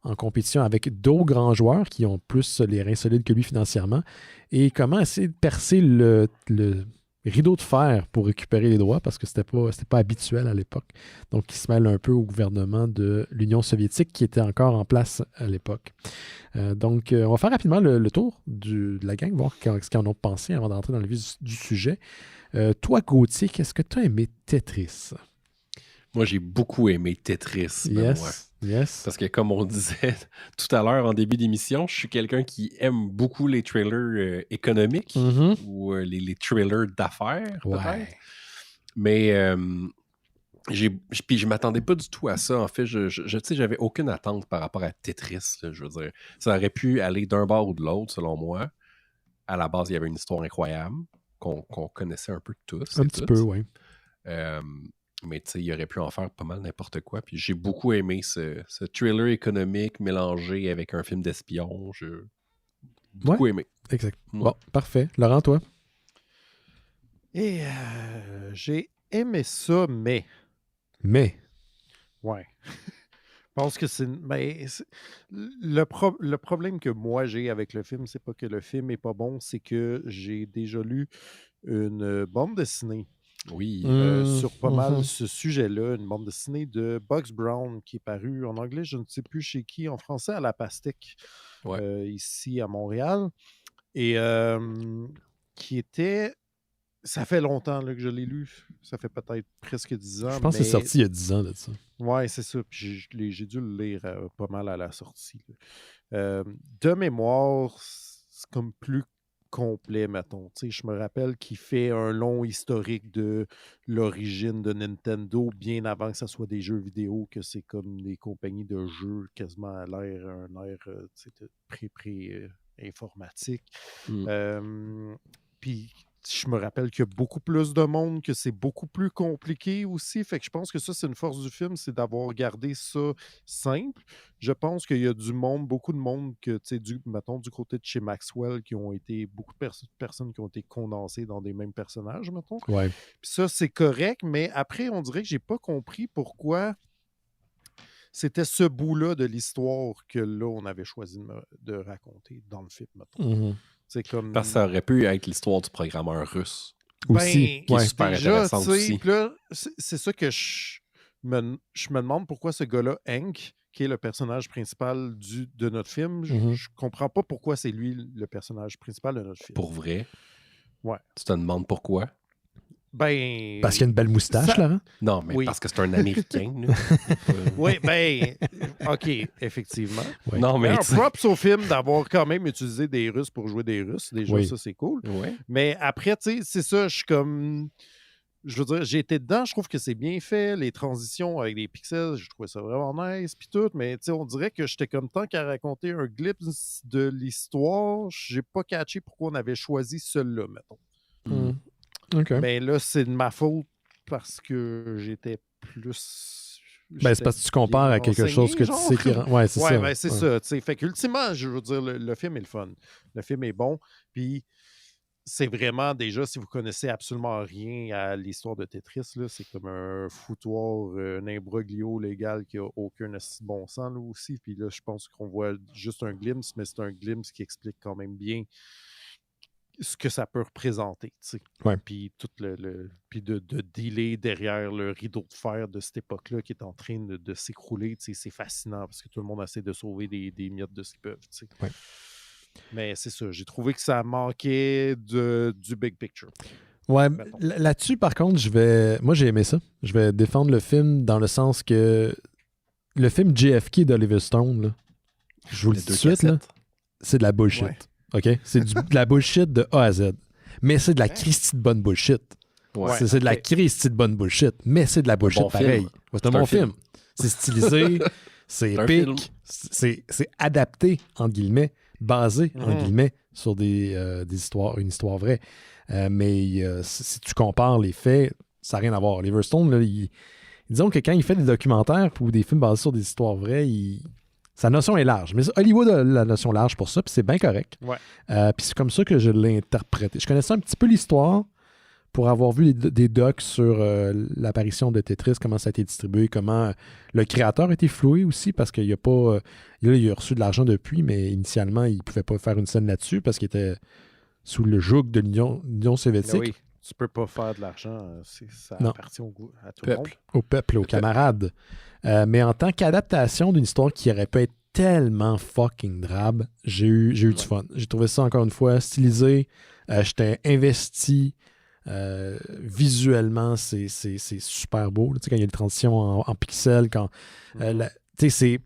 en compétition avec d'autres grands joueurs qui ont plus les reins solides que lui financièrement et comment essayer de percer le rideau de fer pour récupérer les droits parce que c'était pas habituel à l'époque. Donc, il se mêle un peu au gouvernement de l'Union soviétique qui était encore en place à l'époque. On va faire rapidement le tour de la gang, voir ce qu'ils en ont pensé avant d'entrer dans le vif du sujet. Toi, Gauthier, qu'est-ce que tu as aimé Tetris? Moi, j'ai beaucoup aimé Tetris. Yes. Parce que comme on disait tout à l'heure en début d'émission, je suis quelqu'un qui aime beaucoup les thrillers économiques ou les thrillers d'affaires, peut-être. Mais je m'attendais pas du tout à ça. En fait, j'avais aucune attente par rapport à Tetris. Là, je veux dire, ça aurait pu aller d'un bord ou de l'autre, selon moi. À la base, il y avait une histoire incroyable qu'on connaissait un peu tous. Un petit peu, oui. Mais tu sais, il aurait pu en faire pas mal n'importe quoi. Puis j'ai beaucoup aimé ce thriller économique mélangé avec un film d'espion. J'ai beaucoup aimé. Exact. Bon, parfait. Laurent, toi? Et j'ai aimé ça, mais... Ouais. Je pense que le problème que moi j'ai avec le film, c'est pas que le film est pas bon, c'est que j'ai déjà lu une bande dessinée. Oui. Sur pas mal ce sujet-là, une bande dessinée de Bugs Brown qui est parue en anglais, je ne sais plus chez qui, en français à la Pastèque, ici à Montréal. Et qui était... Ça fait longtemps là, que je l'ai lu. Ça fait peut-être presque 10 ans. Je pense que c'est sorti il y a 10 ans de ça. Oui, c'est ça. Puis j'ai dû le lire pas mal à la sortie. De mémoire, c'est comme plus complet, mettons. Tu sais, je me rappelle qu'il fait un long historique de l'origine de Nintendo bien avant que ça soit des jeux vidéo, que c'est comme des compagnies de jeux quasiment à un air pré-informatique. Puis je me rappelle qu'il y a beaucoup plus de monde, que c'est beaucoup plus compliqué aussi. Fait que je pense que ça, c'est une force du film, c'est d'avoir gardé ça simple. Je pense qu'il y a beaucoup de monde que, tu sais, mettons, du côté de chez Maxwell, qui ont été beaucoup de personnes qui ont été condensées dans des mêmes personnages, mettons. Ouais. Puis ça, c'est correct, mais après, on dirait que j'ai pas compris pourquoi c'était ce bout-là de l'histoire que là, on avait choisi de raconter dans le film, mettons. C'est comme... Parce que ça aurait pu être l'histoire du programmeur russe. Aussi. Qui est super intéressant aussi. Là, c'est ça que je me demande pourquoi ce gars-là, Hank, qui est le personnage principal de notre film. Je comprends pas pourquoi c'est lui le personnage principal de notre film. Pour vrai? Ouais. Tu te demandes pourquoi? Ben... Parce qu'il y a une belle moustache, là. Hein? Non, mais parce que c'est un Américain. Oui, ben... OK, effectivement. Ouais. Non, mais... props au film d'avoir quand même utilisé des Russes pour jouer des Russes. Déjà, ça, c'est cool. Ouais. Mais après, tu sais, c'est ça, je suis comme... Je veux dire, j'ai été dedans, je trouve que c'est bien fait, les transitions avec les pixels, je trouvais ça vraiment nice, puis tout, mais tu sais, on dirait que j'étais comme tant qu'à raconter un glimpse de l'histoire, j'ai pas catché pourquoi on avait choisi celui-là, mettons. OK. Mais là, c'est de ma faute parce que j'étais plus... Ben, c'est parce que tu compares à quelque chose que tu sais qui rend... Ouais, c'est ça. Ouais, ben, c'est ça, tu sais. Fait qu'ultimement, je veux dire, le film est le fun. Le film est bon, puis... C'est vraiment, déjà, si vous connaissez absolument rien à l'histoire de Tetris, là, c'est comme un foutoir, un imbroglio légal qui n'a aucun bon sens, là, aussi. Puis là, je pense qu'on voit juste un glimpse, mais c'est un glimpse qui explique quand même bien ce que ça peut représenter, tu sais. Ouais. Puis tout puis de dealer derrière le rideau de fer de cette époque-là qui est en train de s'écrouler, tu sais, c'est fascinant parce que tout le monde essaie de sauver des miettes de ce qu'ils peuvent, tu sais. Ouais. Mais c'est ça, j'ai trouvé que ça manquait du big picture. Ouais, là-dessus, par contre, moi, j'ai aimé ça. Je vais défendre le film dans le sens que le film JFK d'Oliver Stone, là, je vous le dis tout de suite, là, c'est de la bullshit. Ouais. OK? C'est de la bullshit de A à Z. Mais c'est de la Christie de bonne bullshit. Ouais. C'est de la Christie de bonne bullshit, mais c'est de la bullshit bon pareil. Ouais, c'est un bon film. C'est stylisé, c'est épique, c'est adapté, entre guillemets, basé, en guillemets, sur des histoires, une histoire vraie. Mais si tu compares les faits, ça n'a rien à voir. Oliver Stone, là, disons que quand il fait des documentaires ou des films basés sur des histoires vraies, sa notion est large. Mais Hollywood a la notion large pour ça, puis c'est bien correct. Ouais. Puis c'est comme ça que je l'ai interprété. Je connaissais un petit peu l'histoire pour avoir vu des docs sur l'apparition de Tetris, comment ça a été distribué, comment le créateur a été floué aussi, parce qu'il n'a pas... il a reçu de l'argent depuis, mais initialement, il ne pouvait pas faire une scène là-dessus parce qu'il était sous le joug de l'Union soviétique. Oui, tu peux pas faire de l'argent, ça appartient à tout le monde. Au peuple, aux camarades. Mais en tant qu'adaptation d'une histoire qui aurait pu être tellement fucking drabe, j'ai eu du fun. J'ai trouvé ça, encore une fois, stylisé. J'étais investi. Visuellement, c'est super beau. Tu sais, quand il y a des transitions en pixels, quand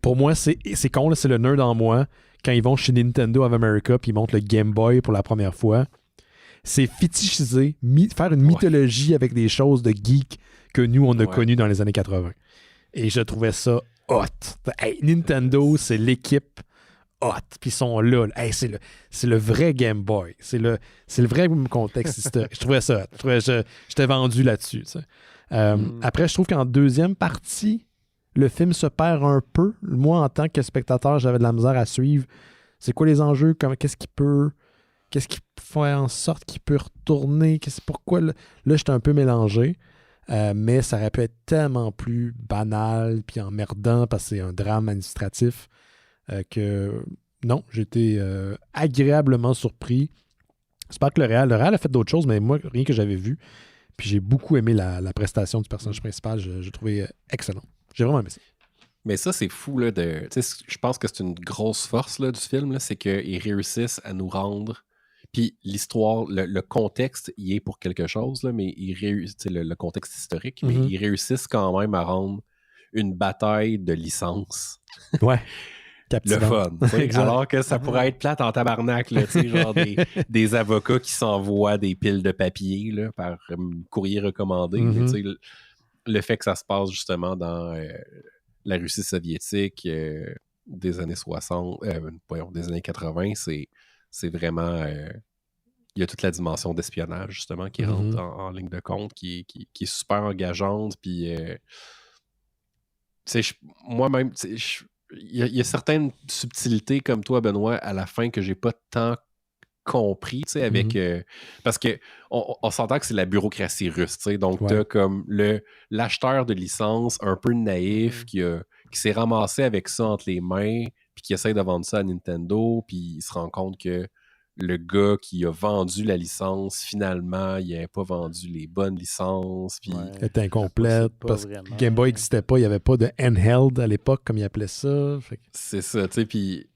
pour moi, c'est con, là, c'est le nerd en moi. Quand ils vont chez Nintendo of America puis ils montrent le Game Boy pour la première fois, c'est fétichisé, faire une mythologie avec des choses de geek que nous, on a connues dans les années 80. Et je trouvais ça hot. Hey, Nintendo, c'est l'équipe hot. Puis ils sont là. Hey, c'est le vrai Game Boy. C'est le vrai contexte historique. Je trouvais ça hot. J'étais vendu là-dessus. Après, je trouve qu'en deuxième partie, le film se perd un peu. Moi, en tant que spectateur, j'avais de la misère à suivre. C'est quoi les enjeux? Qu'est-ce qui fait en sorte qu'il peut retourner? Pourquoi? Là, j'étais un peu mélangé. Mais ça aurait pu être tellement plus banal puis emmerdant parce que c'est un drame administratif que non, j'étais agréablement surpris. J'espère que le réal a fait d'autres choses, mais moi, rien que j'avais vu. Puis j'ai beaucoup aimé la prestation du personnage principal. J'ai trouvé excellent. J'ai vraiment aimé ça. Mais ça, c'est fou. Là, je pense que c'est une grosse force là, du film, là, c'est qu'ils réussissent à nous rendre. Puis l'histoire, le contexte, il est pour quelque chose, là, mais le contexte historique, mais ils réussissent quand même à rendre une bataille de licence. Ouais. Le fun. Alors que ça pourrait être plate en tabarnak, là, genre des avocats qui s'envoient des piles de papier là, par courrier recommandé. Mais, le fait que ça se passe justement dans la Russie soviétique des années 60, des années 80, c'est vraiment... il y a toute la dimension d'espionnage, justement, qui rentre en ligne de compte, qui est super engageante. Puis, moi-même, il y a certaines subtilités comme toi, Benoît, à la fin que j'ai pas tant compris, tu sais, avec... parce que on s'entend que c'est la bureaucratie russe, tu sais, donc t'as comme l'acheteur de licence un peu naïf qui s'est ramassé avec ça entre les mains, puis qui essaie de vendre ça à Nintendo, puis il se rend compte que le gars qui a vendu la licence, finalement, il n'avait pas vendu les bonnes licences. Puis elle était incomplète parce que vraiment. Game Boy n'existait pas. Il n'y avait pas de handheld à l'époque, comme ils appelaient ça. C'est ça, tu sais. Puis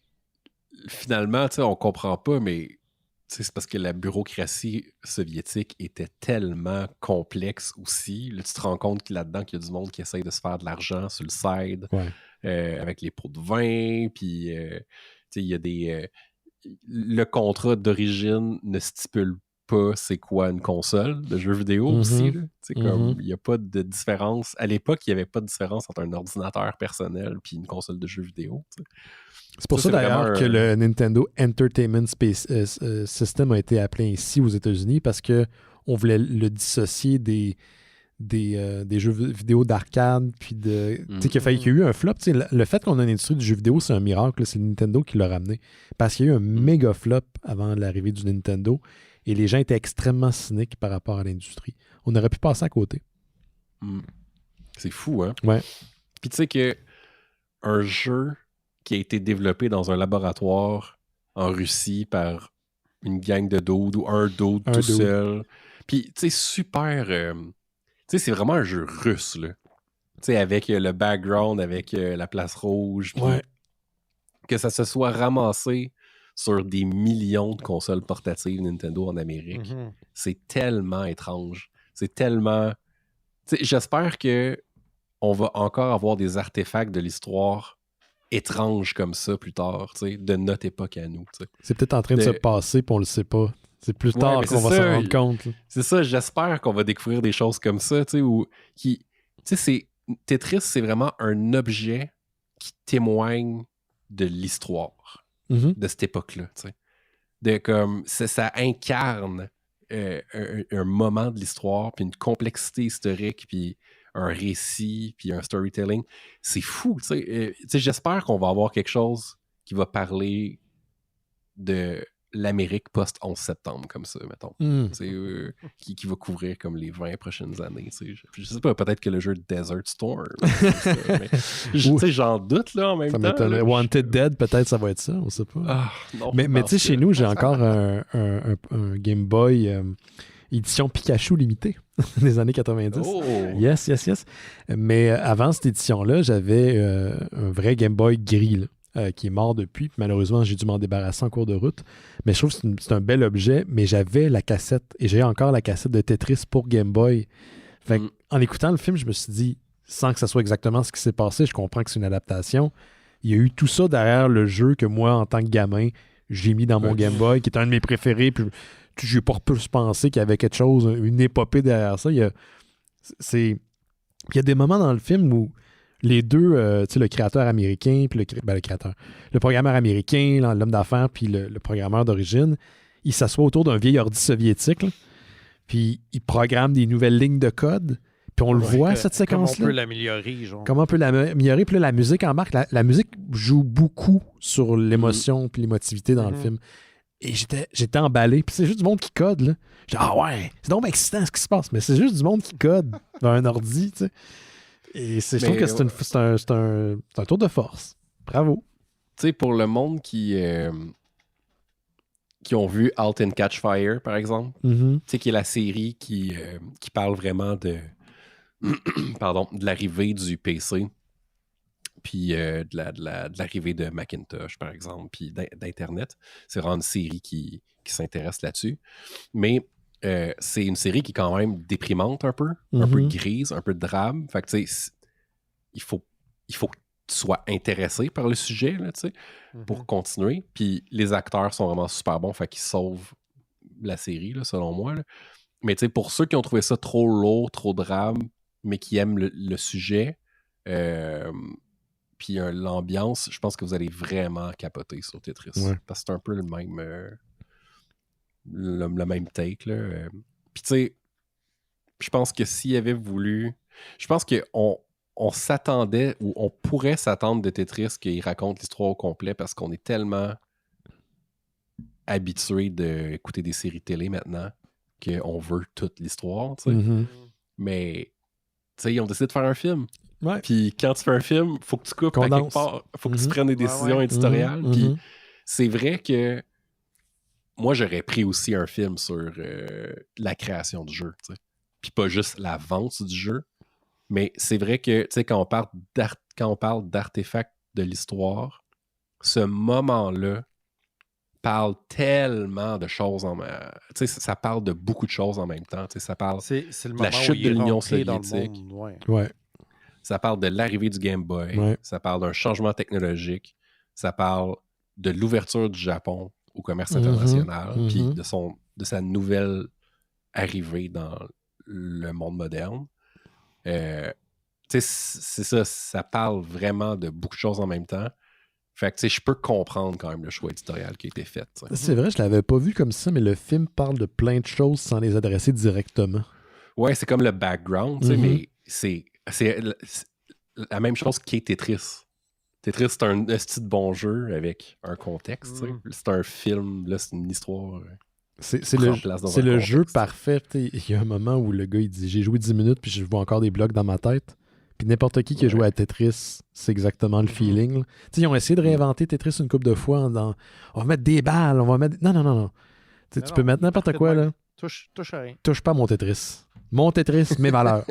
finalement, tu sais, on comprend pas, mais c'est parce que la bureaucratie soviétique était tellement complexe aussi. Là, tu te rends compte que là-dedans, qu'il y a du monde qui essaye de se faire de l'argent sur le side, avec les pots de vin, puis il y a des... le contrat d'origine ne stipule pas c'est quoi une console de jeux vidéo aussi. Comme il n'y a pas de différence. À l'époque, il n'y avait pas de différence entre un ordinateur personnel et une console de jeux vidéo. T'sais. C'est pour ça d'ailleurs que le Nintendo Entertainment System a été appelé ainsi aux États-Unis parce qu'on voulait le dissocier des jeux vidéo d'arcade, puis qu'il y a eu un flop. Le fait qu'on a une industrie du jeu vidéo, c'est un miracle. C'est Nintendo qui l'a ramené. Parce qu'il y a eu un méga flop avant l'arrivée du Nintendo et les gens étaient extrêmement cyniques par rapport à l'industrie. On aurait pu passer à côté. C'est fou, hein? Ouais. Puis tu sais que un jeu qui a été développé dans un laboratoire en Russie par une gang de dudes ou un dude tout seul. Puis tu sais, super... tu sais, c'est vraiment un jeu russe, là. Tu sais, avec le background, avec la place rouge. Que ça se soit ramassé sur des millions de consoles portatives Nintendo en Amérique. C'est tellement étrange. C'est tellement... Tu sais, j'espère que on va encore avoir des artefacts de l'histoire étranges comme ça plus tard, tu sais, de notre époque à nous. T'sais. C'est peut-être en train de se passer, puis on le sait pas. C'est plus tard qu'on va s'en rendre compte. Là. C'est ça, j'espère qu'on va découvrir des choses comme ça, tu sais, Tetris, c'est vraiment un objet qui témoigne de l'histoire de cette époque-là, tu sais. De comme, ça incarne un moment de l'histoire, puis une complexité historique, puis un récit, puis un storytelling. C'est fou, tu sais. J'espère qu'on va avoir quelque chose qui va parler de l'Amérique post-11 septembre, comme ça, mettons. Qui va couvrir comme les 20 prochaines années. Je sais pas, peut-être que le jeu Desert Storm. J'en doute, là, en même temps. Là, Wanted Dead, peut-être ça va être ça, on sait pas. Non, mais tu sais, chez nous, j'ai encore un Game Boy édition Pikachu limitée des années 90. Oh. Yes. Mais avant cette édition-là, j'avais un vrai Game Boy gris, là. Qui est mort depuis. Puis malheureusement, j'ai dû m'en débarrasser en cours de route. Mais je trouve que c'est un bel objet. Mais j'avais la cassette et j'ai encore la cassette de Tetris pour Game Boy. Fait en écoutant le film, je me suis dit, sans que ça soit exactement ce qui s'est passé, je comprends que c'est une adaptation. Il y a eu tout ça derrière le jeu que moi, en tant que gamin, j'ai mis dans mon Game Boy, qui est un de mes préférés. Puis j'ai pas pu penser qu'il y avait quelque chose, une épopée derrière ça. Il y a des moments dans le film où les deux, tu sais, le créateur américain, puis le programmeur américain, l'homme d'affaires, puis le programmeur d'origine, ils s'assoient autour d'un vieil ordi soviétique, là, puis ils programment des nouvelles lignes de code, puis on le voit, cette séquence-là. Comment on peut l'améliorer, genre. Comment on peut l'améliorer, puis là, la musique embarque. La musique joue beaucoup sur l'émotion puis l'émotivité dans le film. Et j'étais emballé, puis c'est juste du monde qui code, là. J'ai dit, ouais, c'est donc excitant ce qui se passe, mais c'est juste du monde qui code dans un ordi, tu sais. Et je trouve que c'est un tour de force. Bravo. Tu sais, pour le monde qui ont vu Halt and Catch Fire, par exemple, tu sais, qui est la série qui parle vraiment de l'arrivée du PC, puis de l'arrivée de Macintosh, par exemple, puis d'Internet. C'est vraiment une série qui s'intéresse là-dessus. Mais c'est une série qui est quand même déprimante un peu grise, un peu de drame. Fait que tu sais, il faut que tu sois intéressé par le sujet, là, tu sais, pour continuer. Puis les acteurs sont vraiment super bons, fait qu'ils sauvent la série, là, selon moi. Là. Mais tu sais, pour ceux qui ont trouvé ça trop lourd, trop drame, mais qui aiment le sujet, puis l'ambiance, je pense que vous allez vraiment capoter sur Tetris. Parce que c'est un peu le même take, là. Puis tu sais, je pense que s'il avait voulu... Je pense qu'on s'attendait, ou on pourrait s'attendre de Tetris qu'il raconte l'histoire au complet parce qu'on est tellement habitué d'écouter des séries télé maintenant qu'on veut toute l'histoire, tu sais. Mais, tu sais, ils ont décidé de faire un film. Ouais. Puis quand tu fais un film, faut que tu coupes à quelque part. Faut que tu prennes des décisions éditoriales. Puis c'est vrai que moi, j'aurais pris aussi un film sur la création du jeu, tu sais. Puis pas juste la vente du jeu. Mais c'est vrai que, tu sais, quand on parle d'artefacts de l'histoire, ce moment-là parle tellement de choses tu sais, ça parle de beaucoup de choses en même temps. Tu sais, ça parle c'est le de la chute de l'Union soviétique. Ouais. Ça parle de l'arrivée du Game Boy. Ouais. Ça parle d'un changement technologique. Ça parle de l'ouverture du Japon au commerce international, puis de sa nouvelle arrivée dans le monde moderne. Tu sais, c'est ça, ça parle vraiment de beaucoup de choses en même temps. Fait que, tu sais, je peux comprendre quand même le choix éditorial qui a été fait. T'sais. C'est vrai, je l'avais pas vu comme ça, mais le film parle de plein de choses sans les adresser directement. Ouais, c'est comme le background, tu sais, mais c'est la même chose qu'est Tetris. Tetris, c'est un style de bon jeu avec un contexte. Tu sais. C'est un film, là, c'est une histoire. C'est le jeu parfait. Il y a un moment où le gars il dit j'ai joué 10 minutes puis je vois encore des blocs dans ma tête. Puis n'importe qui a joué à Tetris, c'est exactement le feeling. Ils ont essayé de réinventer Tetris une couple de fois en disant on va mettre des balles, on va mettre. Non. Tu peux mettre n'importe quoi là. Touche à rien. Touche pas mon Tetris. Mon Tetris, mes valeurs.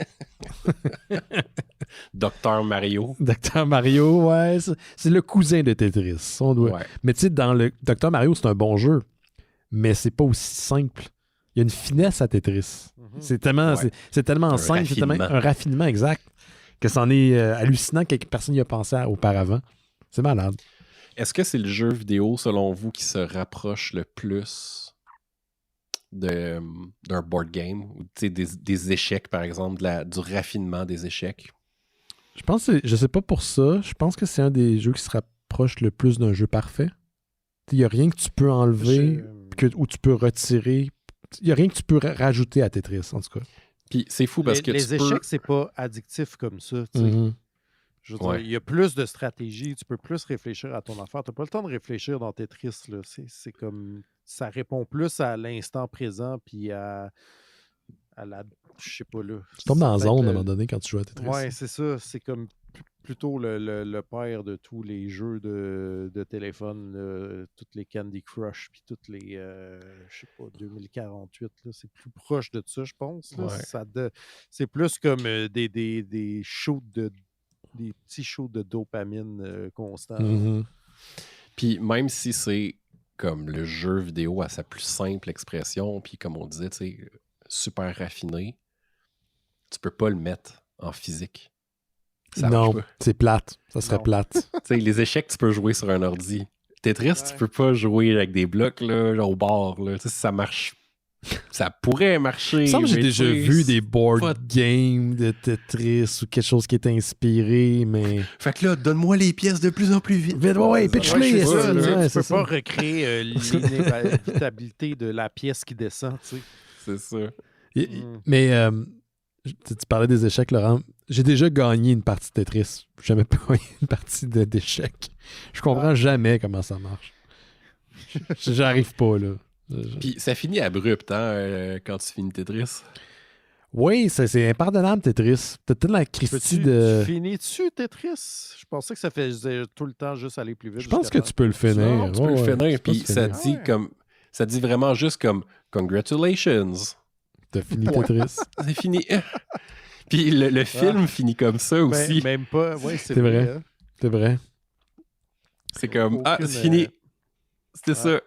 Dr Mario. Dr Mario, ouais. C'est le cousin de Tetris. Ouais. Mais tu sais, dans le Dr Mario, c'est un bon jeu. Mais c'est pas aussi simple. Il y a une finesse à Tetris. C'est tellement, c'est tellement simple, c'est tellement un raffinement exact que c'en est hallucinant que personne n'y a pensé auparavant. C'est malade. Est-ce que c'est le jeu vidéo, selon vous, qui se rapproche le plus d'un board game? Ou des échecs, par exemple, du raffinement des échecs? Je pense je sais pas pour ça. Je pense que c'est un des jeux qui se rapproche le plus d'un jeu parfait. Il n'y a rien que tu peux enlever ou tu peux retirer. Il n'y a rien que tu peux rajouter à Tetris, en tout cas. Puis c'est fou parce que les échecs, c'est pas addictif comme ça. Je veux dire, il y a plus de stratégie, tu peux plus réfléchir à ton affaire. Tu n'as pas le temps de réfléchir dans Tetris. Là. C'est comme ça répond plus à l'instant présent puis à la. Je sais pas là. Tu tombes dans la zone à un moment donné quand tu joues à Tetris. Ouais, c'est ça. C'est comme plutôt le père de tous les jeux de téléphone, toutes les Candy Crush, puis toutes les, je sais pas, 2048, là, c'est plus proche de ça, je pense. Là. Ouais. C'est plus comme des shoots des petits shoots de dopamine constants. Puis même si c'est comme le jeu vidéo à sa plus simple expression, puis comme on disait, tu sais, super raffiné, tu peux pas le mettre en physique. Non, c'est plate. Ça serait plate. Les échecs, tu peux jouer sur un ordi. Tetris, tu peux pas jouer avec des blocs là, genre au bord. Là. Ça marche. Ça pourrait marcher. Il me semble que j'ai déjà vu des board games de Tetris ou quelque chose qui est inspiré, mais. Fait que là, donne-moi les pièces de plus en plus vite. Ouais, pitch-les. Tu peux pas recréer l'inévitabilité de la pièce qui descend. Tu sais. C'est ça. Mais. Tu parlais des échecs, Laurent. J'ai déjà gagné une partie de Tetris. J'ai jamais gagné une partie d'échecs. Je comprends jamais comment ça marche. J'arrive pas, là. Puis ça finit abrupt, hein, quand tu finis Tetris. Oui, c'est impardonnable, Tetris. T'as toute la Christie de... Tu finis-tu Tetris? Je pensais que ça faisait tout le temps juste aller plus vite. Je pense que tu peux le finir. Tu peux le finir, puis ça dit comme... Ça dit vraiment juste comme « Congratulations ». T'as fini Tetris. C'est fini. Puis le film finit comme ça aussi. Même pas. Ouais, c'est vrai. C'est vrai. C'est comme c'est fini. C'était ça.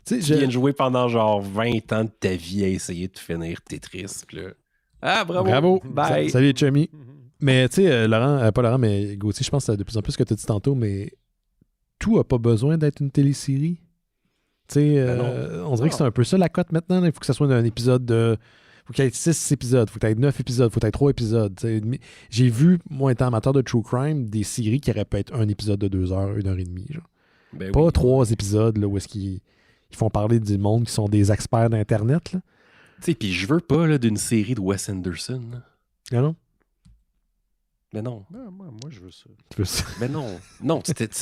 Tu viens de jouer pendant genre 20 ans de ta vie à essayer de finir Tetris. Puis là, bravo. Bye. Salut, Chummy. Mais tu sais, Laurent, pas Laurent, mais Gauthier, je pense que c'est de plus en plus ce que tu as dit tantôt, mais tout n'a pas besoin d'être une télésérie. Tu sais, on dirait que c'est un peu ça la cote maintenant. Il faut que ça soit un épisode de. Faut qu'il y ait 6 épisodes, faut qu'il y ait 9 épisodes, faut qu'il y ait 3 épisodes. T'sais. J'ai vu, moi étant amateur de True Crime, des séries qui auraient pu être un épisode de 2 heures, 1 heure et demie. Genre. Ben pas 3 épisodes là, où est-ce qu'ils font parler du monde qui sont des experts d'Internet. Tu sais, puis je veux pas là, d'une série de Wes Anderson. Là. Ah non? Mais non. Moi, je veux ça. Tu veux ça? Mais non. Non,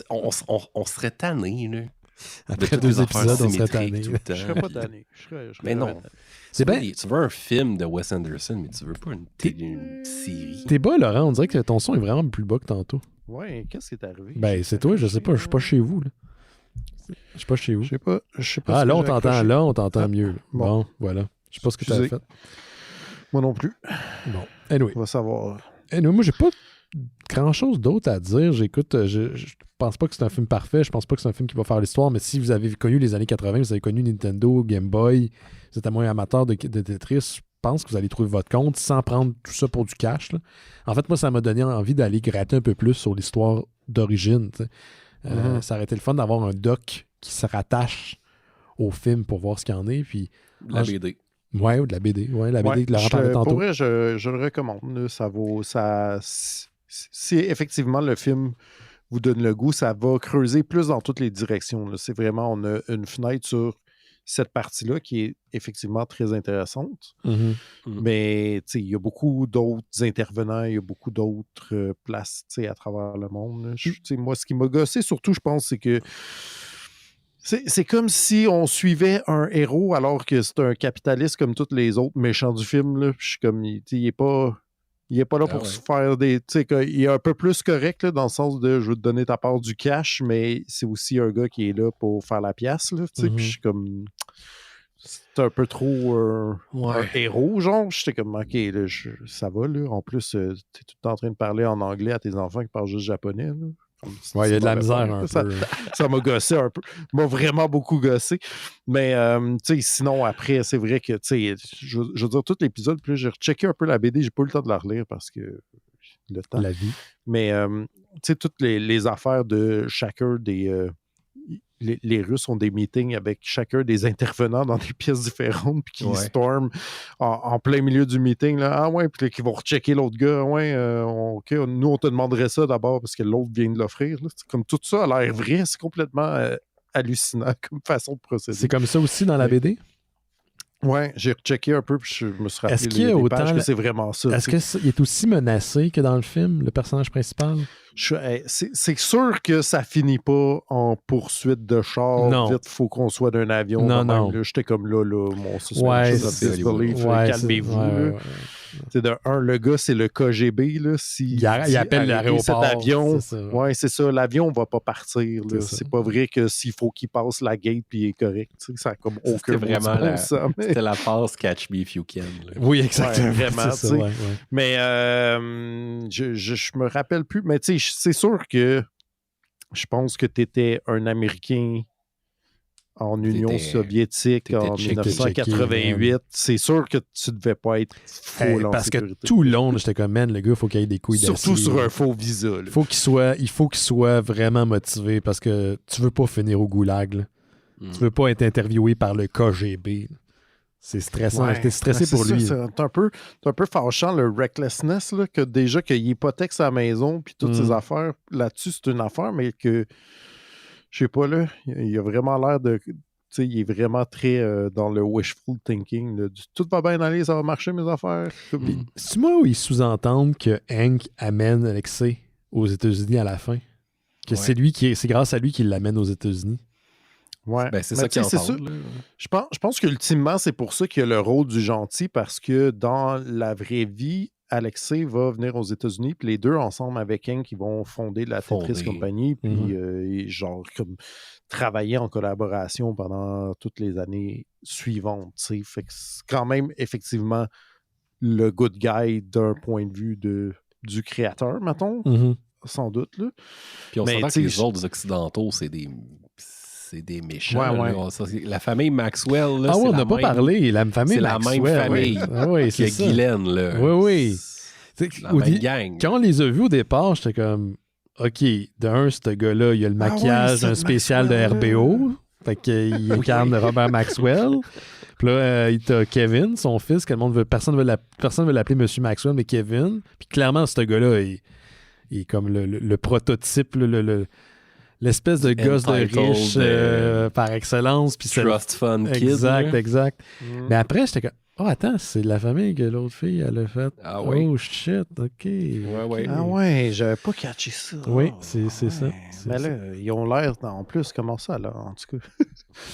on serait tanné, là. Après 2 épisodes, on serait tanné. Je serais pas tanné. Mais non. C'est bien. Tu veux un film de Wes Anderson, mais tu veux pas une série. T'es bas, Laurent. On dirait que ton son est vraiment plus bas que tantôt. Ouais, qu'est-ce qui est arrivé? Ben, c'est toi, je sais pas. Je suis pas chez vous. Là. Je sais pas chez vous. Je sais pas. Ah, là, on t'entend. Là, on t'entend mieux. Là. Bon, voilà. Je sais pas ce que tu as fait. Moi non plus. Bon. Anyway. On va savoir. Anyway, moi, j'ai pas grand-chose d'autre à dire. J'écoute, je pense pas que c'est un film parfait. Je pense pas que c'est un film qui va faire l'histoire, mais si vous avez connu les années 80, vous avez connu Nintendo, Game Boy, vous êtes à moins amateur de Tetris, je pense que vous allez trouver votre compte sans prendre tout ça pour du cash. Là. En fait, moi, ça m'a donné envie d'aller gratter un peu plus sur l'histoire d'origine. Ça aurait été le fun d'avoir un doc qui se rattache au film pour voir ce qu'il y en est. Puis, la BD. Ouais, ou de la BD. Ouais, la BD que Laurent parlait tantôt. Pour vrai, je le recommande. Ça vaut. Si effectivement le film vous donne le goût, ça va creuser plus dans toutes les directions. Là. C'est vraiment, on a une fenêtre sur cette partie-là qui est effectivement très intéressante. Mais il y a beaucoup d'autres intervenants, il y a beaucoup d'autres places à travers le monde. Moi, ce qui m'a gossé surtout, je pense, c'est que c'est comme si on suivait un héros alors que c'est un capitaliste comme tous les autres méchants du film. Là. Je suis comme, il est pas là pour se faire des... Il est un peu plus correct là, dans le sens de je veux te donner ta part du cash, mais c'est aussi un gars qui est là pour faire la pièce. Là, Puis je suis comme... C'est un peu trop un héros, genre. J'étais comme, OK, là, ça va. Là. En plus, t'es tout le temps en train de parler en anglais à tes enfants qui parlent juste japonais. Là. Ouais, il y a de la misère un peu. Ça m'a gossé un peu. M'a vraiment beaucoup gossé. Mais, sinon, après, c'est vrai que, je veux dire, tout l'épisode, puis j'ai rechecké un peu la BD, j'ai pas eu le temps de la relire parce que le temps. La vie. Mais, toutes les affaires de chacun des... Les Russes ont des meetings avec chacun des intervenants dans des pièces différentes, puis qui storment en plein milieu du meeting. Là. Ah ouais, puis qui vont rechecker l'autre gars. OK, nous, on te demanderait ça d'abord parce que l'autre vient de l'offrir. Là. Comme tout ça a l'air vrai, c'est complètement hallucinant comme façon de procéder. C'est comme ça aussi dans la BD? Ouais, j'ai rechecké un peu, puis je me suis rappelé est-ce qu'il y a autant que c'est vraiment ça. Est-ce qu'il est aussi menacé que dans le film, le personnage principal? C'est sûr que ça finit pas en poursuite de char. Non. Vite, faut qu'on soit d'un avion. Non. J'étais comme là, mon suspension of disbelief. Calmez-vous. De un, le gars, c'est le KGB. Là, il appelle l'aéroport. Cet avion, c'est ça. L'avion va pas partir. C'est pas vrai que s'il faut qu'il passe la gate puis il est correct. Ça n'a comme aucun vraiment C'était la passe Catch Me If You Can. Là. Oui, exactement. Vraiment. Ça, mais je me rappelle plus. Mais tu sais, c'est sûr que je pense que tu étais un Américain en Union soviétique en 1988. C'est sûr que tu devais pas être full en parce sécurité. Que tout le long, j'étais comme, man, le gars, il faut qu'il ait des couilles d'acier. Surtout sur un faux visa. Il faut qu'il soit vraiment motivé parce que tu veux pas finir au goulag. Là. Tu veux pas être interviewé par le KGB. Là. C'est stressant. J'étais stressé pour lui. C'est un peu fâchant, le recklessness, là, que déjà qu'il hypothèque sa maison puis toutes ses affaires. Là-dessus, c'est une affaire, mais que, je sais pas, là, il a vraiment l'air de... Tu sais, il est vraiment très dans le wishful thinking. Là, tout va bien aller, ça va marcher, mes affaires. C'est moi où ils sous-entendent que Hank amène Alexei aux États-Unis à la fin? Que c'est grâce à lui qu'il l'amène aux États-Unis? Ouais. Ben, c'est ça qui entend. Je pense qu'ultimement, c'est pour ça qu'il y a le rôle du gentil, parce que dans la vraie vie, Alexei va venir aux États-Unis, puis les deux, ensemble avec Hank, ils vont fonder la Tetris Company, puis genre, comme travailler en collaboration pendant toutes les années suivantes. Fait que c'est quand même, effectivement, le good guy d'un point de vue du créateur, mettons, sans doute. Là. Puis on s'entend que les autres Occidentaux, c'est des méchants. Ouais. La famille Maxwell, là, on n'a pas parlé. La famille Maxwell. C'est la même famille que Guylaine. Là. Oui. C'est la même gang. Quand on les a vus au départ, j'étais comme, OK, d'un, ce gars-là, il a le maquillage d'un spécial de RBO. Fait qu'il incarne Robert Maxwell. Puis là, il a Kevin, son fils, que personne ne veut l'appeler Monsieur Maxwell, mais Kevin. Puis clairement, ce gars-là, il est comme le prototype, l'espèce de gosse de riche par excellence. Puis Trust Fund Kid. Exact. Mais après, j'étais comme, attends, c'est de la famille que l'autre fille, elle a fait. Ah oui. Oh shit, OK. Ouais. Ah ouais, j'avais pas catché ça. Oui, c'est ça. Mais là, ils ont l'air, en plus, comment ça, là, en tout cas.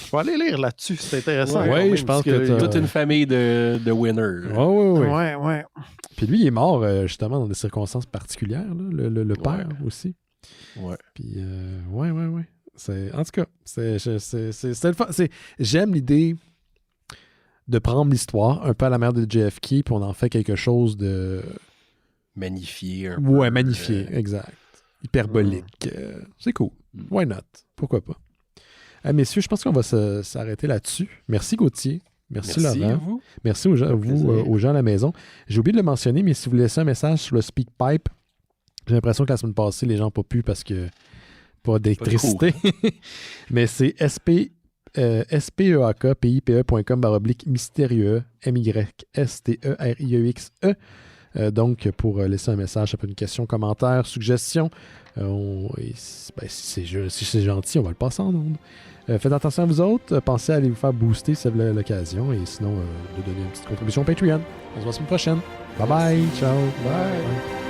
Je vais aller lire là-dessus, c'est intéressant. Oui, je pense que toute une famille de winners. Oui. Ouais. Puis lui, il est mort, justement, dans des circonstances particulières, là, le père aussi. Ouais. Puis, ouais. En tout cas, c'est le fun. J'aime l'idée de prendre l'histoire un peu à la manière de JFK, puis on en fait quelque chose de... Magnifié un peu. Ouais, magnifié, exact. Hyperbolique. C'est cool. Why not? Pourquoi pas? Messieurs, je pense qu'on va s'arrêter là-dessus. Merci Gauthier. Merci Laurent. À vous. Merci aux gens à la maison. J'ai oublié de le mentionner, mais si vous laissez un message sur le SpeakPipe, j'ai l'impression que la semaine passée, les gens n'ont pas pu parce que pas d'électricité. Mais c'est speakpipe.com/mystérieux, MYSTERIEXE. Donc, pour laisser un message, ça peut être une question, commentaire, suggestion. Si c'est gentil, on va le passer en ondes. Faites attention à vous autres. Pensez à aller vous faire booster si vous avez l'occasion. Et sinon, de donner une petite contribution Patreon. On se voit la semaine prochaine. Bye bye. Ciao. Bye.